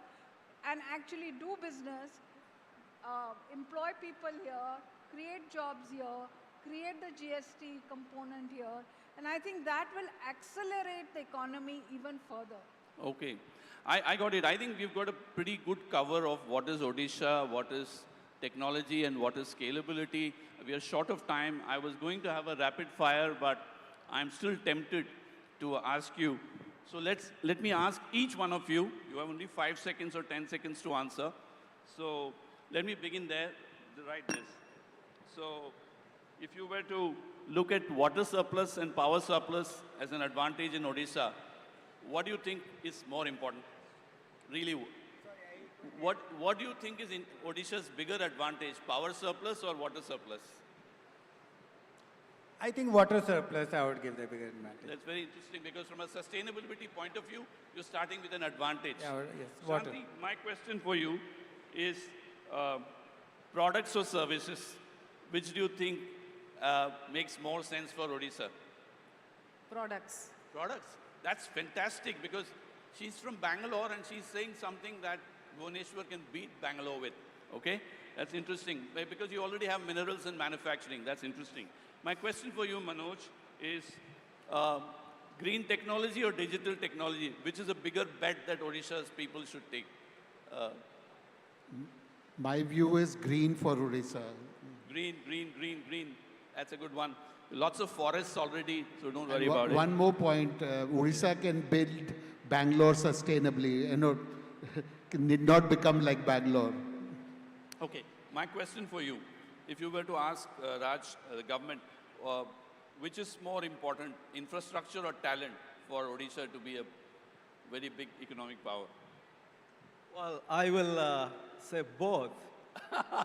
Speaker 15: and actually do business, employ people here, create jobs here, create the GST component here, and I think that will accelerate the economy even further.
Speaker 10: Okay. I got it. I think we've got a pretty good cover of what is Odisha, what is technology, and what is scalability. We are short of time. I was going to have a rapid fire, but I'm still tempted to ask you. So let me ask each one of you. You have only 5 seconds or 10 seconds to answer. So let me begin there, right this. So if you were to look at water surplus and power surplus as an advantage in Odisha, what do you think is more important? Really, what do you think is in Odisha's bigger advantage, power surplus or water surplus?
Speaker 16: I think water surplus I would give the bigger advantage.
Speaker 10: That's very interesting, because from a sustainability point of view, you're starting with an advantage.
Speaker 16: Yeah, yes, water.
Speaker 10: Shanti, my question for you is products or services, which do you think makes more sense for Odisha?
Speaker 13: Products.
Speaker 10: Products. That's fantastic, because she's from Bangalore and she's saying something that Bhubaneswar can beat Bangalore with. Okay? That's interesting, because you already have minerals and manufacturing. That's interesting. My question for you, Manoj, is green technology or digital technology? Which is a bigger bet that Odisha's people should take?
Speaker 14: My view is green for Odisha.
Speaker 10: Green, green, green, green. That's a good one. Lots of forests already, so don't worry about it.
Speaker 14: One more point, Odisha can build Bangalore sustainably, need not become like Bangalore.
Speaker 10: Okay, my question for you, if you were to ask Raj, the government, which is more important, infrastructure or talent for Odisha to be a very big economic power?
Speaker 18: Well, I will say both.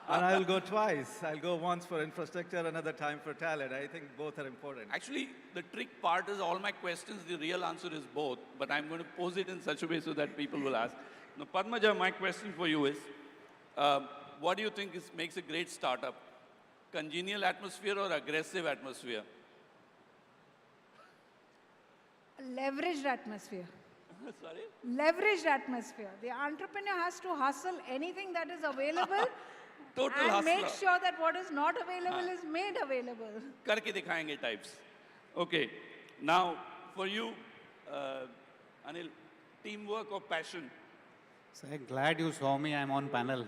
Speaker 18: And I will go twice. I'll go once for infrastructure, another time for talent. I think both are important.
Speaker 10: Actually, the trick part is all my questions, the real answer is both, but I'm going to pose it in such a way so that people will ask. Now, Padmaja, my question for you is, what do you think makes a great startup? Congenial atmosphere or aggressive atmosphere?
Speaker 15: Leveraged atmosphere.
Speaker 10: Sorry?
Speaker 15: Leveraged atmosphere. The entrepreneur has to hustle anything that is available
Speaker 10: Total
Speaker 15: and
Speaker 10: hustler.
Speaker 15: make sure that what is not available is made available.
Speaker 10: Karke dikhayenge types. Okay. Now, for you, Anil, teamwork or passion?
Speaker 12: So I'm glad you saw me. I'm on panel.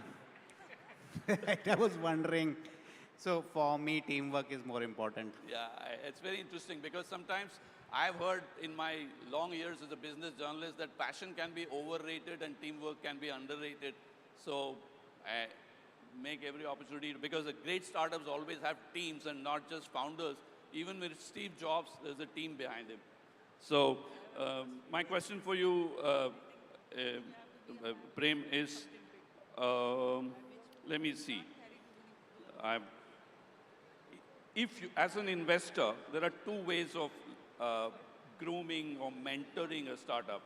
Speaker 12: I was wondering. So for me, teamwork is more important.
Speaker 10: Yeah, it's very interesting because sometimes I've heard in my long years as a business journalist that passion can be overrated and teamwork can be underrated. So I make every opportunity because the great startups always have teams and not just founders. Even with Steve Jobs, there's a team behind him. So my question for you, Prem, is, let me see. If you, as an investor, there are two ways of grooming or mentoring a startup.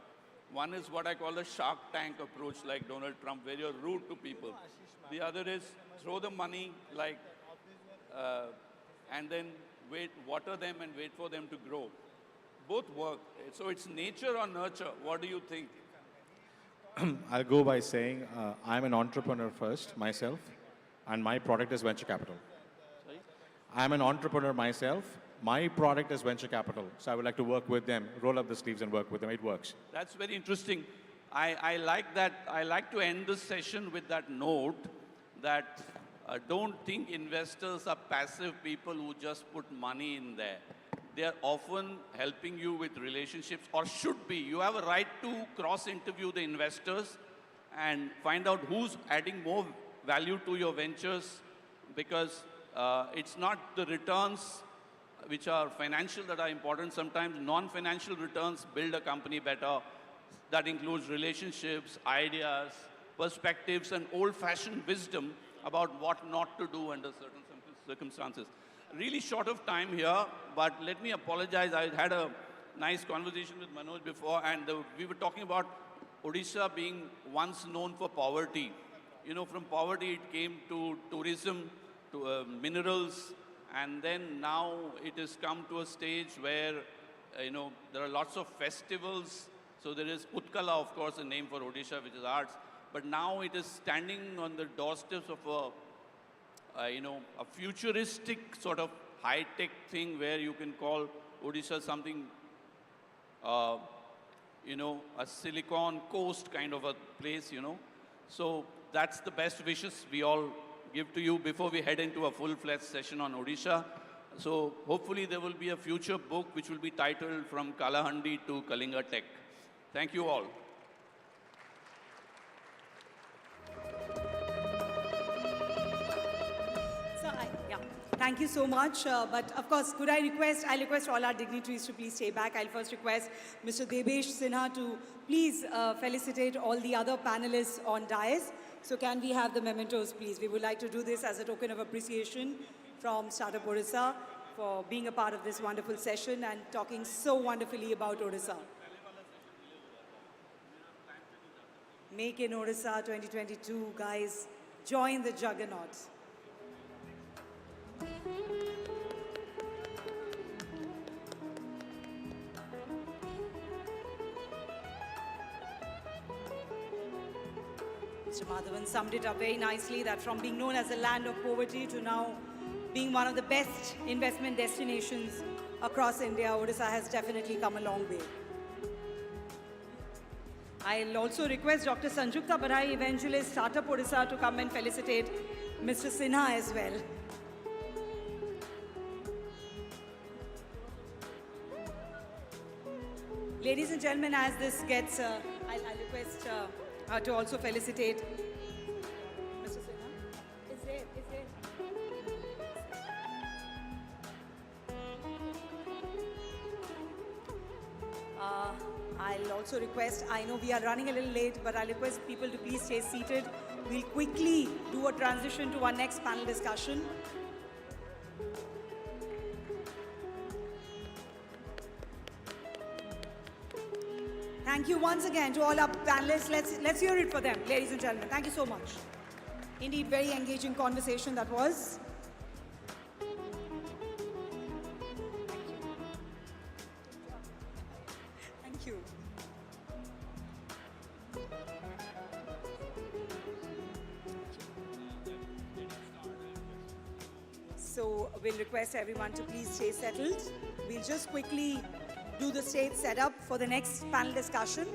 Speaker 10: One is what I call the Shark Tank approach, like Donald Trump, where you're rude to people. The other is throw the money, like, and then water them and wait for them to grow. Both work. So it's nature or nurture. What do you think?
Speaker 11: I'll go by saying I'm an entrepreneur first, myself, and my product is venture capital.
Speaker 10: Sorry?
Speaker 11: I'm an entrepreneur myself. My product is venture capital. So I would like to work with them, roll up the sleeves and work with them. It works.
Speaker 10: That's very interesting. I like that. I like to end this session with that note that don't think investors are passive people who just put money in there. They are often helping you with relationships, or should be. You have a right to cross-interview the investors and find out who's adding more value to your ventures, because it's not the returns which are financial that are important. Sometimes non-financial returns build a company better. That includes relationships, ideas, perspectives, and old-fashioned wisdom about what not to do under certain circumstances. Really short of time here, but let me apologize. I had a nice conversation with Manoj before, and we were talking about Odisha being once known for poverty. You know, from poverty it came to tourism, to minerals, and then now it has come to a stage where, you know, there are lots of festivals. So there is Utkala, of course, a name for Odisha, which is arts. But now it is standing on the doorsteps of a futuristic sort of high-tech thing where you can call Odisha something, a Silicon Coast kind of a place, you know. So that's the best wishes we all give to you before we head into a full-fledged session on Odisha. So hopefully there will be a future book which will be titled From Kalahandi to Kalinga Tech. Thank you all.
Speaker 1: Thank you so much. But of course, I'll request all our dignitaries to please stay back. I'll first request Mr. Debesh Sinha to please felicitate all the other panelists on dais. So can we have the mementos, please? We would like to do this as a token of appreciation from Startup Odisha for being a part of this wonderful session and talking so wonderfully about Odisha. Make in Odisha 2022, guys. Join the juggernaut. Mr. Madhavan summed it up very nicely, that from being known as a land of poverty to now being one of the best investment destinations across India, Odisha has definitely come a long way. I'll also request Dr. Sanjukta Barai, evangelist, Startup Odisha, to come and felicitate Mr. Sinha as well. Ladies and gentlemen, as this gets, I'll request her to also felicitate Mr. Sinha. Is there? I'll also request, I know we are running a little late, but I request people to please stay seated. We'll quickly do a transition to our next panel discussion. Thank you once again to all our panelists. Let's hear it for them, ladies and gentlemen. Thank you so much. Indeed, very engaging conversation that was. Thank you. So we'll request everyone to please stay settled. We'll just quickly do the stage setup for the next panel discussion.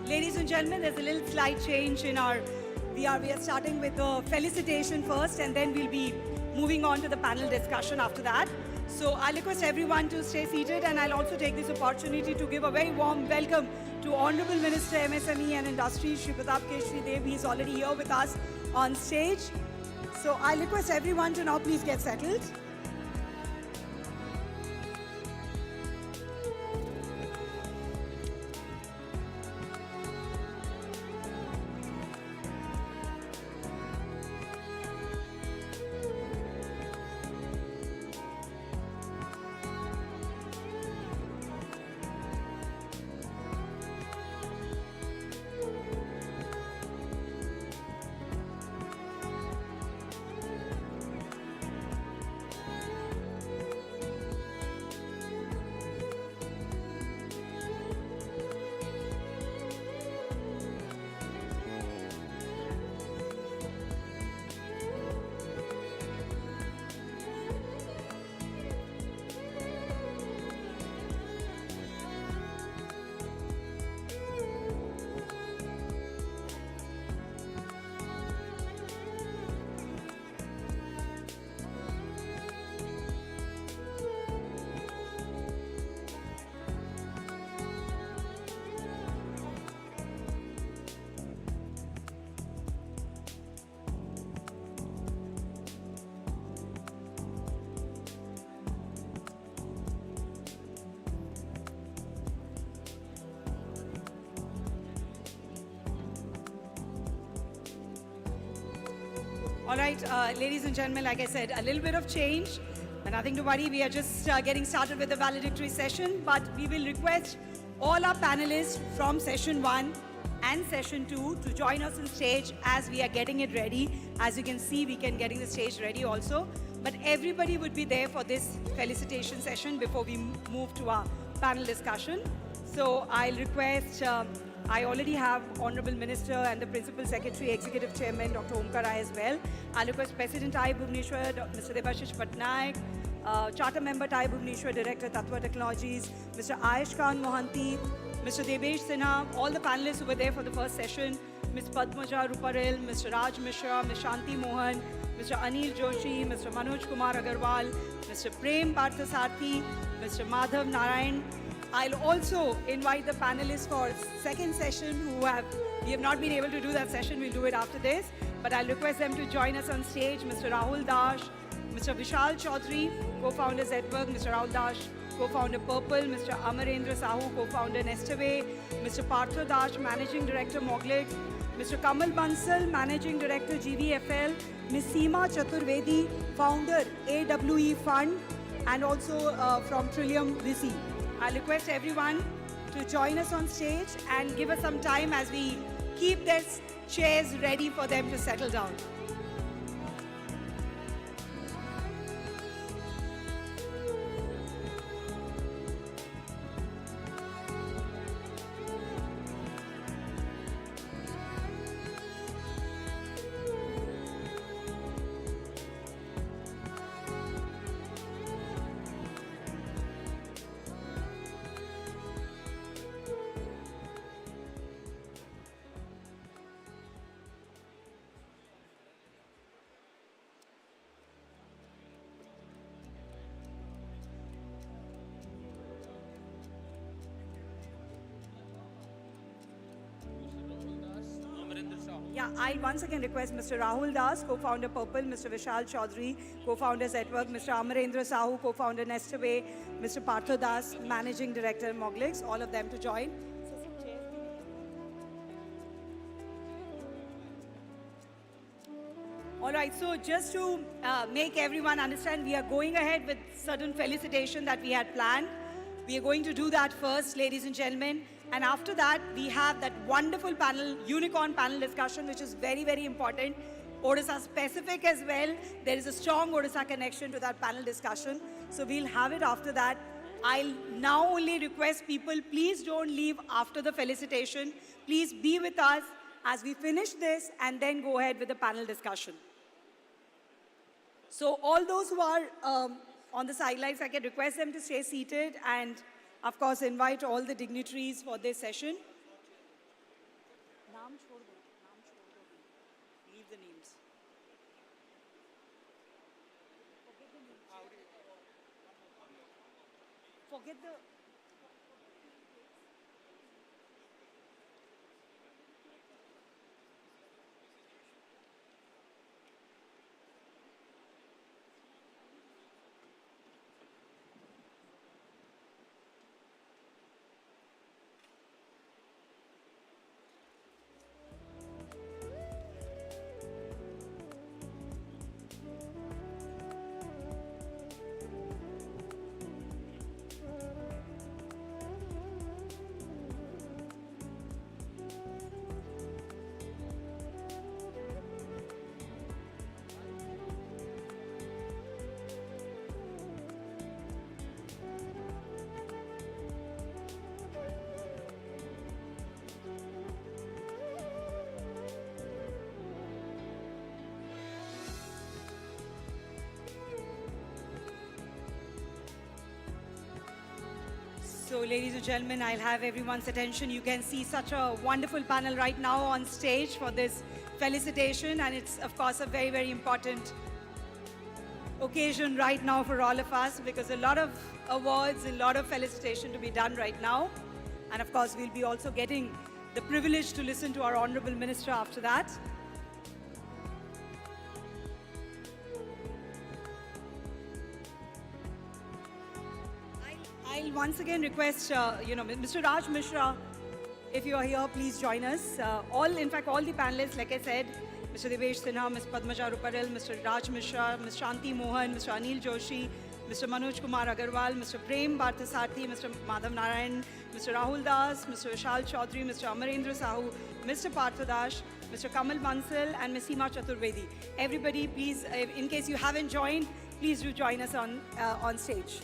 Speaker 1: Ladies and gentlemen, there's a little slight change in our, we are starting with the felicitation first, and then we'll be moving on to the panel discussion after that. So I'll request everyone to stay seated, and I'll also take this opportunity to give a very warm welcome to Honorable Minister MSME and Industry, Shri Pratap Keshri Dev. He's already here with us on stage. So I'll request everyone to now please get settled. All right, ladies and gentlemen, like I said, a little bit of change, but nothing to worry. We are just getting started with the valedictory session, but we will request all our panelists from session 1 and session 2 to join us on stage as we are getting it ready. As you can see, we can getting the stage ready also. but everybody would be there for this felicitation session before we move to our panel discussion. So I'll request, I already have Honorable Minister and the Principal Secretary, Executive Chairman, Dr. Omkar Rai as well. I'll request President TiE Bhubaneswar, Mr. Debashish Patnaik, Charter Member TiE Bhubaneswar, Director Tatva Technologies, Mr. Ayush Khan Mohanty, Mr. Debesh Sinha, all the panelists who were there for the first session, Ms. Padmaja Ruparel, Mr. Raj Mishra, Ms. Shanti Mohan, Mr. Anil Joshi, Mr. Manoj Kumar Agarwal, Mr. Prem Parthasarathy, Mr. Madhav Narayan. I'll also invite the panelists for second session we have not been able to do that session, we'll do it after this, but I'll request them to join us on stage, Mr. Rahul Dash, Mr. Vishal Chaudhary, co-founder Zetwork, Mr. Rahul Dash, co-founder Purple, Mr. Amarendra Sahu, co-founder Nestaway, Mr. Partho Dash, Managing Director Moglix, Mr. Kamal Bansal, Managing Director GVFL, Ms. Seema Chaturvedi, founder AWE Fund, and also from Trillium VC. I'll request everyone to join us on stage and give us some time as we keep their chairs ready for them to settle down. Yeah, I once again request Mr. Rahul Das, co-founder Purple, Mr. Vishal Chaudhary, co-founder Zetwork, Mr. Amarendra Sahu, co-founder Nestaway, Mr. Partho Das, Managing Director Moglix, all of them to join. All right, so just to make everyone understand, we are going ahead with certain felicitation that we had planned. We are going to do that first, ladies and gentlemen. And after that, we have that wonderful panel, unicorn panel discussion, which is very, very important. Odisha specific as well. There is a strong Odisha connection to that panel discussion. So we'll have it after that. I'll now only request people, please don't leave after the felicitation. Please be with us as we finish this and then go ahead with the panel discussion. So all those who are on the sidelines, I can request them to stay seated and, of course, invite all the dignitaries for this session. Leave the names. Forget the... So, ladies and gentlemen, I'll have everyone's attention. You can see such a wonderful panel right now on stage for this felicitation. And it's, of course, a very, very important occasion right now for all of us because a lot of awards, a lot of felicitation to be done right now. And, of course, we'll be also getting the privilege to listen to our Honorable Minister after that. I'll once again request, Mr. Raj Mishra, if you are here, please join us. In fact, all the panelists, like I said, Mr. Debesh Sinha, Ms. Padmaja Ruparel, Mr. Raj Mishra, Ms. Shanti Mohan, Mr. Anil Joshi, Mr. Manoj Kumar Agarwal, Mr. Prem Parthasarathy, Mr. Madhav Narayan, Mr. Rahul Das, Mr. Vishal Chaudhary, Mr. Amarendra Sahu, Mr. Partho Dash, Mr. Kamal Bansal, and Ms. Seema Chaturvedi. Everybody, please, in case you haven't joined, please do join us on stage.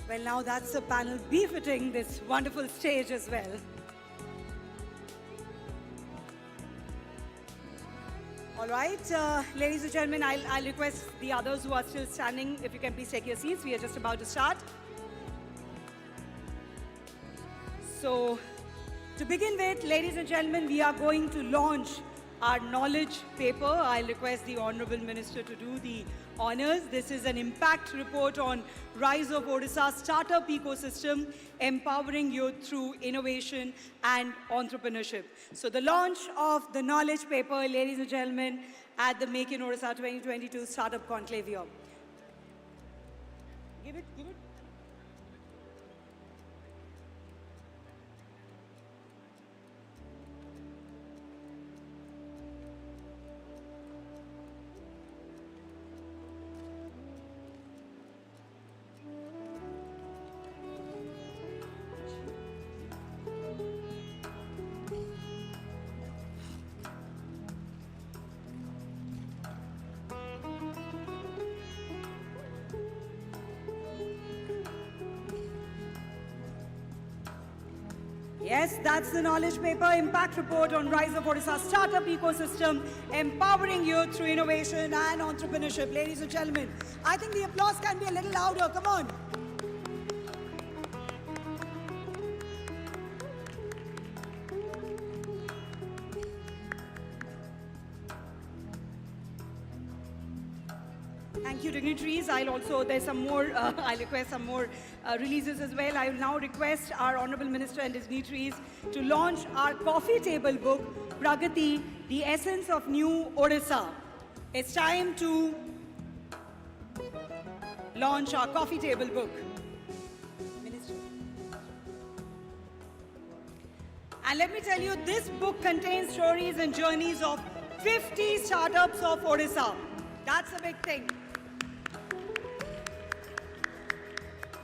Speaker 1: Well, now that's a panel befitting this wonderful stage as well. All right, ladies and gentlemen, I'll request the others who are still standing, if you can please take your seats. We are just about to start. So, to begin with, ladies and gentlemen, we are going to launch our knowledge paper. I'll request the Honorable Minister to do the honors. This is an impact report on rise of Odisha's startup ecosystem, empowering youth through innovation and entrepreneurship. So the launch of the knowledge paper, ladies and gentlemen, at the Make in Odisha 2022 Startup Conclave here. Give it. Yes, that's the knowledge paper, impact report on rise of Odisha's startup ecosystem, empowering youth through innovation and entrepreneurship. Ladies and gentlemen, I think the applause can be a little louder. Come on. Thank you, dignitaries. There's some more, I'll request some more releases as well. I will now request our Honorable Minister and dignitaries to launch our coffee table book, Pragati, the Essence of New Odisha. It's time to launch our coffee table book. Minister. And let me tell you, this book contains stories and journeys of 50 startups of Odisha. That's a big thing.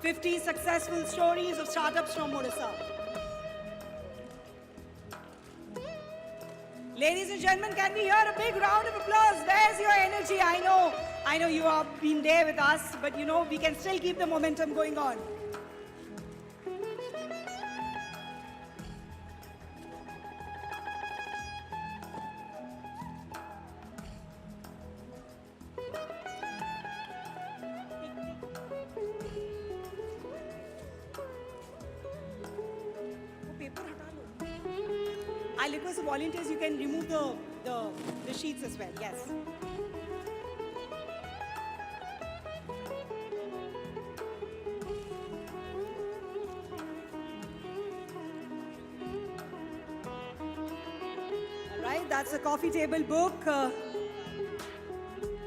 Speaker 1: 50 successful stories of startups from Odisha. Ladies and gentlemen, can we hear a big round of applause? Where's your energy? I know you have been there with us, but you know, we can still keep the momentum going on. I'll request the volunteers, you can remove the sheets as well, yes. that's the coffee table book.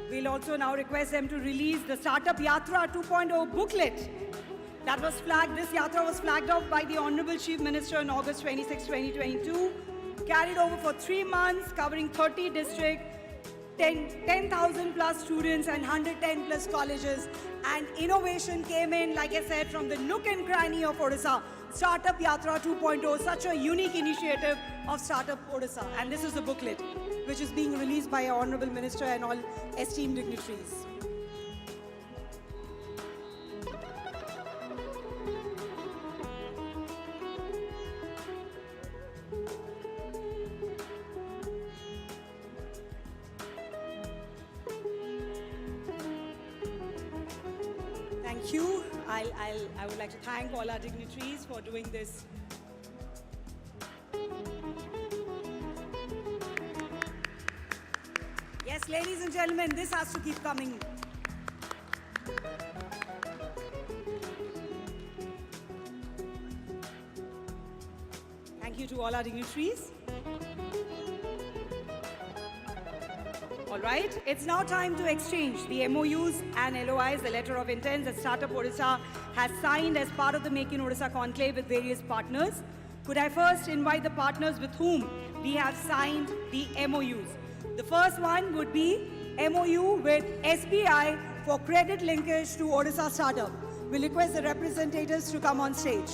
Speaker 1: We'll also now request them to release the Startup Yatra 2.0 booklet that was flagged. This Yatra was flagged off by the Honorable Chief Minister on August 26, 2022. Carried over for 3 months, covering 30 districts, 10,000 plus students and 110 plus colleges. And innovation came in, like I said, from the nook and cranny of Odisha. Startup Yatra 2.0, such a unique initiative of Startup Odisha. And this is the booklet, which is being released by our Honorable Minister and all esteemed dignitaries. Thank you. I would like to thank all our dignitaries for doing this. Yes, ladies and gentlemen, this has to keep coming. Thank you to all our dignitaries. All right, it's now time to exchange the MOUs and LOIs, the letter of intent that Startup Odisha has signed as part of the Make in Odisha Conclave with various partners. Could I first invite the partners with whom we have signed the MOUs? The first one would be MOU with SBI for credit linkage to Odisha startup. We'll request the representatives to come on stage.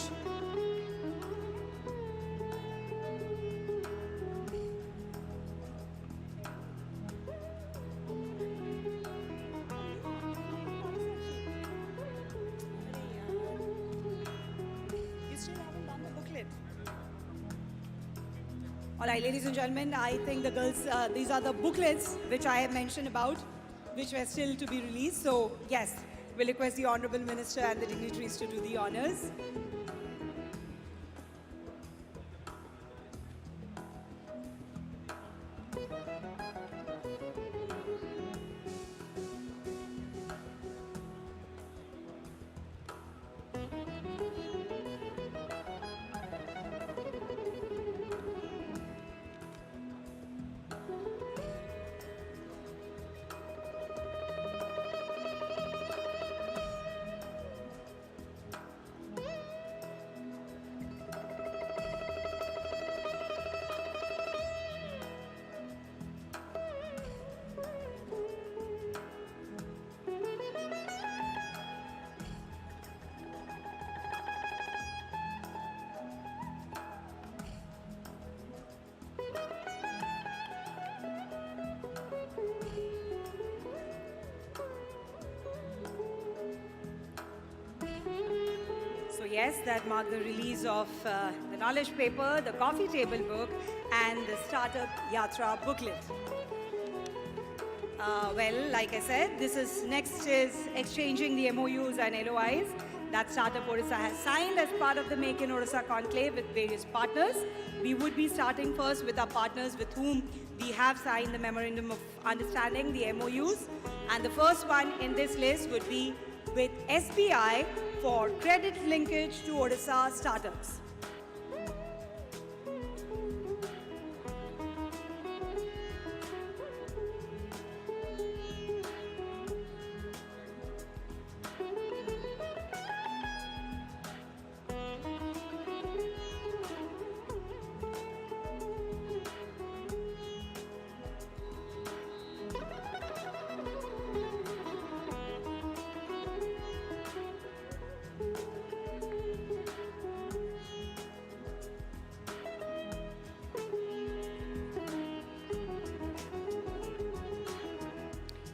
Speaker 1: All right, ladies and gentlemen, I think the girls, these are the booklets which I have mentioned about, which were still to be released. So, yes, we'll request the Honorable Minister and the dignitaries to do the honors. So yes, that marked the release of the knowledge paper, the coffee table book, and the Startup Yatra booklet. Well, like I said, next is exchanging the MOUs and LOIs that Startup Odisha has signed as part of the Make in Odisha Conclave with various partners. We would be starting first with our partners with whom we have signed the Memorandum of Understanding, the MOUs. And the first one in this list would be with SBI for credit linkage to Odisha startups.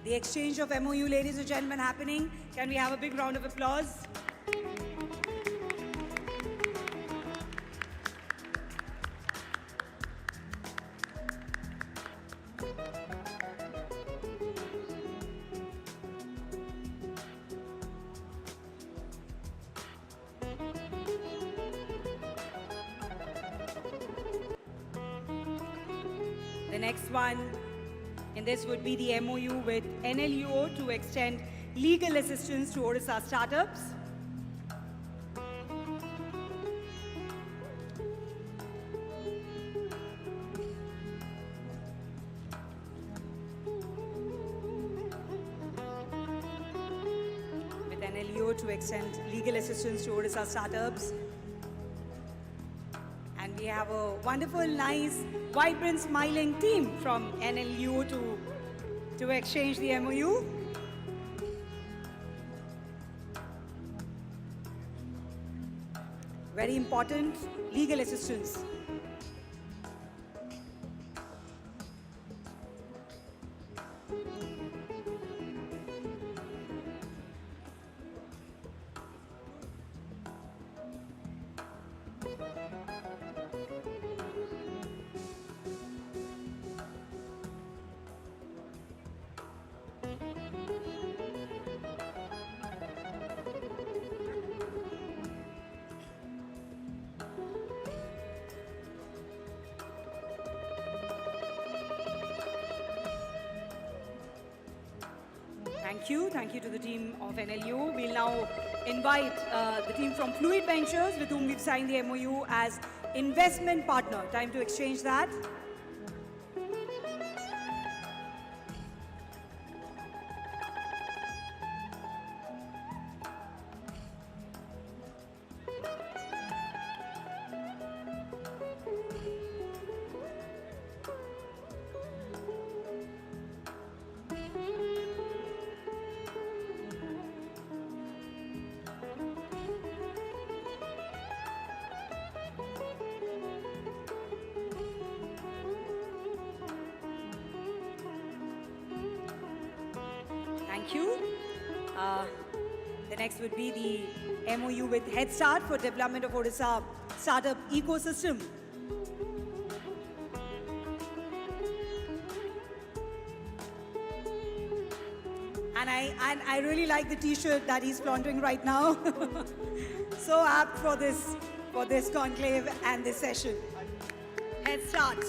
Speaker 1: The exchange of MOU, ladies and gentlemen, happening. Can we have a big round of applause? The next one in this would be the MOU with NLUO to extend legal assistance to Odisha startups. NLEO to extend legal assistance to Odisha startups. And we have a wonderful, nice, vibrant, smiling team from NLEO to exchange the MOU. Very important, legal assistance. Thank you to the team of NLU. We'll now invite the team from Fluid Ventures with whom we've signed the MOU as investment partner. Time to exchange that. Thank you. The next would be the MOU with Head Start for development of Odisha startup ecosystem. And I really like the T-shirt that he's flaunting right now. So apt for this conclave and this session. Head Start.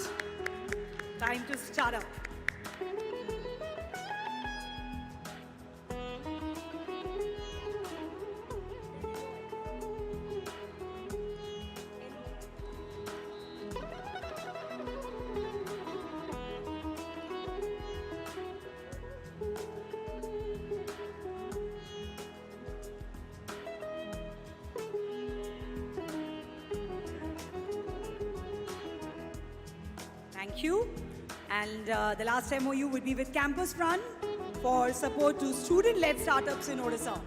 Speaker 1: Time to start up. Thank you. And the last MOU would be with Campus Run for support to student-led startups in Odisha.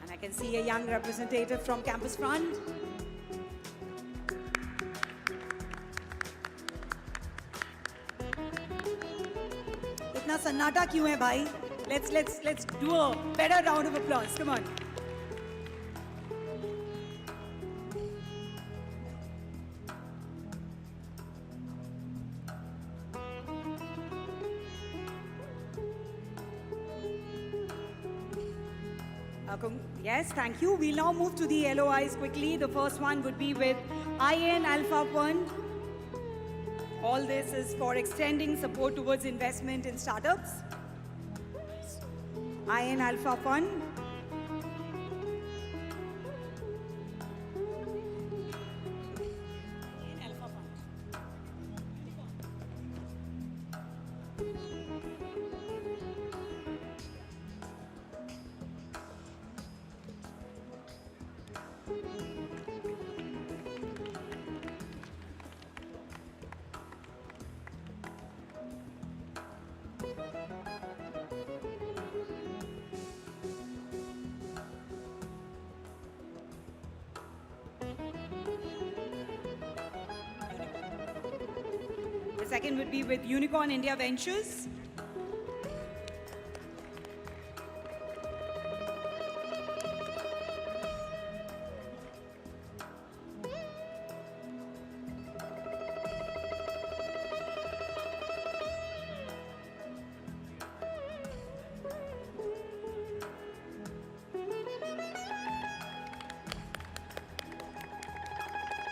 Speaker 1: And I can see a young representative from Campus Front. इतना सन्नाटा क्यों है भाई? Let's do a better round of applause. Come on. Yes, thank you. We'll now move to the LOIs quickly. The first one would be with IN Alpha Fund. All this is for extending support towards investment in startups. IN Alpha Fund. The second would be with Unicorn India Ventures.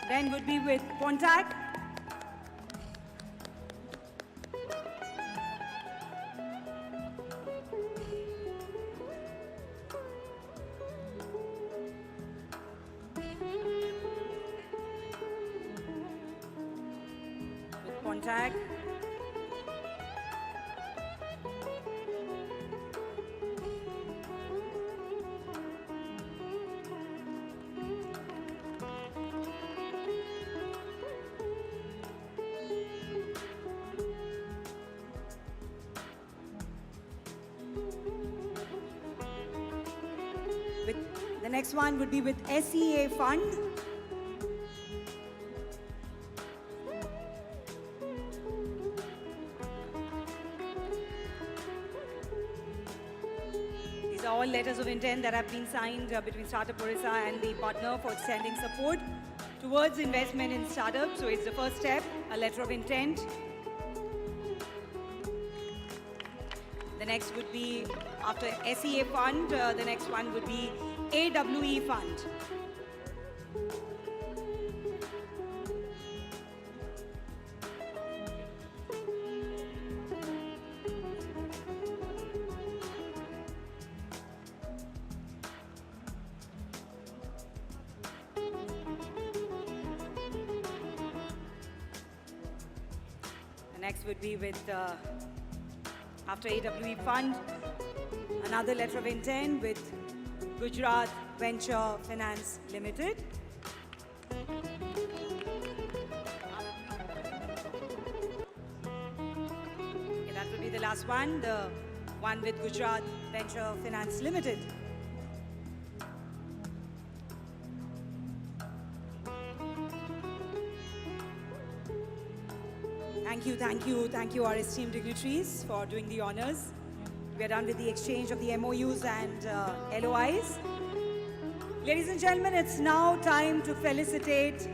Speaker 1: Then would be with Pontac. next one would be with SEA Fund. These are all letters of intent that have been signed between Startup Odisha and the partner for extending support towards investment in startups. So it's the first step, a letter of intent. The next would be, after SEA Fund, the next one would be AWE Fund. The next would be with, after AWE Fund, another letter of intent with Gujarat Venture Finance Limited. Okay, that will be the last one, the one with Gujarat Venture Finance Limited. Thank you, our esteemed dignitaries, for doing the honors. We are done with the exchange of the MOUs and LOIs. Ladies and gentlemen, it's now time to felicitate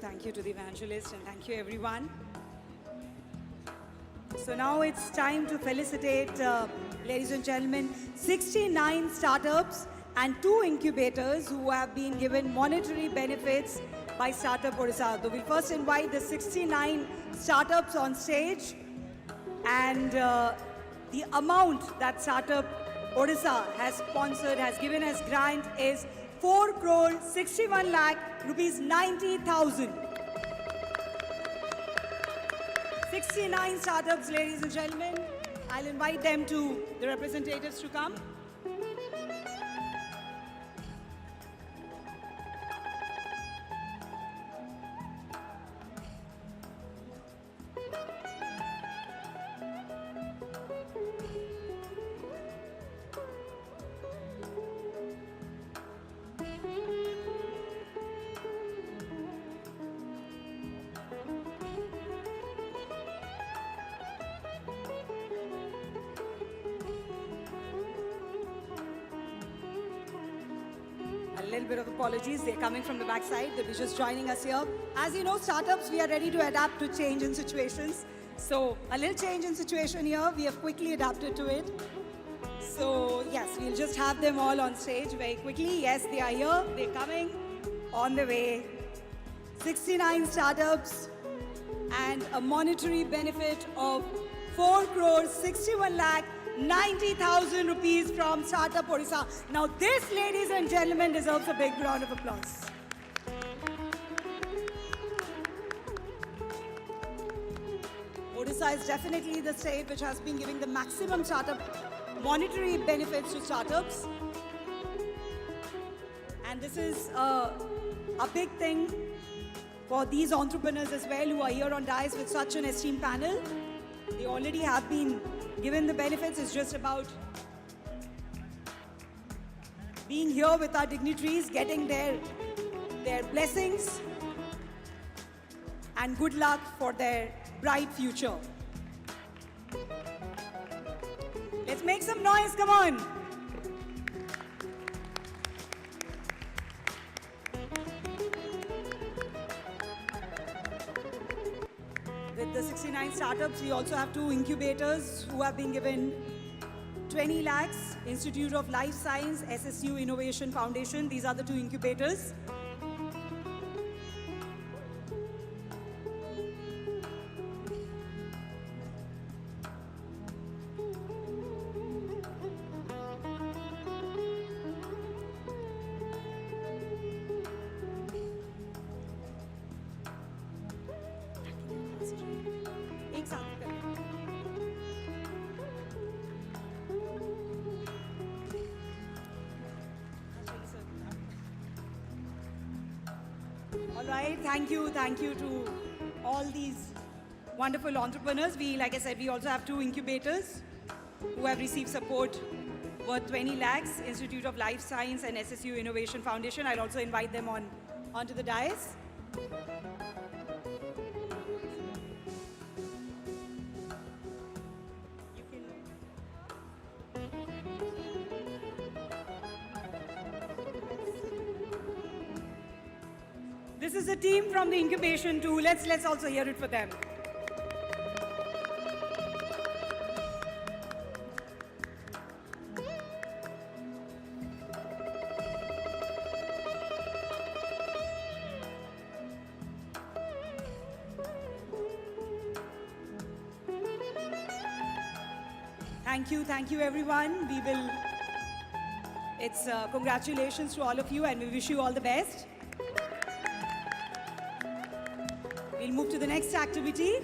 Speaker 1: Thank you to the evangelist, and thank you everyone. So now it's time to felicitate, ladies and gentlemen, 69 startups and 2 incubators who have been given monetary benefits by Startup Odisha. So we'll first invite the 69 startups on stage, and the amount that Startup Odisha has sponsored, has given as grant is 4 crore 61 lakh rupees 90,000. 69 startups, ladies and gentlemen. I'll invite them to the representatives to come. A little bit of apologies. They're coming from the backside. They'll be just joining us here. As you know, startups, we are ready to adapt to change in situations. So a little change in situation here. We have quickly adapted to it. So yes, we'll just have them all on stage very quickly. Yes, they are here. They're coming on the way. 69 startups and a monetary benefit of 4 crore 61 lakh 90,000 rupees from Startup Odisha. Now this, ladies and gentlemen, deserves a big round of applause. Odisha is definitely the state which has been giving the maximum startup monetary benefits to startups. And this is a big thing for these entrepreneurs as well who are here on dais with such an esteemed panel. They already have been given the benefits. It's just about being here with our dignitaries, getting their blessings and good luck for their bright future. Let's make some noise, come on. With the 69 startups, we also have 2 incubators who have been given 20 lakhs. Institute of Life Science, SSU Innovation Foundation. These are the 2 incubators. right. Thank you to all these wonderful entrepreneurs. Like I said, we also have 2 incubators who have received support worth 20 lakhs, Institute of Life Science and SSU Innovation Foundation. I'll also invite them onto the dais. This is a team from the incubation too. Let's also hear it for them. Thank you everyone. It's congratulations to all of you and we wish you all the best. We'll move to the next activity.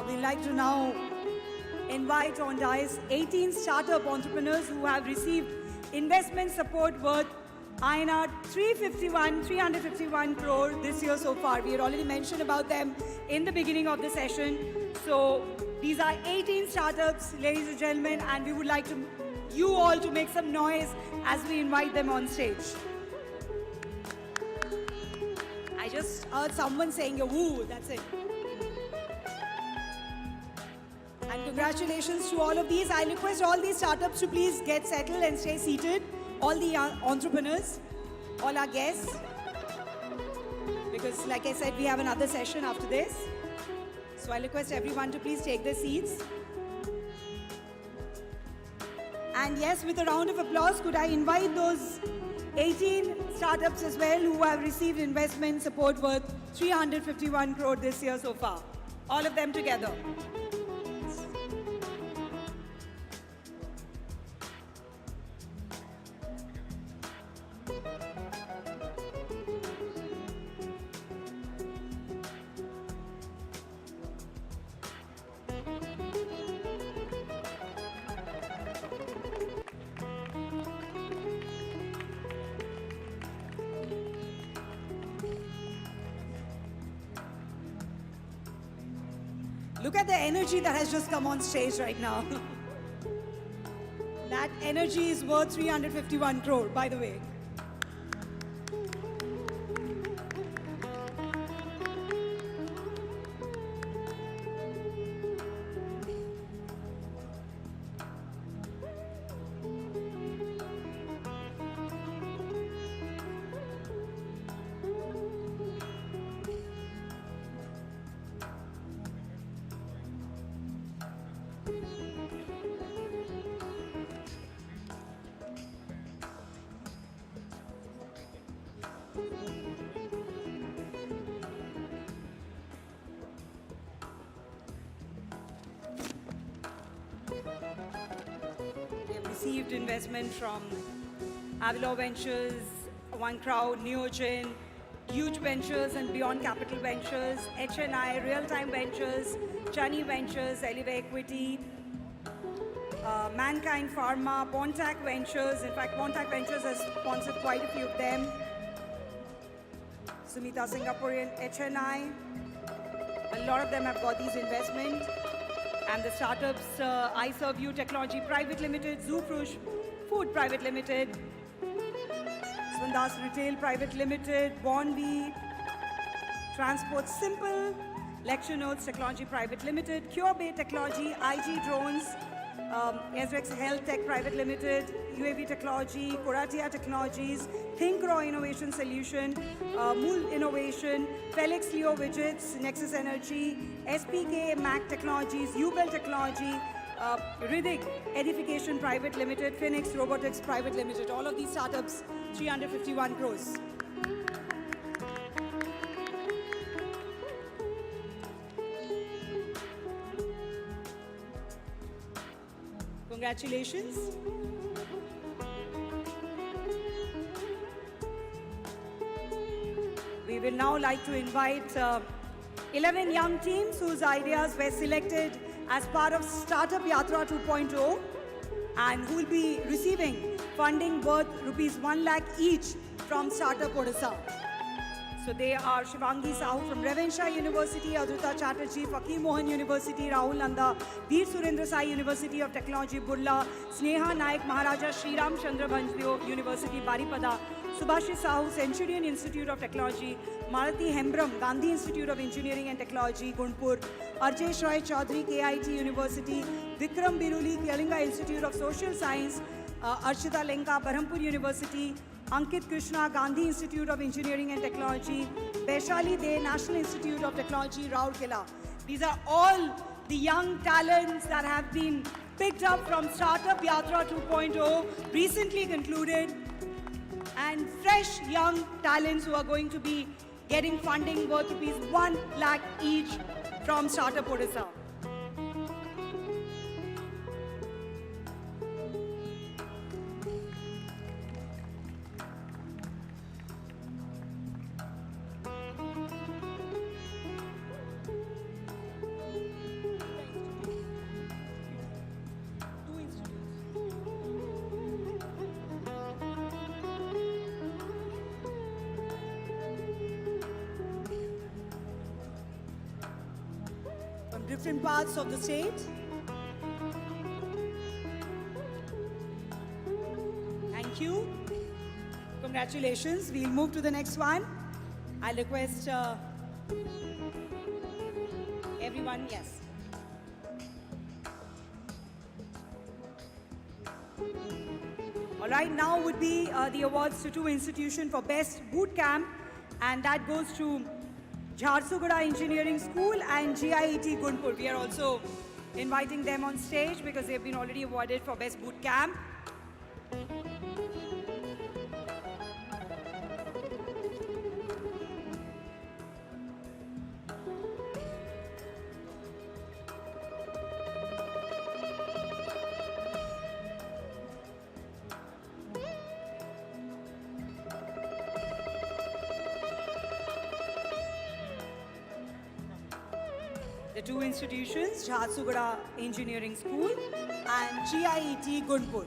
Speaker 1: We'd like to now invite on dais 18 startup entrepreneurs who have received investment support worth INR 351 crore this year so far. We had already mentioned about them in the beginning of the session. So these are 18 startups, ladies and gentlemen, and we would like you all to make some noise as we invite them on stage. I just heard someone saying a woo, that's it. And congratulations to all of these. I request all these startups to please get settled and stay seated. All the entrepreneurs, all our guests. Because like I said, we have another session after this. So I request everyone to please take their seats. And yes, with a round of applause, could I invite those 18 startups as well who have received investment support worth 351 crore this year so far. All of them together. Look at the energy that has just come on stage right now. That energy is worth 351 crore, by the way. Received investment from Avilo Ventures, One Crowd, Neogen, Huge Ventures and Beyond Capital Ventures, HNI, Real Time Ventures, Chani Ventures, Elevate Equity, Mankind Pharma, Pontac Ventures. In fact, Pontac Ventures has sponsored quite a few of them. Sumita Singaporean, HNI. A lot of them have got these investments. And the startups, I Serve You Technology Private Limited, Zoofrush Food Private Limited, Swandas Retail Private Limited, Bonvi, Transport Simple, Lecture Notes Technology Private Limited, CureBay Technology, IG Drones, Ezrex Health Tech Private Limited, UAV Technology, Coratia Technologies, ThinkRaw Innovation Solution, Mool Innovation, Felix Leo Widgets, Nexus Energy, SPK Mac Technologies, Ubel Technology, Riddick Edification Private Limited, Phoenix Robotics Private Limited. All of these startups, 351 crores. Congratulations. now like to invite 11 young teams whose ideas were selected as part of Startup Yatra 2.0 and who will be receiving funding worth rupees 1 lakh each from Startup Odisha. So they are Shivangi Sahu from Ravinsha University, Adrita Chatterjee, Fakir Mohan University, Rahul Nanda, Veer Surendra Sai University of Technology, Burla, Sneha Naik Maharaja Sri Ram Chandra Bhanjdev University, Baripada, Subhashi Sahu, Centurion Institute of Technology, Marathi Hembram, Gandhi Institute of Engineering and Technology, Gunpur, Arjesh Roy Chaudhary, KIT University, Vikram Biruli, Kalinga Institute of Social Science, Archita Lenka, Berhampur University, Ankit Krishna, Gandhi Institute of Engineering and Technology, Vaishali De, National Institute of Technology, Rourkela. These are all the young talents that have been picked up from Startup Yatra 2.0, recently concluded, and fresh young talents who are going to be getting funding worth rupees 1 lakh each from Startup Odisha. Different parts of the state. Thank you. Congratulations. We'll move to the next one. I'll request everyone, yes. All right, now would be the awards to two institutions for Best Boot Camp, and that goes to Jharsuguda Engineering School and GIET Gunpur. We are also inviting them on stage because they've been already awarded for Best Boot Camp. The two institutions, Jharsuguda Engineering School and GIET Gunpur.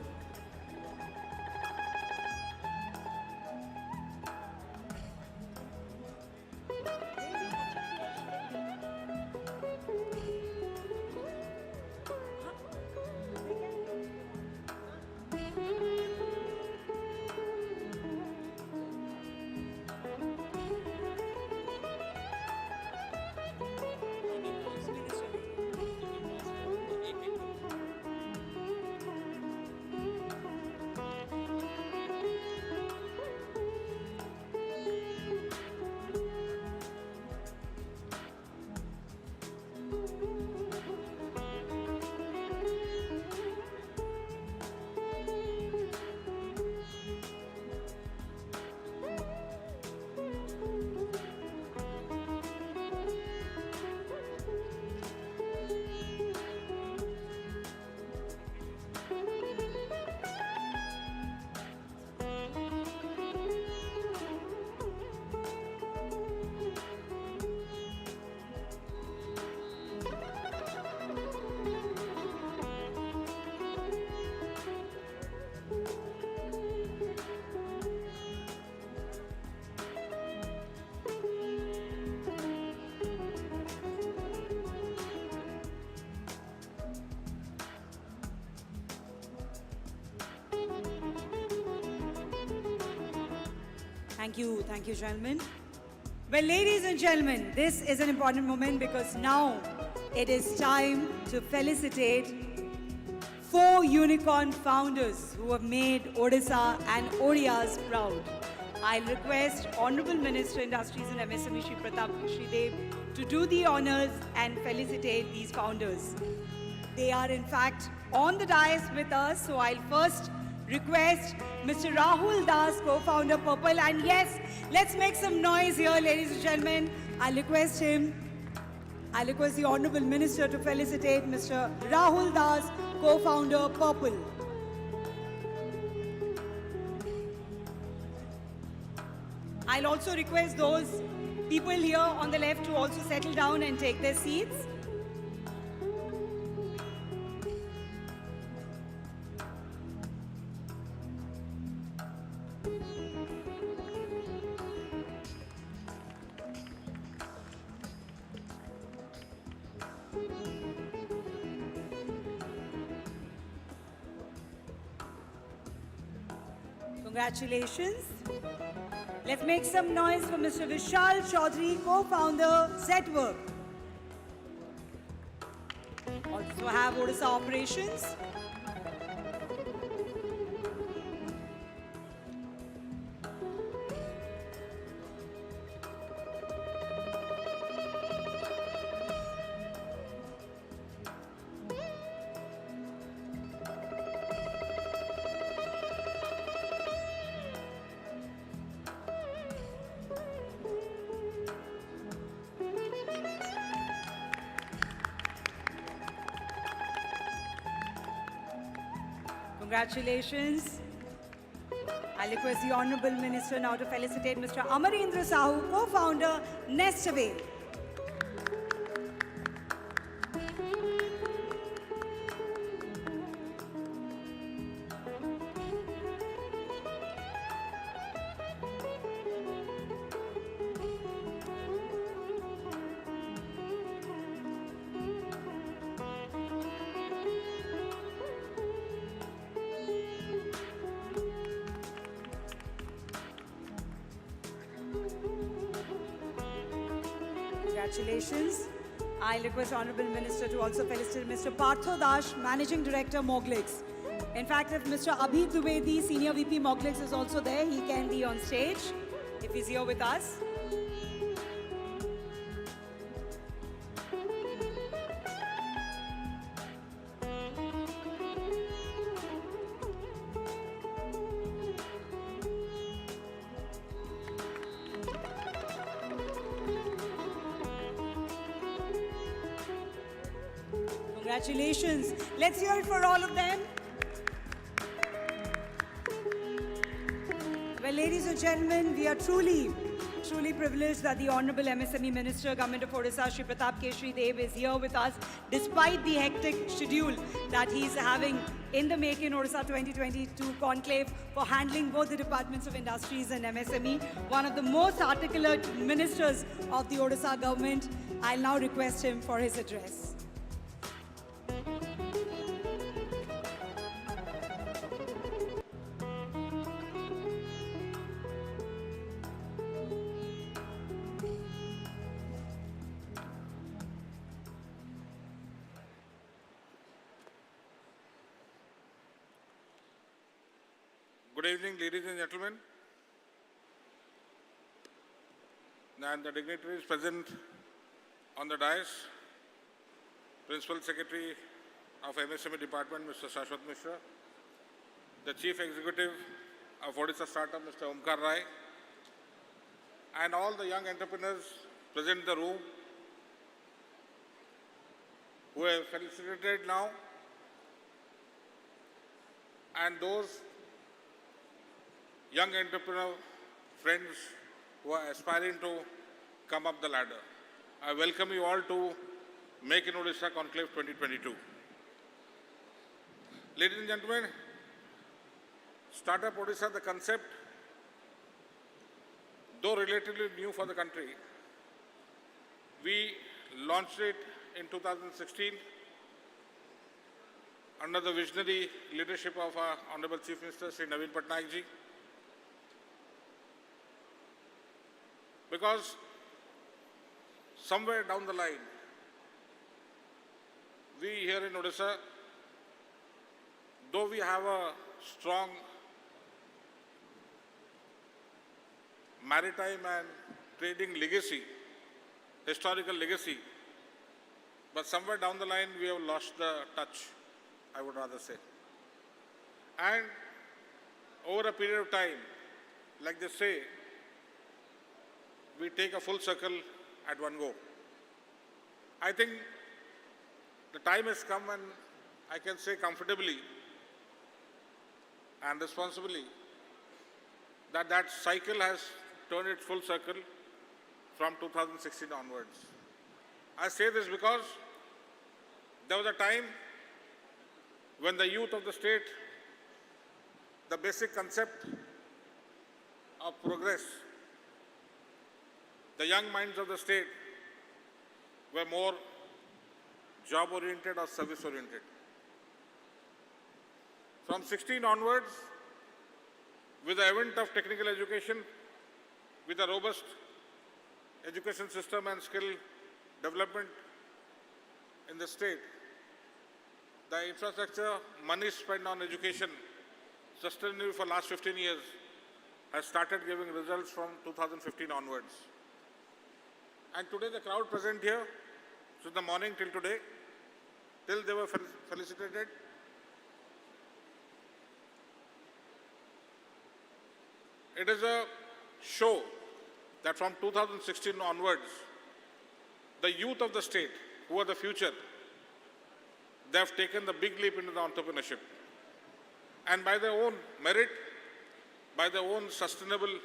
Speaker 1: Thank you, gentlemen. Well, ladies and gentlemen, this is an important moment because now it is time to felicitate 4 unicorn founders who have made Odisha and Odias proud. I'll request Honorable Minister Industries and MSME Shri Pratap Shridev to do the honors and felicitate these founders. They are in fact on the dais with us, so I'll first request Mr. Rahul Das, co-founder Purple, and yes, let's make some noise here, ladies and gentlemen. I'll request the Honorable Minister to felicitate Mr. Rahul Das, co-founder Purple. I'll also request those people here on the left to also settle down and take their seats. Congratulations. Let's make some noise for Mr. Vishal Chaudhary, co-founder, Zetwork. Also have Odisha operations. Congratulations. I request the Honourable Minister now to felicitate Mr. Amarendra Sahu, co-founder, Nestaway. Congratulations. I request Honourable Minister to also felicitate Mr. Partho Dash, Managing Director, Moglix. In fact, if Mr. Abhi Dwivedi, Senior VP, Moglix is also there, he can be on stage if he's here with us. Congratulations. Let's hear it for all of them. Well, ladies and gentlemen, we are truly privileged that the Honourable MSME Minister, Government of Odisha, Shri Pratap Keshri Dev, is here with us despite the hectic schedule that he's having in the Make in Odisha 2022 Conclave for handling both the Departments of Industries and MSME, one of the most articulate ministers of the Odisha government. I'll now request him for his address.
Speaker 19: Good evening, ladies and gentlemen, and the dignitaries present on the dais. Principal Secretary of MSME Department, Mr. Shashwat Mishra, the Chief Executive of Odisha Startup, Mr. Omkar Rai, and all the young entrepreneurs present in the room who have felicitated now, and those young entrepreneur friends who are aspiring to come up the ladder. I welcome you all to Make in Odisha Conclave 2022. Ladies and gentlemen, Startup Odisha, the concept, though relatively new for the country, we launched it in 2016 under the visionary leadership of our Honorable Chief Minister, Sri Naveen Patnaik ji. Because somewhere down the line, we here in Odisha, though we have a strong maritime and trading legacy, historical legacy, but somewhere down the line we have lost the touch, I would rather say. And over a period of time, like they say, we take a full circle at one go. I think the time has come, and I can say comfortably and responsibly that that cycle has turned its full circle from 2016 onwards. I say this because there was a time when the youth of the state, the basic concept of progress, the young minds of the state were more job-oriented or service-oriented. From 16 onwards, with the advent of technical education, with a robust education system and skill development in the state, the infrastructure, money spent on education, sustainably for the last 15 years, has started giving results from 2015 onwards. And today the crowd present here, since the morning till today, till they were felicitated, it is a show that from 2016 onwards, the youth of the state, who are the future, they have taken the big leap into the entrepreneurship. And by their own merit, by their own sustainable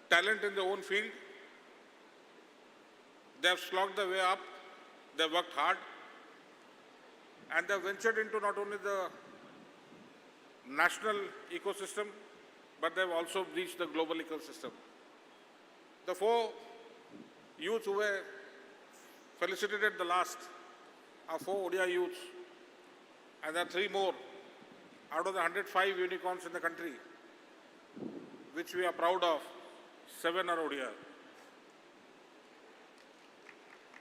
Speaker 19: talent in their own field, they have slogged their way up, they have worked hard, and they have ventured into not only the national ecosystem, but they have also reached the global ecosystem. The 4 youths who were felicitated the last are 4 ODI youths, and there are 3 more out of the 105 unicorns in the country, which we are proud of. 7 are ODI.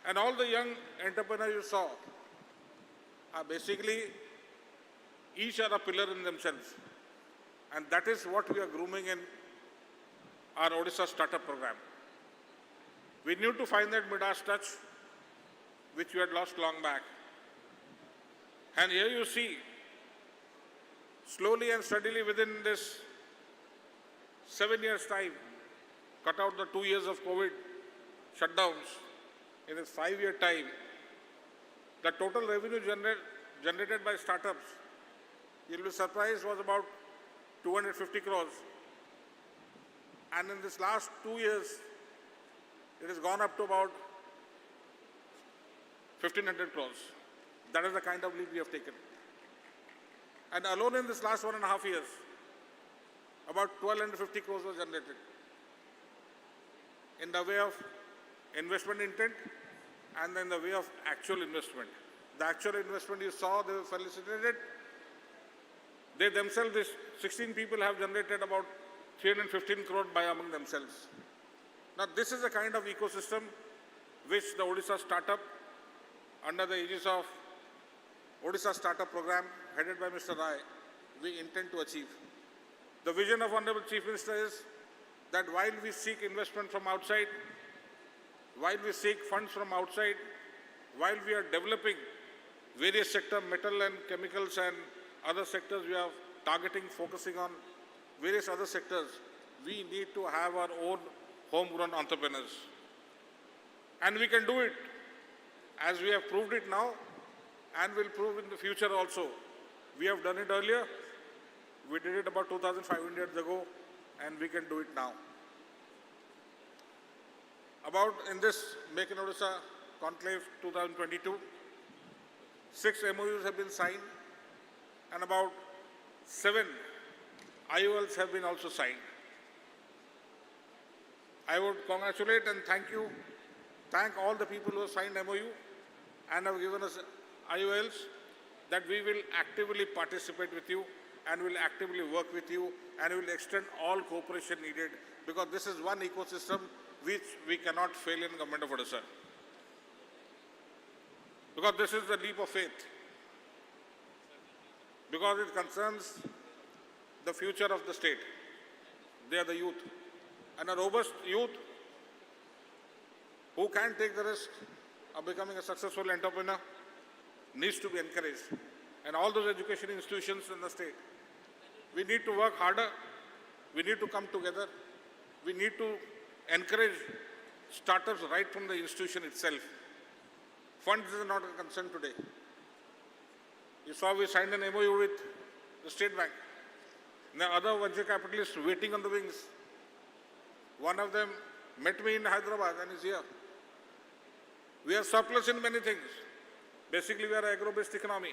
Speaker 19: And all the young entrepreneurs you saw are basically, each are a pillar in themselves. And that is what we are grooming in our Odisha startup program. We need to find that Midas touch, which we had lost long back. And here you see, slowly and steadily within this 7 years' time, cut out the 2 years of COVID shutdowns, in this 5-year time, the total revenue generated by startups, you'll be surprised, was about 250 crores. And in this last 2 years, it has gone up to about 1,500 crores. That is the kind of leap we have taken. And alone in this last 1.5 years, about 1,250 crores was generated in the way of investment intent and in the way of actual investment. The actual investment you saw, they were felicitated. They themselves, these 16 people have generated about 315 crore by among themselves. Now this is the kind of ecosystem which the Odisha startup, under the aegis of Odisha Startup Program, headed by Mr. Rai, we intend to achieve. The vision of Honorable Chief Minister is that while we seek investment from outside, while we seek funds from outside, while we are developing various sectors, metal and chemicals and other sectors we are targeting, focusing on various other sectors, we need to have our own homegrown entrepreneurs. And we can do it, as we have proved it now, and will prove in the future also. We have done it earlier. We did it about 2,500 years ago, and we can do it now. About in this Make in Odisha Conclave 2022, 6 MOUs have been signed, and about 7 IOLs have been also signed. I would congratulate and thank all the people who have signed MOU and have given us IOLs, that we will actively participate with you and will actively work with you and will extend all cooperation needed, because this is one ecosystem which we cannot fail in Government of Odisha. Because this is the leap of faith. Because it concerns the future of the state. They are the youth. And a robust youth who can take the risk of becoming a successful entrepreneur needs to be encouraged. And all those education institutions in the state, we need to work harder. We need to come together. We need to encourage startups right from the institution itself. Funds is not a concern today. You saw we signed an MOU with the State Bank. There are other venture capitalists waiting on the wings. One of them met me in Hyderabad and is here. We are surplus in many things. Basically, we are an agro-based economy.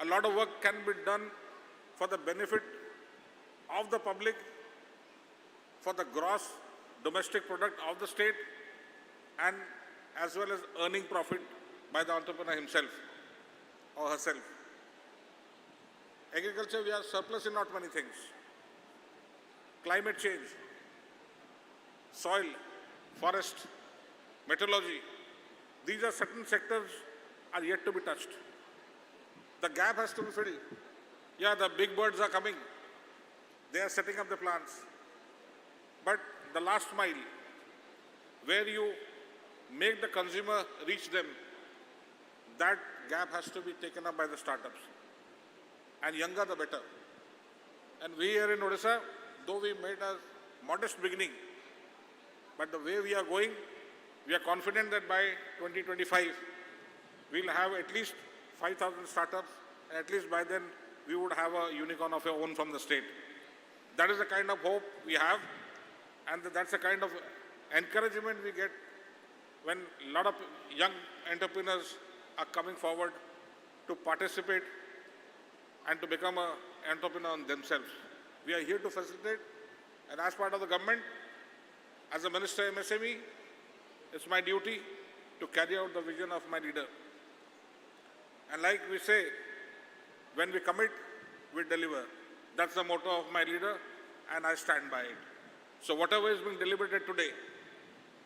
Speaker 19: A lot of work can be done for the benefit of the public, for the gross domestic product of the state, and as well as earning profit by the entrepreneur himself or herself. Agriculture, we are surplus in not many things. Climate change, soil, forest, metallurgy, these are certain sectors are yet to be touched. The gap has to be filled. Yeah, the big birds are coming. They are setting up the plants. But the last mile, where you make the consumer reach them, that gap has to be taken up by the startups. And younger the better. And we here in Odisha, though we made a modest beginning, but the way we are going, we are confident that by 2025, we'll have at least 5,000 startups, and at least by then, we would have a unicorn of our own from the state. That is the kind of hope we have, and that's the kind of encouragement we get when a lot of young entrepreneurs are coming forward to participate and to become an entrepreneur themselves. We are here to facilitate, and as part of the government, as a Minister MSME, it's my duty to carry out the vision of my leader. And like we say, when we commit, we deliver. That's the motto of my leader, and I stand by it. So whatever is being deliberated today,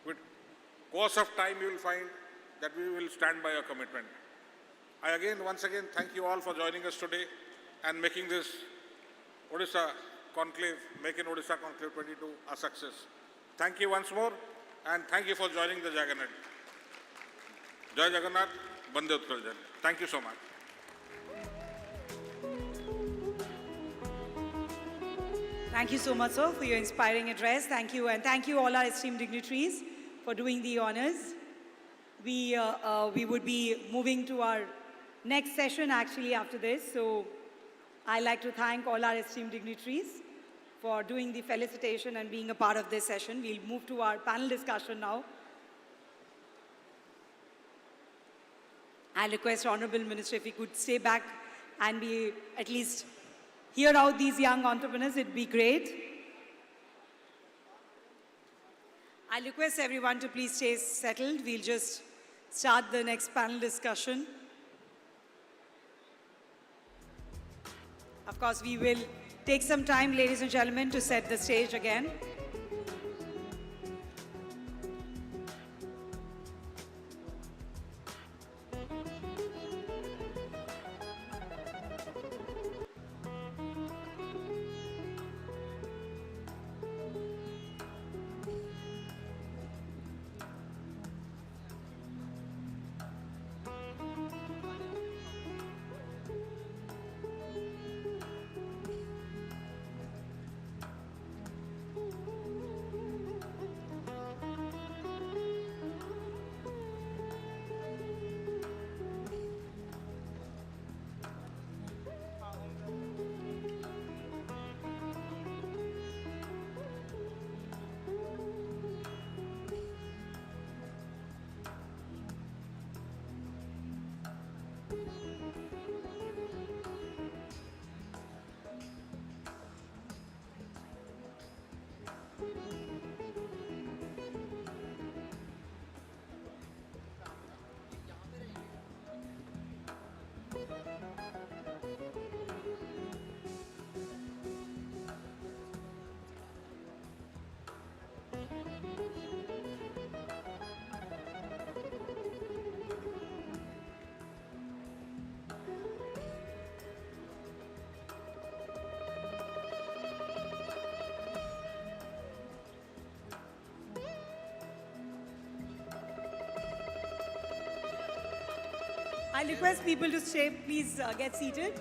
Speaker 19: with course of time, you will find that we will stand by our commitment. I once again, thank you all for joining us today and making this Odisha Conclave, making Odisha Conclave 22 a success. Thank you once more, and thank you for joining the Jagannath. Jai Jagannath, Bande Utkal Jai. Thank you so much.
Speaker 1: Thank you so much, sir, for your inspiring address. Thank you, and thank you all our esteemed dignitaries for doing the honors. We would be moving to our next session actually after this. So I'd like to thank all our esteemed dignitaries for doing the felicitation and being a part of this session. We'll move to our panel discussion now. I'll request Honorable Minister if he could stay back and be at least hear out these young entrepreneurs, it'd be great. I'll request everyone to please stay settled. We'll just start the next panel discussion. Of course, we will take some time, ladies and gentlemen, to set the stage again. I'll request people to stay, please get seated.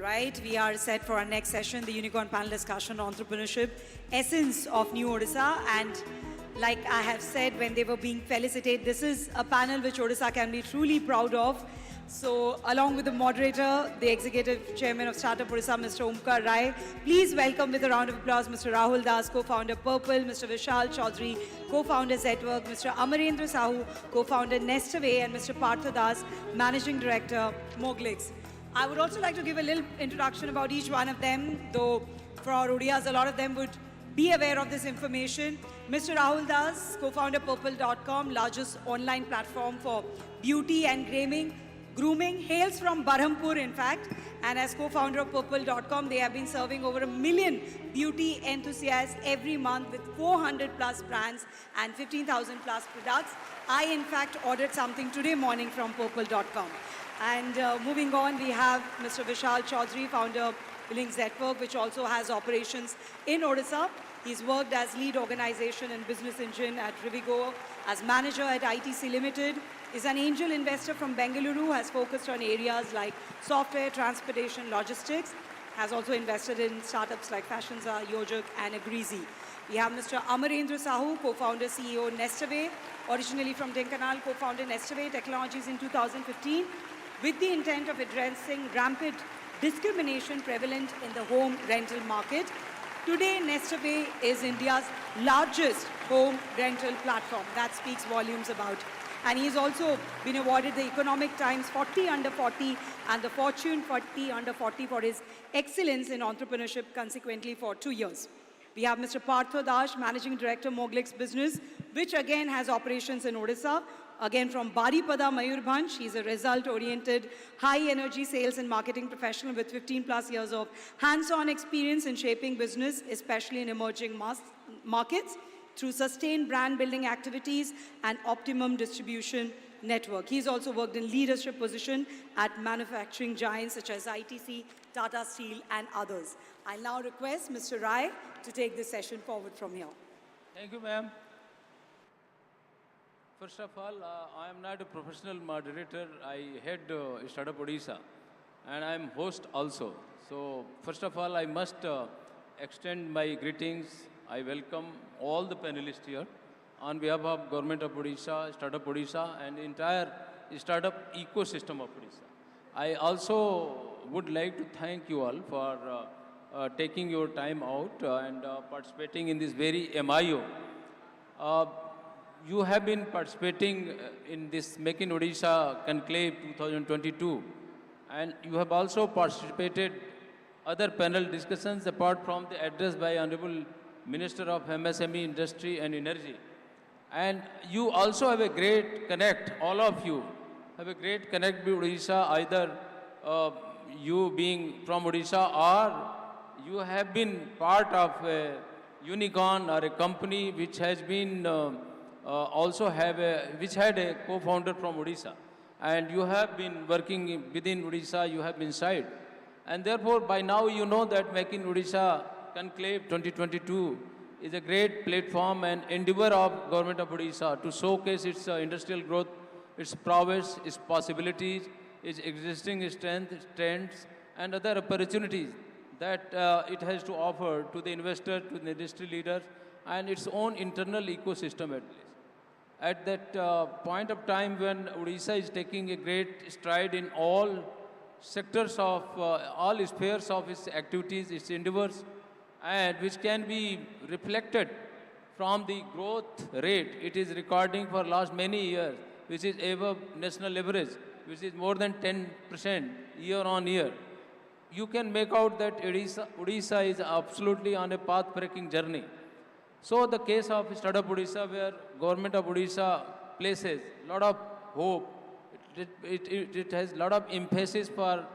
Speaker 1: right, we are set for our next session, the Unicorn Panel Discussion on Entrepreneurship, Essence of New Odisha. And like I have said when they were being felicitated, this is a panel which Odisha can be truly proud of. So along with the moderator, the Executive Chairman of Startup Odisha, Mr. Omkar Rai, please welcome with a round of applause Mr. Rahul Das, co-founder Purple, Mr. Vishal Chaudhary, co-founder Zetwork, Mr. Amarendra Sahu, co-founder Nestaway, and Mr. Partha Das, Managing Director, Moglix. I would also like to give a little introduction about each one of them, though for our Odias, a lot of them would be aware of this information. Mr. Rahul Das, co-founder Purple.com, largest online platform for beauty and grooming, hails from Berhampur, in fact, and as co-founder of Purple.com, they have been serving over 1 million beauty enthusiasts every month with 400 plus brands and 15,000 plus products. I, in fact, ordered something today morning from Purple.com. And moving on, we have Mr. Vishal Chaudhary, founder Link Zetwork, which also has operations in Odisha. He's worked as lead organization and business engine at Rivigo, as manager at ITC Limited, is an angel investor from Bengaluru, has focused on areas like software, transportation, logistics, has also invested in startups like Fashionza, Yojak, and Agreezy. We have Mr. Amarendra Sahu, co-founder, CEO, Nestaway, originally from Dhenkanal, co-founded Nestaway Technologies in 2015, with the intent of addressing rampant discrimination prevalent in the home rental market. Today, Nestaway is India's largest home rental platform. That speaks volumes about. And he's also been awarded the Economic Times 40 Under 40 and the Fortune 40 Under 40 for his excellence in entrepreneurship, consequently for 2 years. We have Mr. Partha Das, Managing Director, Moglix Business, which again has operations in Odisha. Again from Baripada, Mayurbhanj. He's a result-oriented, high-energy sales and marketing professional with 15 plus years of hands-on experience in shaping business, especially in emerging markets, through sustained brand building activities and optimum distribution network. He's also worked in leadership position at manufacturing giants such as ITC, Tata Steel, and others. I'll now request Mr. Rai to take this session forward from here.
Speaker 3: Thank you, ma'am. First of all, I am not a professional moderator. I head Startup Odisha, and I am host also. So, first of all, I must extend my greetings. I welcome all the panelists here on behalf of Government of Odisha, Startup Odisha, and entire startup ecosystem of Odisha. I also would like to thank you all for taking your time out and participating in this very MIO. You have been participating in this Make in Odisha Conclave 2022, and you have also participated other panel discussions apart from the address by Honorable Minister of MSME Industry and Energy. And you also have a great connect, all of you have a great connect with Odisha, either you being from Odisha or you have been part of a unicorn or a company which has been which had a co-founder from Odisha. And you have been working within Odisha, you have been inside. And therefore, by now you know that Make in Odisha Conclave 2022 is a great platform and endeavor of Government of Odisha to showcase its industrial growth, its prowess, its possibilities, its existing strengths, and other opportunities that it has to offer to the investor, to the industry leaders, and its own internal ecosystem at least. At that point of time when Odisha is taking a great stride in all sectors of, all spheres of its activities, its endeavors, and which can be reflected from the growth rate it is recording for last many years, which is above national average, which is more than 10% year on year. You can make out that Odisha is absolutely on a path-breaking journey. So the case of Startup Odisha, where Government of Odisha places a lot of hope, it has a lot of emphasis for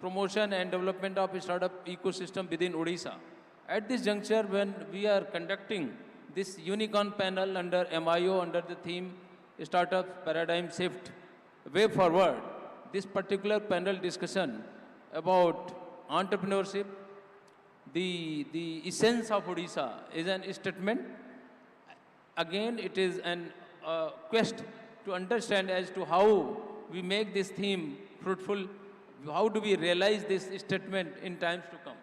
Speaker 3: promotion and development of a startup ecosystem within Odisha. At this juncture, when we are conducting this unicorn panel under MIO, under the theme Startup Paradigm Shift, Way Forward, this particular panel discussion about entrepreneurship, the essence of Odisha is an statement. Again, it is an quest to understand as to how we make this theme fruitful how do we realize this statement in times to come?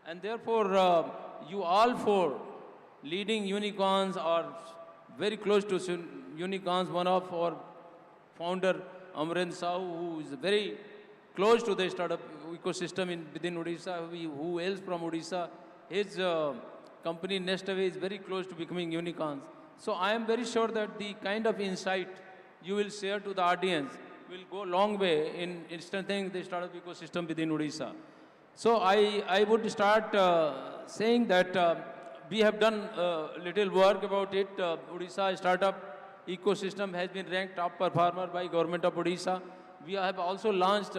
Speaker 3: And therefore, you all four leading unicorns are very close to unicorns. One of our founder, Amren Sahu, who is very close to the startup ecosystem within Odisha, who hails from Odisha. His company Nestaway is very close to becoming unicorns. So I am very sure that the kind of insight you will share to the audience will go a long way in strengthening the startup ecosystem within Odisha. So I would start saying that we have done little work about it. Odisha startup ecosystem has been ranked top performer by Government of Odisha. We have also launched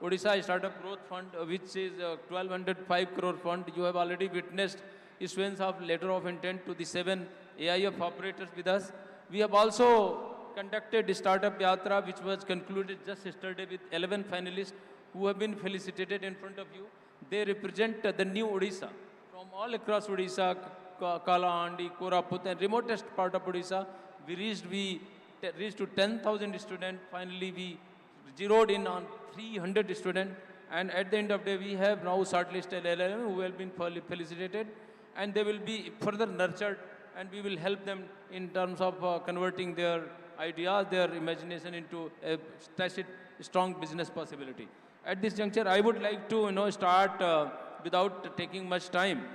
Speaker 3: Odisha Startup Growth Fund, which is a 1,205 crore fund. You have already witnessed issuance of letter of intent to the 7 AIF operators with us. We have also conducted Startup Yatra, which was concluded just yesterday with 11 finalists who have been felicitated in front of you. They represent the new Odisha from all across Odisha, Kalahandi, Koraput, and remotest part of Odisha. We reached to 10,000 students. Finally, we zeroed in on 300 students. And at the end of the day, we have now shortlisted 11 who have been felicitated. And they will be further nurtured, and we will help them in terms of converting their ideas, their imagination into a strong business possibility. At this juncture, I would like to start without taking much time.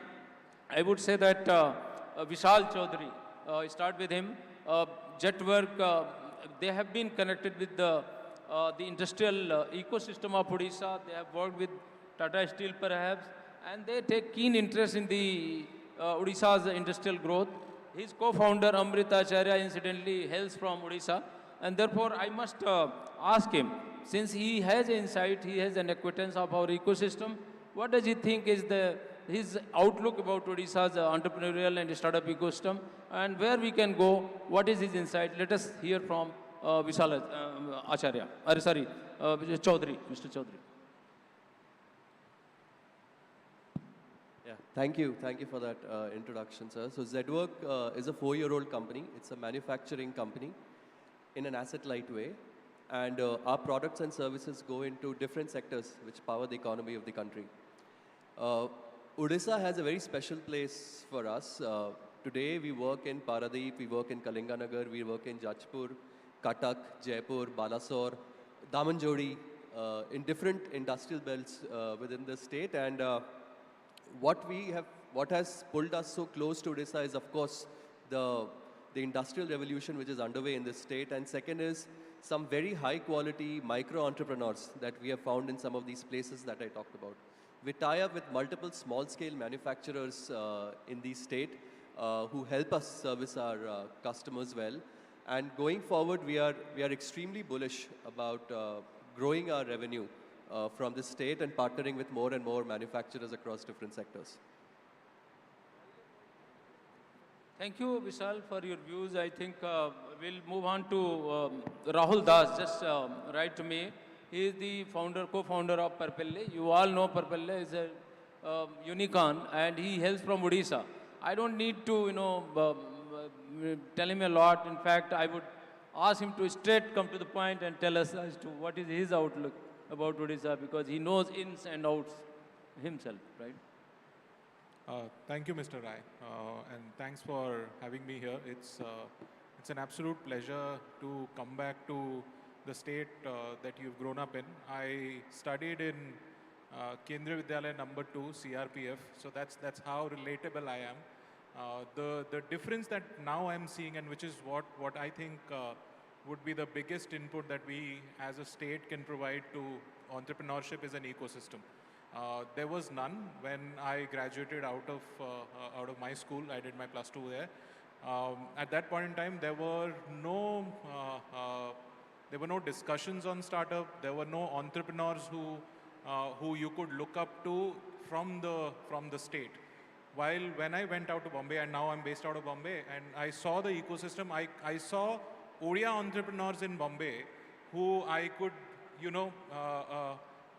Speaker 3: I would say that Vishal Chaudhary, start with him. Jetwork, they have been connected with the industrial ecosystem of Odisha. They have worked with Tata Steel perhaps, and they take keen interest in the Odisha's industrial growth. His co-founder Amrita Acharya incidentally hails from Odisha, and therefore I must ask him, since he has insight, he has an acquaintance of our ecosystem, what does he think is his outlook about Odisha's entrepreneurial and startup ecosystem, and where we can go? What is his insight? Let us hear from Vishal Acharya. Chaudhary, Mr. Chaudhary.
Speaker 20: Yeah, thank you for that introduction, sir. So Zedwork is a 4-year-old company. It's a manufacturing company in an asset-light way. And our products and services go into different sectors which power the economy of the country. Odisha has a very special place for us. Today we work in Paradeep, we work in Kalinganagar, we work in Jajpur, Cuttack, Jaipur, Balasore, Damanjodi, in different industrial belts within the state. And what has pulled us so close to Odisha is, of course, the industrial revolution which is underway in this state. And second is some very high quality micro entrepreneurs that we have found in some of these places that I talked about. We tie up with multiple small scale manufacturers in the state who help us service our customers well. And going forward, we are extremely bullish about growing our revenue from this state and partnering with more and more manufacturers across different sectors.
Speaker 3: Thank you, Vishal, for your views. I think we'll move on to Rahul Das. Just write to me. He is the co-founder of Parpelle. You all know Parpelle is a unicorn, and he hails from Odisha. I don't need to, tell him a lot. In fact, I would ask him to straight come to the point and tell us as to what is his outlook about Odisha, because he knows ins and outs himself, right?
Speaker 21: Thank you, Mr. Rai, and thanks for having me here. It's an absolute pleasure to come back to the state that you've grown up in. I studied in Kendriya Vidyalaya number 2, CRPF, so that's how relatable I am. The difference that now I'm seeing, and which is what I think would be the biggest input that we as a state can provide to entrepreneurship, is an ecosystem. There was none when I graduated out of my school. I did my +2 there. At that point in time, there were no discussions on startup. There were no entrepreneurs who you could look up to from the state. While when I went out to Bombay, and now I'm based out of Bombay, and I saw the ecosystem, I saw Odia entrepreneurs in Bombay who I could,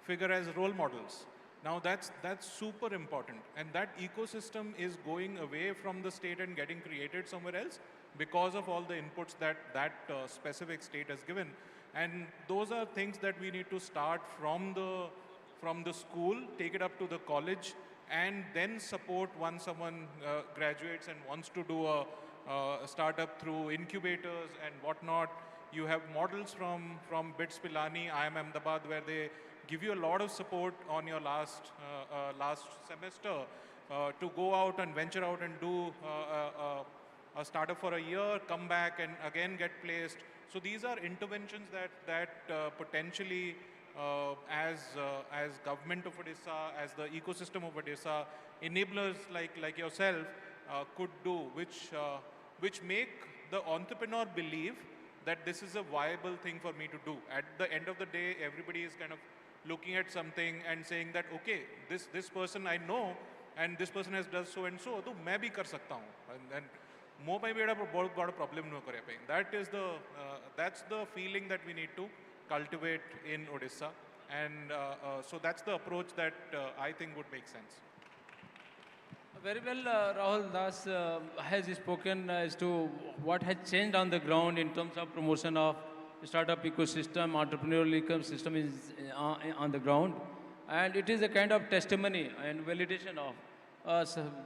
Speaker 21: figure as role models. Now that's super important, and that ecosystem is going away from the state and getting created somewhere else because of all the inputs that specific state has given. And those are things that we need to start from the school, take it up to the college, and then support once someone graduates and wants to do a startup through incubators and whatnot. You have models from BITS Pilani, IIM Ahmedabad, where they give you a lot of support on your last semester to go out and venture out and do a startup for a year, come back and again get placed. So these are interventions that potentially as government of Odisha, as the ecosystem of Odisha, enablers like yourself could do, which make the entrepreneur believe that this is a viable thing for me to do. At the end of the day, everybody is kind of looking at something and saying that, okay, this person I know and this person has done so and so, तो मैं भी कर सकता हूँ. And मो पे भी बहुत बड़ा problem न करे पे. That's the feeling that we need to cultivate in Odisha, and so that's the approach that I think would make sense.
Speaker 3: Very well, Rahul Das has spoken as to what has changed on the ground in terms of promotion of startup ecosystem, entrepreneurial ecosystem is on the ground. And it is a kind of testimony and validation of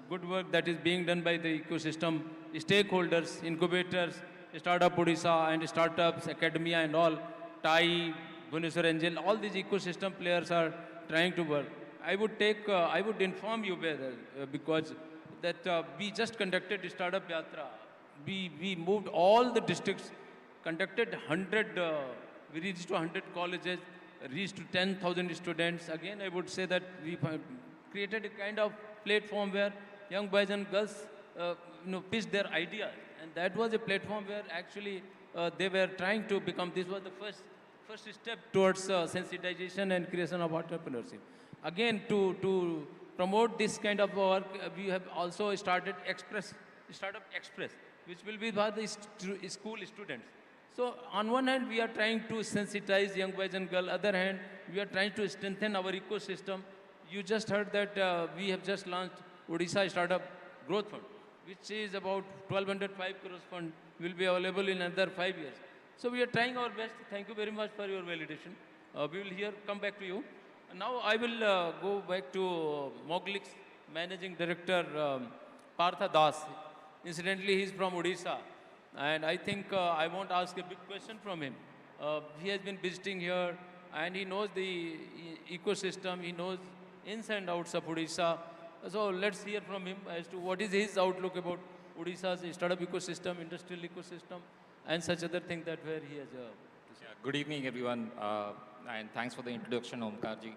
Speaker 3: good work that is being done by the ecosystem, stakeholders, incubators, Startup Odisha and startups, academia and all, TAI, Bhubaneswar Angel, all these ecosystem players are trying to work. I would inform you better because that we just conducted Startup Yatra. We moved all the districts, conducted 100, we reached to 100 colleges, reached to 10,000 students. Again, I would say that we created a kind of platform where young boys and girls pitched their ideas. And that was a platform where actually they were trying to become, this was the first step towards sensitization and creation of entrepreneurship. Again, to promote this kind of work, we have also started Startup Express, which will be by the school students. So on one hand, we are trying to sensitize young boys and girls. Other hand, we are trying to strengthen our ecosystem. You just heard that we have just launched Odisha Startup Growth Fund, which is about 1,205 crores fund, will be available in another 5 years. So we are trying our best. Thank you very much for your validation. We will come back to you. Now I will go back to Moglic's Managing Director, Partha Das. Incidentally, he's from Odisha. And I think I won't ask a big question from him. He has been visiting here and he knows the ecosystem, he knows ins and outs of Odisha. So let's hear from him as to what is his outlook about Odisha's startup ecosystem, industrial ecosystem, and such other things that where he has to say.
Speaker 2: Good evening, everyone, and thanks for the introduction, Omkarji.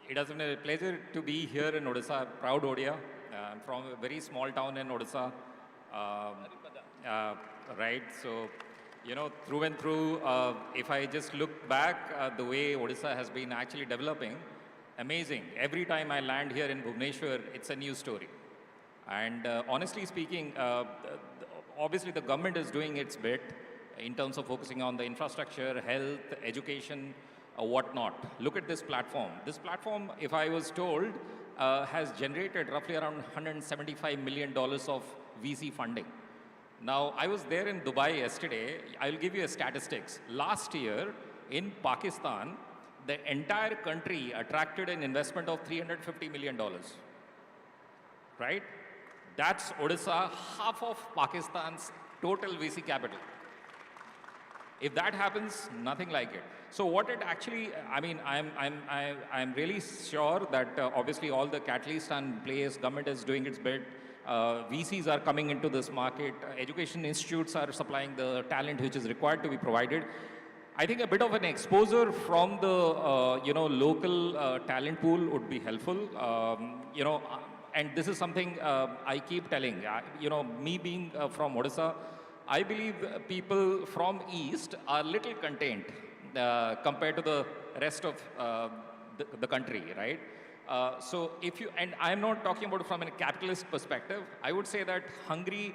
Speaker 2: It has been a pleasure to be here in Odisha, proud Odia. I'm from a very small town in Odisha, right? So, you know, through and through, if I just look back, the way Odisha has been actually developing, amazing. Every time I land here in Bhubaneswar, it's a new story. And honestly speaking, obviously the government is doing its bit in terms of focusing on the infrastructure, health, education, whatnot. Look at this platform. This platform, if I was told, has generated roughly around $175 million of VC funding. Now, I was there in Dubai yesterday. I'll give you a statistics. Last year in Pakistan, the entire country attracted an investment of $350 million, right? That's Odisha, half of Pakistan's total VC capital. If that happens, nothing like it. So what it actually, I mean, I'm really sure that obviously all the catalysts and players, government is doing its bit. VCs are coming into this market. Education institutes are supplying the talent which is required to be provided. I think a bit of an exposure from the local talent pool would be helpful. And this is something I keep telling. Me being from Odisha, I believe people from East are little content compared to the rest of the country, right? So if you, and I'm not talking about from a capitalist perspective, I would say that Hungary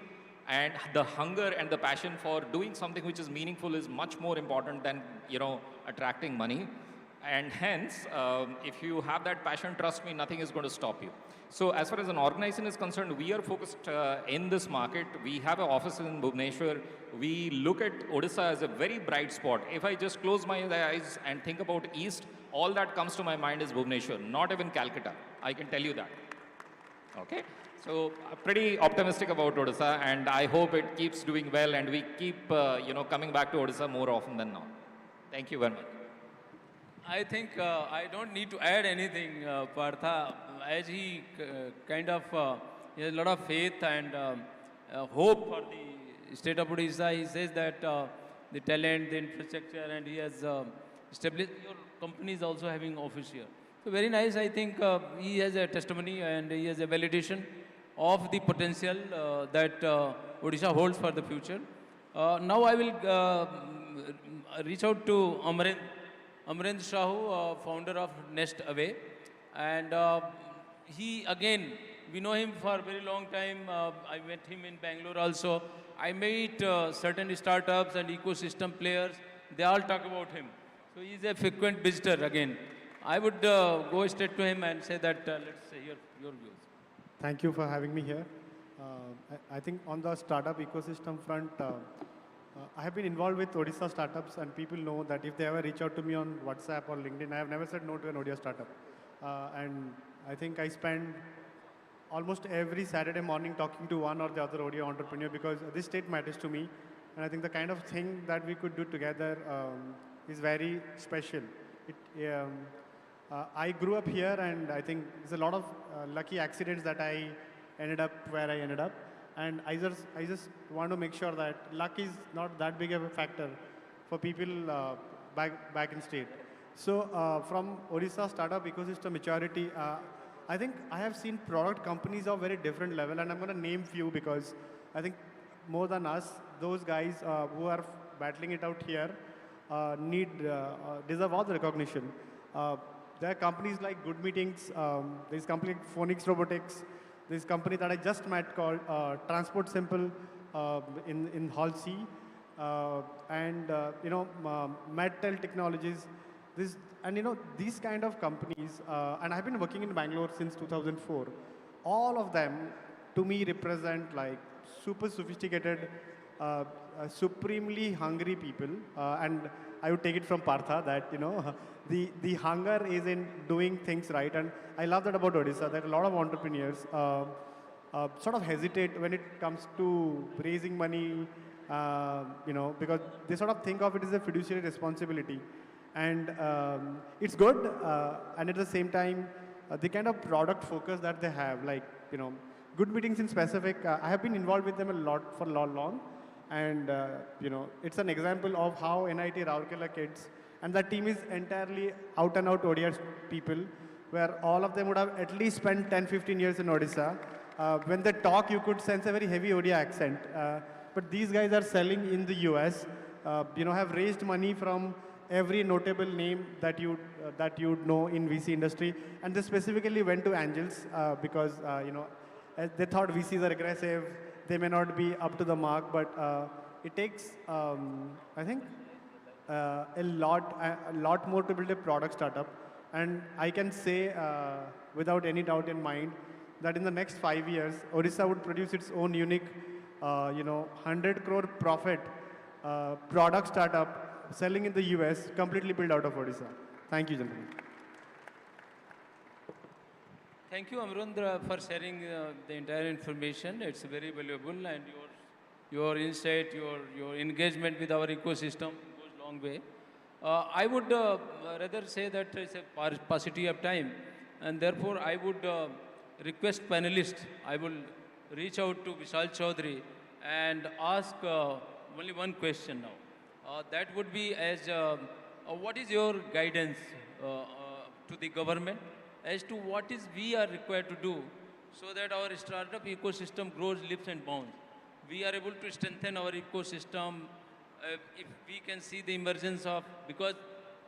Speaker 2: and the hunger and the passion for doing something which is meaningful is much more important than, attracting money. And hence, if you have that passion, trust me, nothing is going to stop you. So as far as an organization is concerned, we are focused in this market. We have an office in Bhubaneswar. We look at Odisha as a very bright spot. If I just close my eyes and think about East, all that comes to my mind is Bhubaneswar, not even Calcutta. I can tell you that. Okay? So pretty optimistic about Odisha, and I hope it keeps doing well and we keep coming back to Odisha more often than not. Thank you very much.
Speaker 3: I think I don't need to add anything, Partha, as he he has a lot of faith and hope for the state of Odisha. He says that the talent, the infrastructure, and he has established, your company is also having office here. So very nice. I think he has a testimony and he has a validation of the potential that Odisha holds for the future. Now I will reach out to Amrinder Shahu, founder of Nest Away. And he, again, we know him for a very long time. I met him in Bangalore also. I met certain startups and ecosystem players. They all talk about him. So he's a frequent visitor again. I would go straight to him and say that, let's hear your views.
Speaker 4: Thank you for having me here. I think on the startup ecosystem front, I have been involved with Odisha startups, and people know that if they ever reach out to me on WhatsApp or LinkedIn, I have never said no to an Odisha startup. And I think I spend almost every Saturday morning talking to one or the other Odisha entrepreneur, because this state matters to me. And I think the kind of thing that we could do together is very special. I grew up here, and I think there's a lot of lucky accidents that I ended up where I ended up. And I just want to make sure that luck is not that big of a factor for people back in state. So from Odisha startup ecosystem maturity, I think I have seen product companies of very different level, and I'm going to name few because I think more than us, those guys who are battling it out here deserve all the recognition. There are companies like Good Meetings, there's company like Phoenix Robotics, this company that I just met called Transport Simple in Hall C, and MedTel Technologies. These kind of companies, and I've been working in Bangalore since 2004. All of them, to me, represent like super sophisticated, supremely hungry people. And I would take it from Partha that the hunger is in doing things right. And I love that about Odisha, that a lot of entrepreneurs sort of hesitate when it comes to raising money, because they sort of think of it as a fiduciary responsibility. And it's good, and at the same time, the kind of product focus that they have, like, Good Meetings in specific, I have been involved with them a lot for long. And, it's an example of how NIT Rourkela kids, and that team is entirely out and out Odia people, where all of them would have at least spent 10, 15 years in Odisha. When they talk, you could sense a very heavy Odia accent. But these guys are selling in the US, have raised money from every notable name that you'd know in VC industry. And they specifically went to angels because, they thought VCs are aggressive. They may not be up to the mark, but it takes, I think, a lot more to build a product startup. And I can say, without any doubt in mind, that in the next 5 years, Odisha would produce its own unique, 100 crore profit product startup selling in the US, completely built out of Odisha. Thank you, gentlemen.
Speaker 3: Thank you, Amrundra, for sharing the entire information. It's very valuable, and your insight, your engagement with our ecosystem goes a long way. I would rather say that it's a paucity of time, and therefore I would request panelists, I will reach out to Vishal Chaudhary and ask only one question now. That would be as, what is your guidance to the government as to what is we are required to do so that our startup ecosystem grows leaps and bounds. We are able to strengthen our ecosystem if we can see the emergence of, because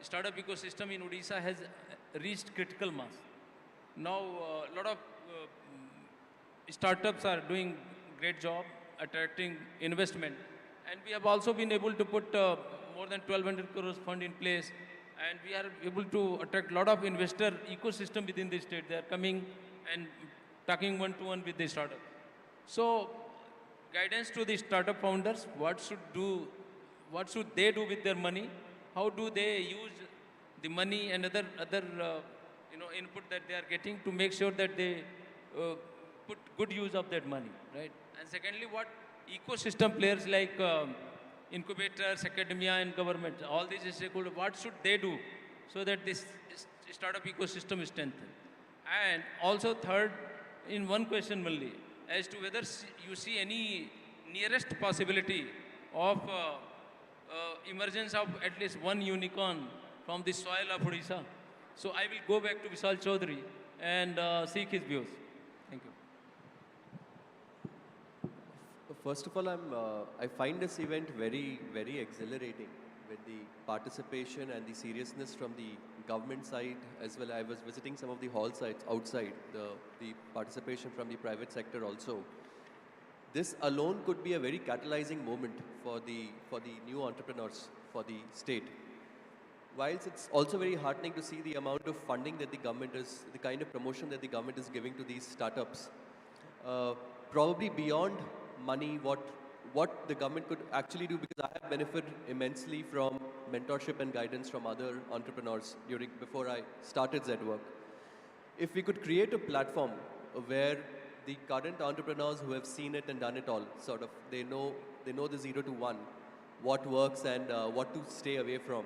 Speaker 3: startup ecosystem in Odisha has reached critical mass. Now, a lot of startups are doing great job attracting investment. And we have also been able to put more than 1,200 crores fund in place. and we are able to attract a lot of investor ecosystem within the state. They are coming and talking one-to-one with the startup. So, guidance to the startup founders, what should they do with their money? How do they use the money and other input that they are getting to make sure that they put good use of that money, right? And secondly, what ecosystem players like incubators, academia, and government, all these stakeholders, what should they do so that this startup ecosystem is strengthened? And also third, in one question only, as to whether you see any nearest possibility of emergence of at least one unicorn from the soil of Odisha. So I will go back to Vishal Chaudhary and seek his views. Thank you.
Speaker 20: First of all, I find this event very, very exhilarating with the participation and the seriousness from the government side as well. I was visiting some of the hall sites outside, the participation from the private sector also. This alone could be a very catalyzing moment for the new entrepreneurs, for the state. Whilst it's also very heartening to see the amount of funding that the government is, the kind of promotion that the government is giving to these startups, probably beyond money, what the government could actually do, because I have benefited immensely from mentorship and guidance from other entrepreneurs before I started Z-Work. If we could create a platform where the current entrepreneurs who have seen it and done it all, sort of, they know the 0 to 1, what works and what to stay away from.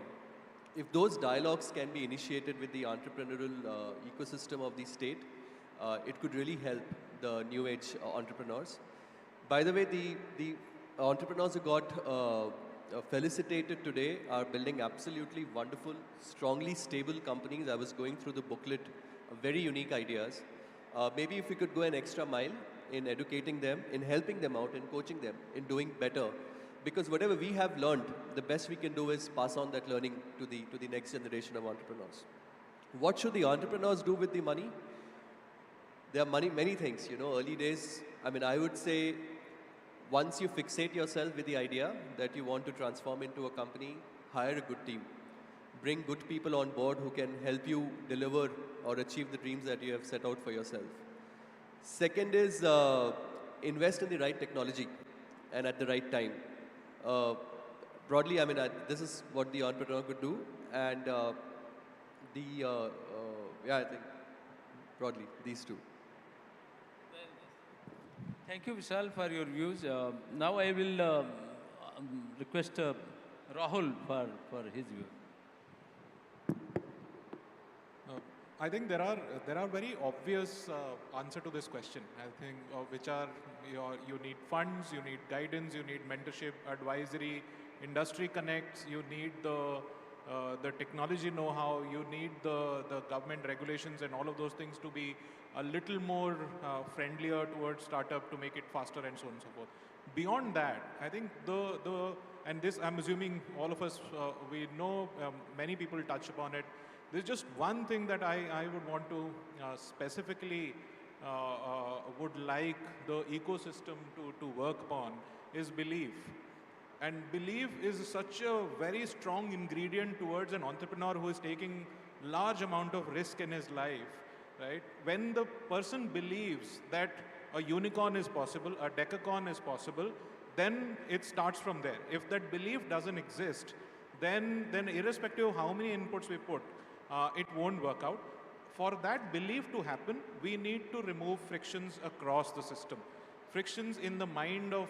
Speaker 20: If those dialogues can be initiated with the entrepreneurial ecosystem of the state, it could really help the new age entrepreneurs. By the way, the entrepreneurs who got felicitated today are building absolutely wonderful, strongly stable companies. I was going through the booklet, very unique ideas. Maybe if we could go an extra mile in educating them, in helping them out, in coaching them, in doing better. Because whatever we have learned, the best we can do is pass on that learning to the next generation of entrepreneurs. What should the entrepreneurs do with the money? There are many things, early days. I mean, I would say once you fixate yourself with the idea that you want to transform into a company, hire a good team. Bring good people on board who can help you deliver or achieve the dreams that you have set out for yourself. Second is invest in the right technology and at the right time. Broadly, I mean, this is what the entrepreneur could do, and I think broadly these two.
Speaker 3: Thank you, Vishal, for your views. Now I will request Rahul for his view.
Speaker 21: I think there are very obvious answer to this question. I think which are you need funds, you need guidance, you need mentorship, advisory, industry connects, you need the technology know-how, you need the government regulations and all of those things to be a little more friendlier towards startup to make it faster and so on and so forth. Beyond that, I think and this I'm assuming all of us we know many people touch upon it. There's just one thing that I would want to specifically would like the ecosystem to work upon is belief. And belief is such a very strong ingredient towards an entrepreneur who is taking large amount of risk in his life, right? When the person believes that a unicorn is possible, a decacorn is possible, then it starts from there. If that belief doesn't exist, then irrespective of how many inputs we put, it won't work out. For that belief to happen, we need to remove frictions across the system. Frictions in the mind of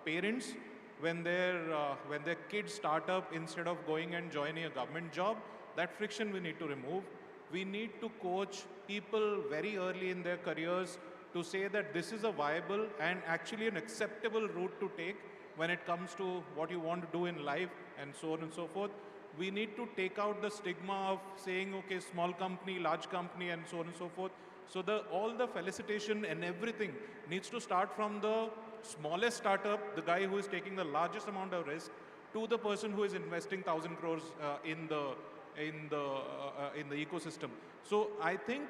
Speaker 21: parents when their kids start up instead of going and joining a government job. That friction we need to remove. We need to coach people very early in their careers to say that this is a viable and actually an acceptable route to take when it comes to what you want to do in life and so on and so forth. We need to take out the stigma of saying, okay, small company, large company, and so on and so forth. So all the felicitation and everything needs to start from the smallest startup, the guy who is taking the largest amount of risk, to the person who is investing 1,000 crores in the ecosystem. So I think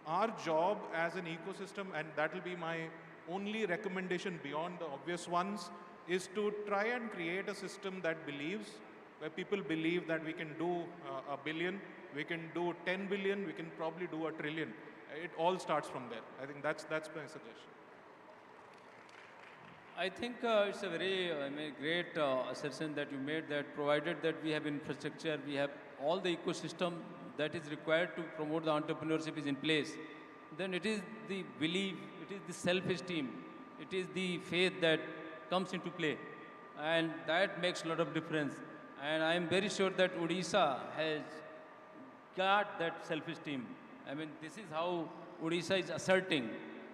Speaker 21: our job as an ecosystem, and that will be my only recommendation beyond the obvious ones, is to try and create a system that believes, where people believe that we can do a billion, we can do 10 billion, we can probably do a trillion. It all starts from there. I think that's my suggestion.
Speaker 3: I think it's a very great assertion that you made, that provided that we have infrastructure, we have all the ecosystem that is required to promote the entrepreneurship is in place, then it is the belief, it is the self-esteem, it is the faith that comes into play. And that makes a lot of difference. And I am very sure that Odisha has got that self-esteem. I mean, this is how Odisha is asserting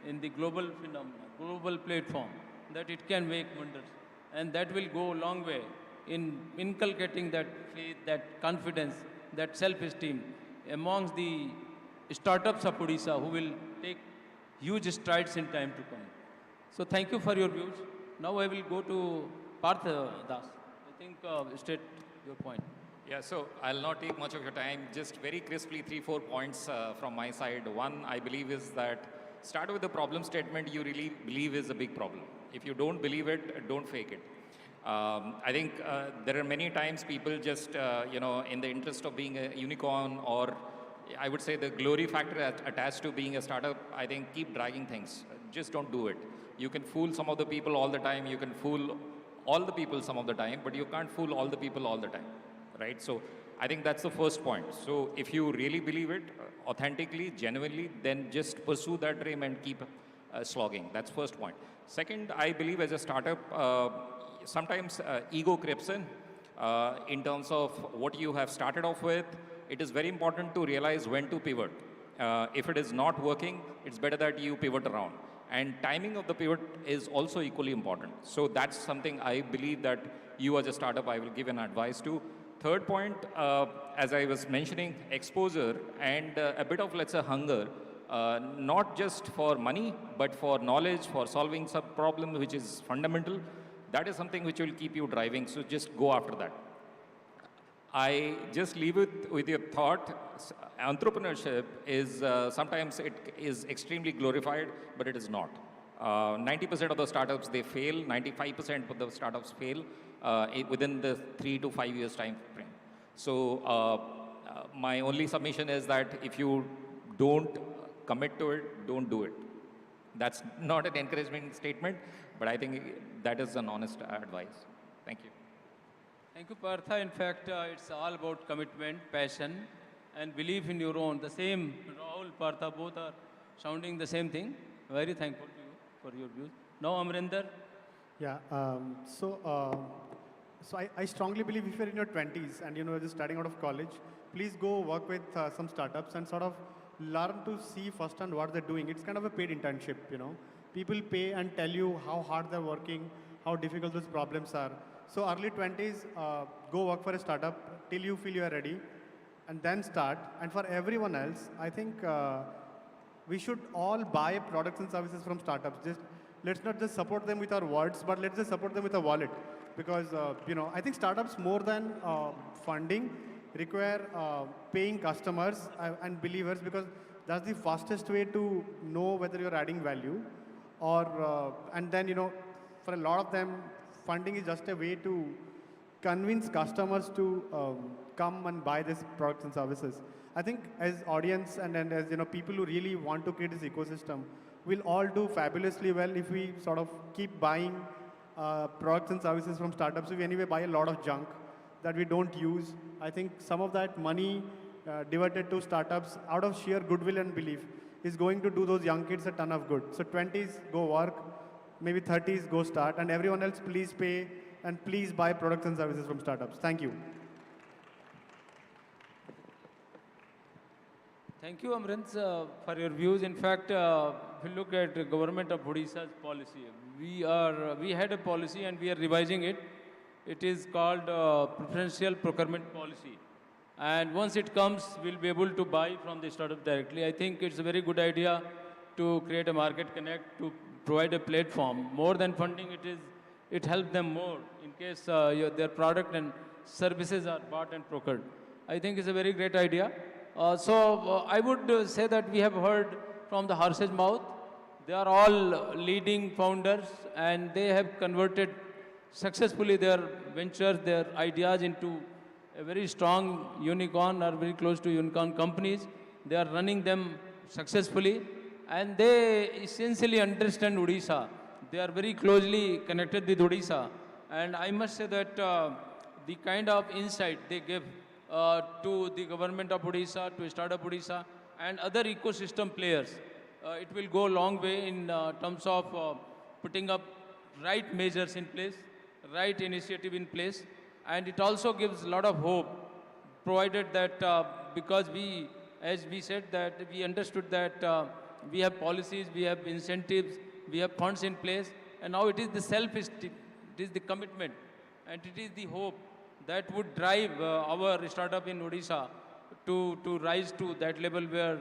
Speaker 3: in the global phenomenon, global platform, that it can make wonders. And that will go a long way in inculcating that faith, that confidence, that self-esteem amongst the startups of Odisha who will take huge strides in time to come. So thank you for your views. Now I will go to Parth Das. I think state your point.
Speaker 2: Yeah, so I'll not take much of your time. Just very crisply, 3-4 points from my side. One, I believe, is that start with the problem statement you really believe is a big problem. If you don't believe it, don't fake it. I think there are many times people just, in the interest of being a unicorn, or I would say the glory factor attached to being a startup, I think keep dragging things. Just don't do it. You can fool some of the people all the time. You can fool all the people some of the time, but you can't fool all the people all the time, right? So I think that's the first point. So if you really believe it authentically, genuinely, then just pursue that dream and keep slogging. That's first point. Second, I believe as a startup, sometimes ego creeps in terms of what you have started off with. It is very important to realize when to pivot. If it is not working, it's better that you pivot around. And timing of the pivot is also equally important. So that's something I believe that you as a startup, I will give an advice to. Third point, as I was mentioning, exposure and a bit of, let's say, hunger, not just for money, but for knowledge, for solving some problem which is fundamental. That is something which will keep you driving. So just go after that. I just leave it with your thought. Entrepreneurship is sometimes it is extremely glorified, but it is not. 90% of the startups, they fail. 95% of the startups fail within the 3 to 5 years time frame. So my only submission is that if you don't commit to it, don't do it. That's not an encouragement statement, but I think that is an honest advice. Thank you.
Speaker 3: Thank you, Partha. In fact, it's all about commitment, passion, and belief in your own. The same, Rahul, Partha, both are sounding the same thing. Very thankful to you for your views. Now, Amrinder.
Speaker 4: Yeah, so I strongly believe if you're in your 20s and you're just starting out of college, please go work with some startups and sort of learn to see firsthand what they're doing. It's kind of a paid internship, People pay and tell you how hard they're working, how difficult those problems are. So early 20s, go work for a startup till you feel you are ready, and then start. And for everyone else, I think we should all buy products and services from startups. Let's not just support them with our words, but let's just support them with a wallet. Because, I think startups more than funding require paying customers and believers, because that's the fastest way to know whether you're adding value. And then, for a lot of them, funding is just a way to convince customers to come and buy these products and services. I think as audience and as people who really want to create this ecosystem, we'll all do fabulously well if we sort of keep buying products and services from startups. We anyway buy a lot of junk that we don't use. I think some of that money diverted to startups out of sheer goodwill and belief is going to do those young kids a ton of good. So 20s, go work. Maybe 30s, go start. And everyone else, please pay and please buy products and services from startups. Thank you.
Speaker 3: Thank you, Amrinder, for your views. In fact, if you look at the government of Odisha's policy, we had a policy and we are revising it. It is called preferential procurement policy. And once it comes, we'll be able to buy from the startup directly. I think it's a very good idea to create a market connect, to provide a platform. More than funding, it helps them more in case their product and services are bought and procured. I think it's a very great idea. I would say that we have heard from the horse's mouth. They are all leading founders and they have converted successfully their ventures, their ideas into a very strong unicorn or very close to unicorn companies. They are running them successfully and they essentially understand Odisha. They are very closely connected with Odisha. And I must say that the kind of insight they give to the government of Odisha, to Startup Odisha, and other ecosystem players, it will go a long way in terms of putting up right measures in place, right initiative in place, and it also gives a lot of hope, provided that because we, as we said, that we understood that we have policies, we have incentives, we have funds in place, and now it is the self-esteem, it is the commitment, and it is the hope that would drive our startup in Odisha to rise to that level where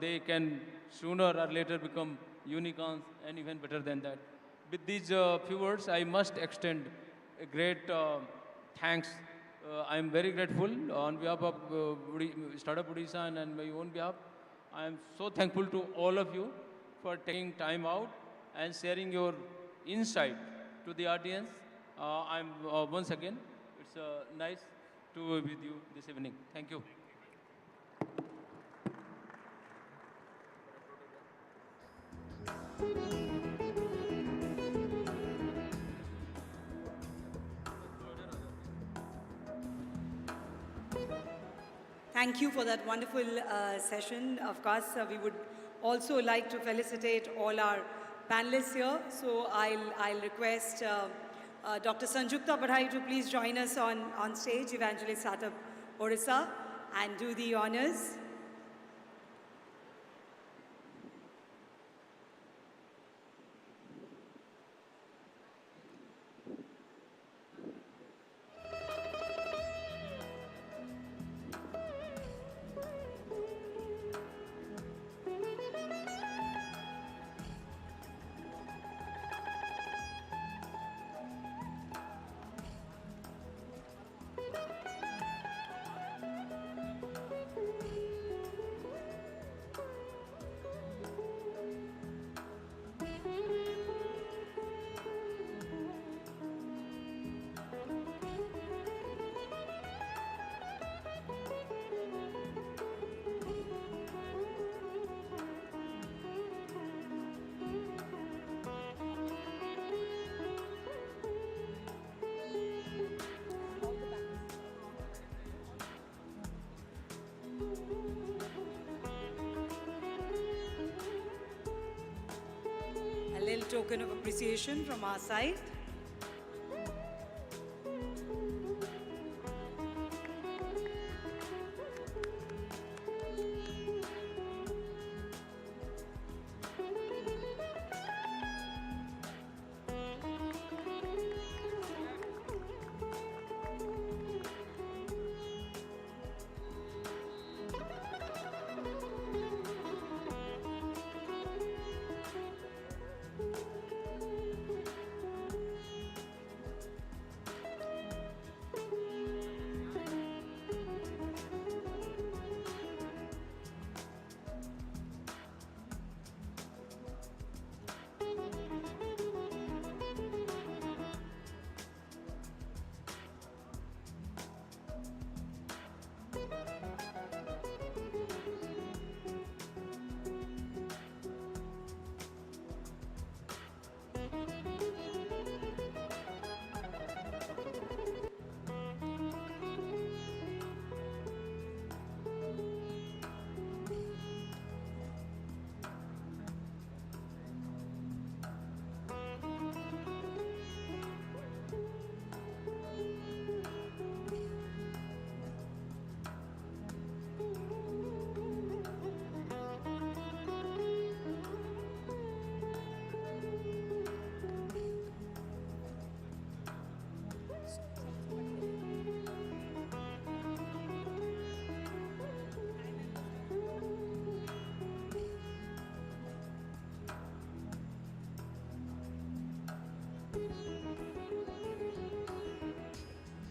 Speaker 3: they can sooner or later become unicorns and even better than that. With these few words, I must extend a great thanks. I am very grateful on behalf of Startup Odisha and my own behalf. I am so thankful to all of you for taking time out and sharing your insight to the audience. I'm once again, it's nice to be with you this evening. Thank you.
Speaker 1: Thank you for that wonderful session. Of course, we would also like to felicitate all our panelists here. So I'll request Dr. Sanjukta Badhai to please join us on stage, Evangelist Startup Odisha, and do the honors. A little token of appreciation from our side.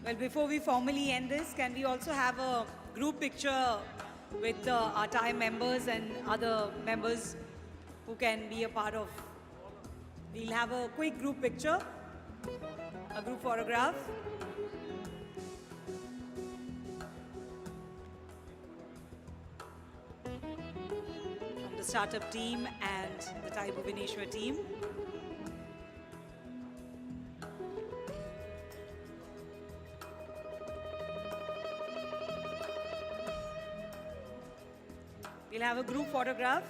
Speaker 1: Well, before we formally end this, can we also have a group picture with our TIE members and other members who can be a part of? We'll have a quick group picture, a group photograph. startup team and the TiE Bhubaneswar team. We'll have a group photograph.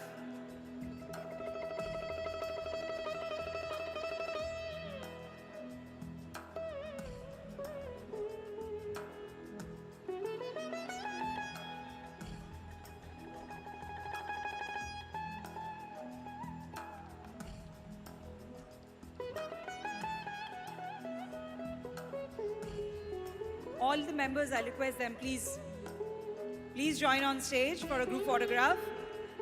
Speaker 1: All the members, I request them, please join on stage for a group photograph.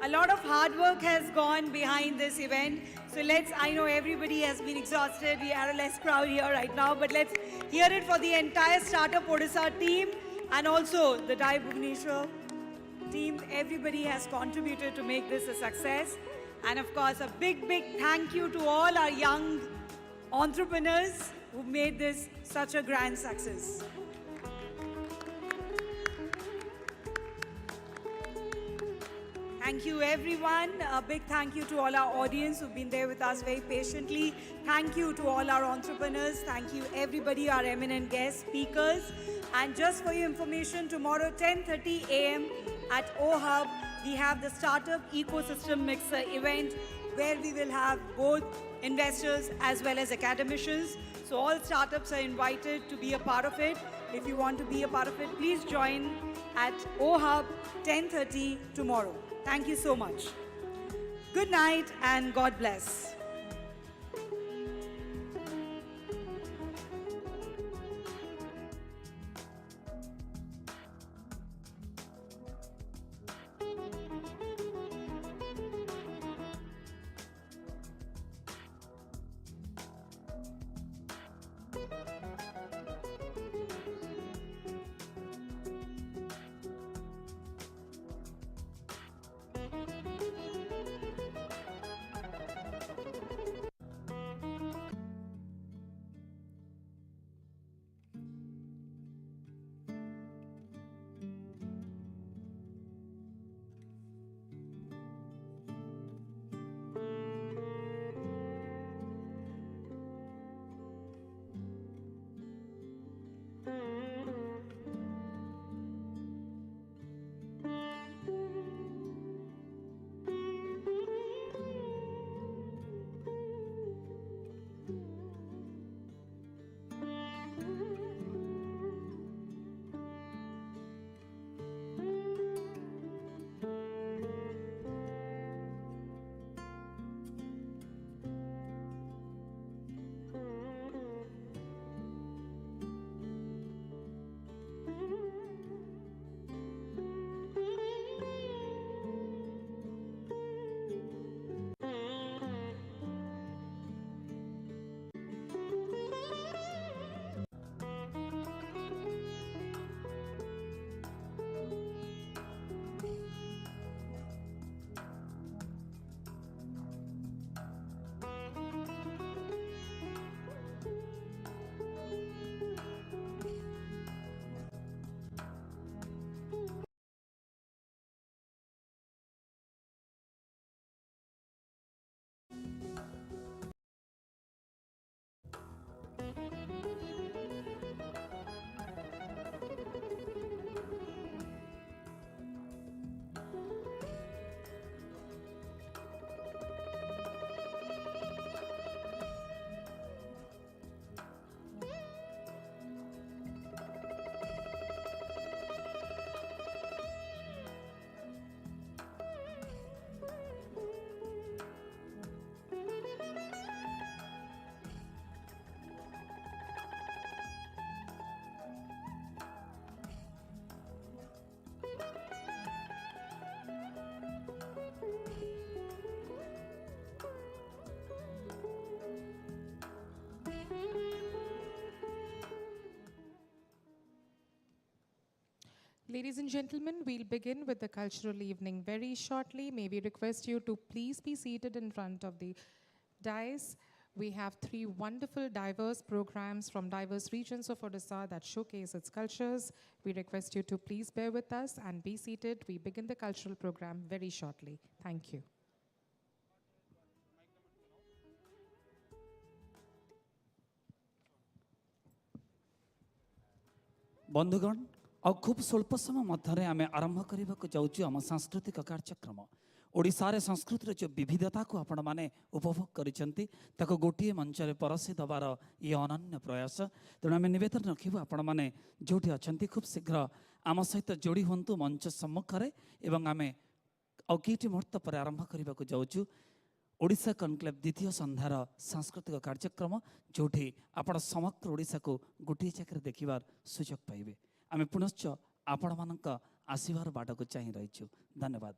Speaker 1: A lot of hard work has gone behind this event. So I know everybody has been exhausted. We are a less crowd here right now, but let's hear it for the entire Startup Odisha team and also the TiE Bhubaneswar team. Everybody has contributed to make this a success. And of course, a big, big thank you to all our young entrepreneurs who made this such a grand success. Thank you, everyone. A big thank you to all our audience who've been there with us very patiently. Thank you to all our entrepreneurs. Thank you, everybody, our eminent guest speakers. And just for your information, tomorrow, 10:30 a.m. at OHub, we have the Startup Ecosystem Mixer event where we will have both investors as well as academicians. So all startups are invited to be a part of it. If you want to be a part of it, please join at OHub 10:30 tomorrow. Thank you so much. Good night and God bless.
Speaker 5: Ladies and gentlemen, we'll begin with the cultural evening very shortly. May we request you to please be seated in front of the dais. We have 3 wonderful, diverse programs from diverse regions of Odisha that showcase its cultures. We request you to please bear with us and be seated. We begin the cultural program very shortly. Thank you.
Speaker 6: बंधुगण आ खूब स्वल्प समय मध्य आम आरंभ करने को जाऊँ आम सांस्कृतिक कार्यक्रम ओडिशारे संस्कृतिर जो विविधता को आपण मैंने उपभोग करिसेंती ताको गोटे मंच में परसी दबार ये अनन्य प्रयास तेणु आम नवेदन रखिबु आपण मैंने जोटी अछंती खूब शीघ्र आम सहित जोड़ी हुंतु मंच सम्मुखें एवं आम आउ किटी मुहूर्त पर आरंभ करने को जाऊँ ओडिशा कनक्लेव द्वितीय संध्यार सांस्कृतिक कार्यक्रम जोठी आपण समग्र ओडिशा को गोटे जगह देखिबार सुजोग पाइबे आम पुनश्च आपण मानक आसीबार बाट को चाहि रहिछु धन्यवाद।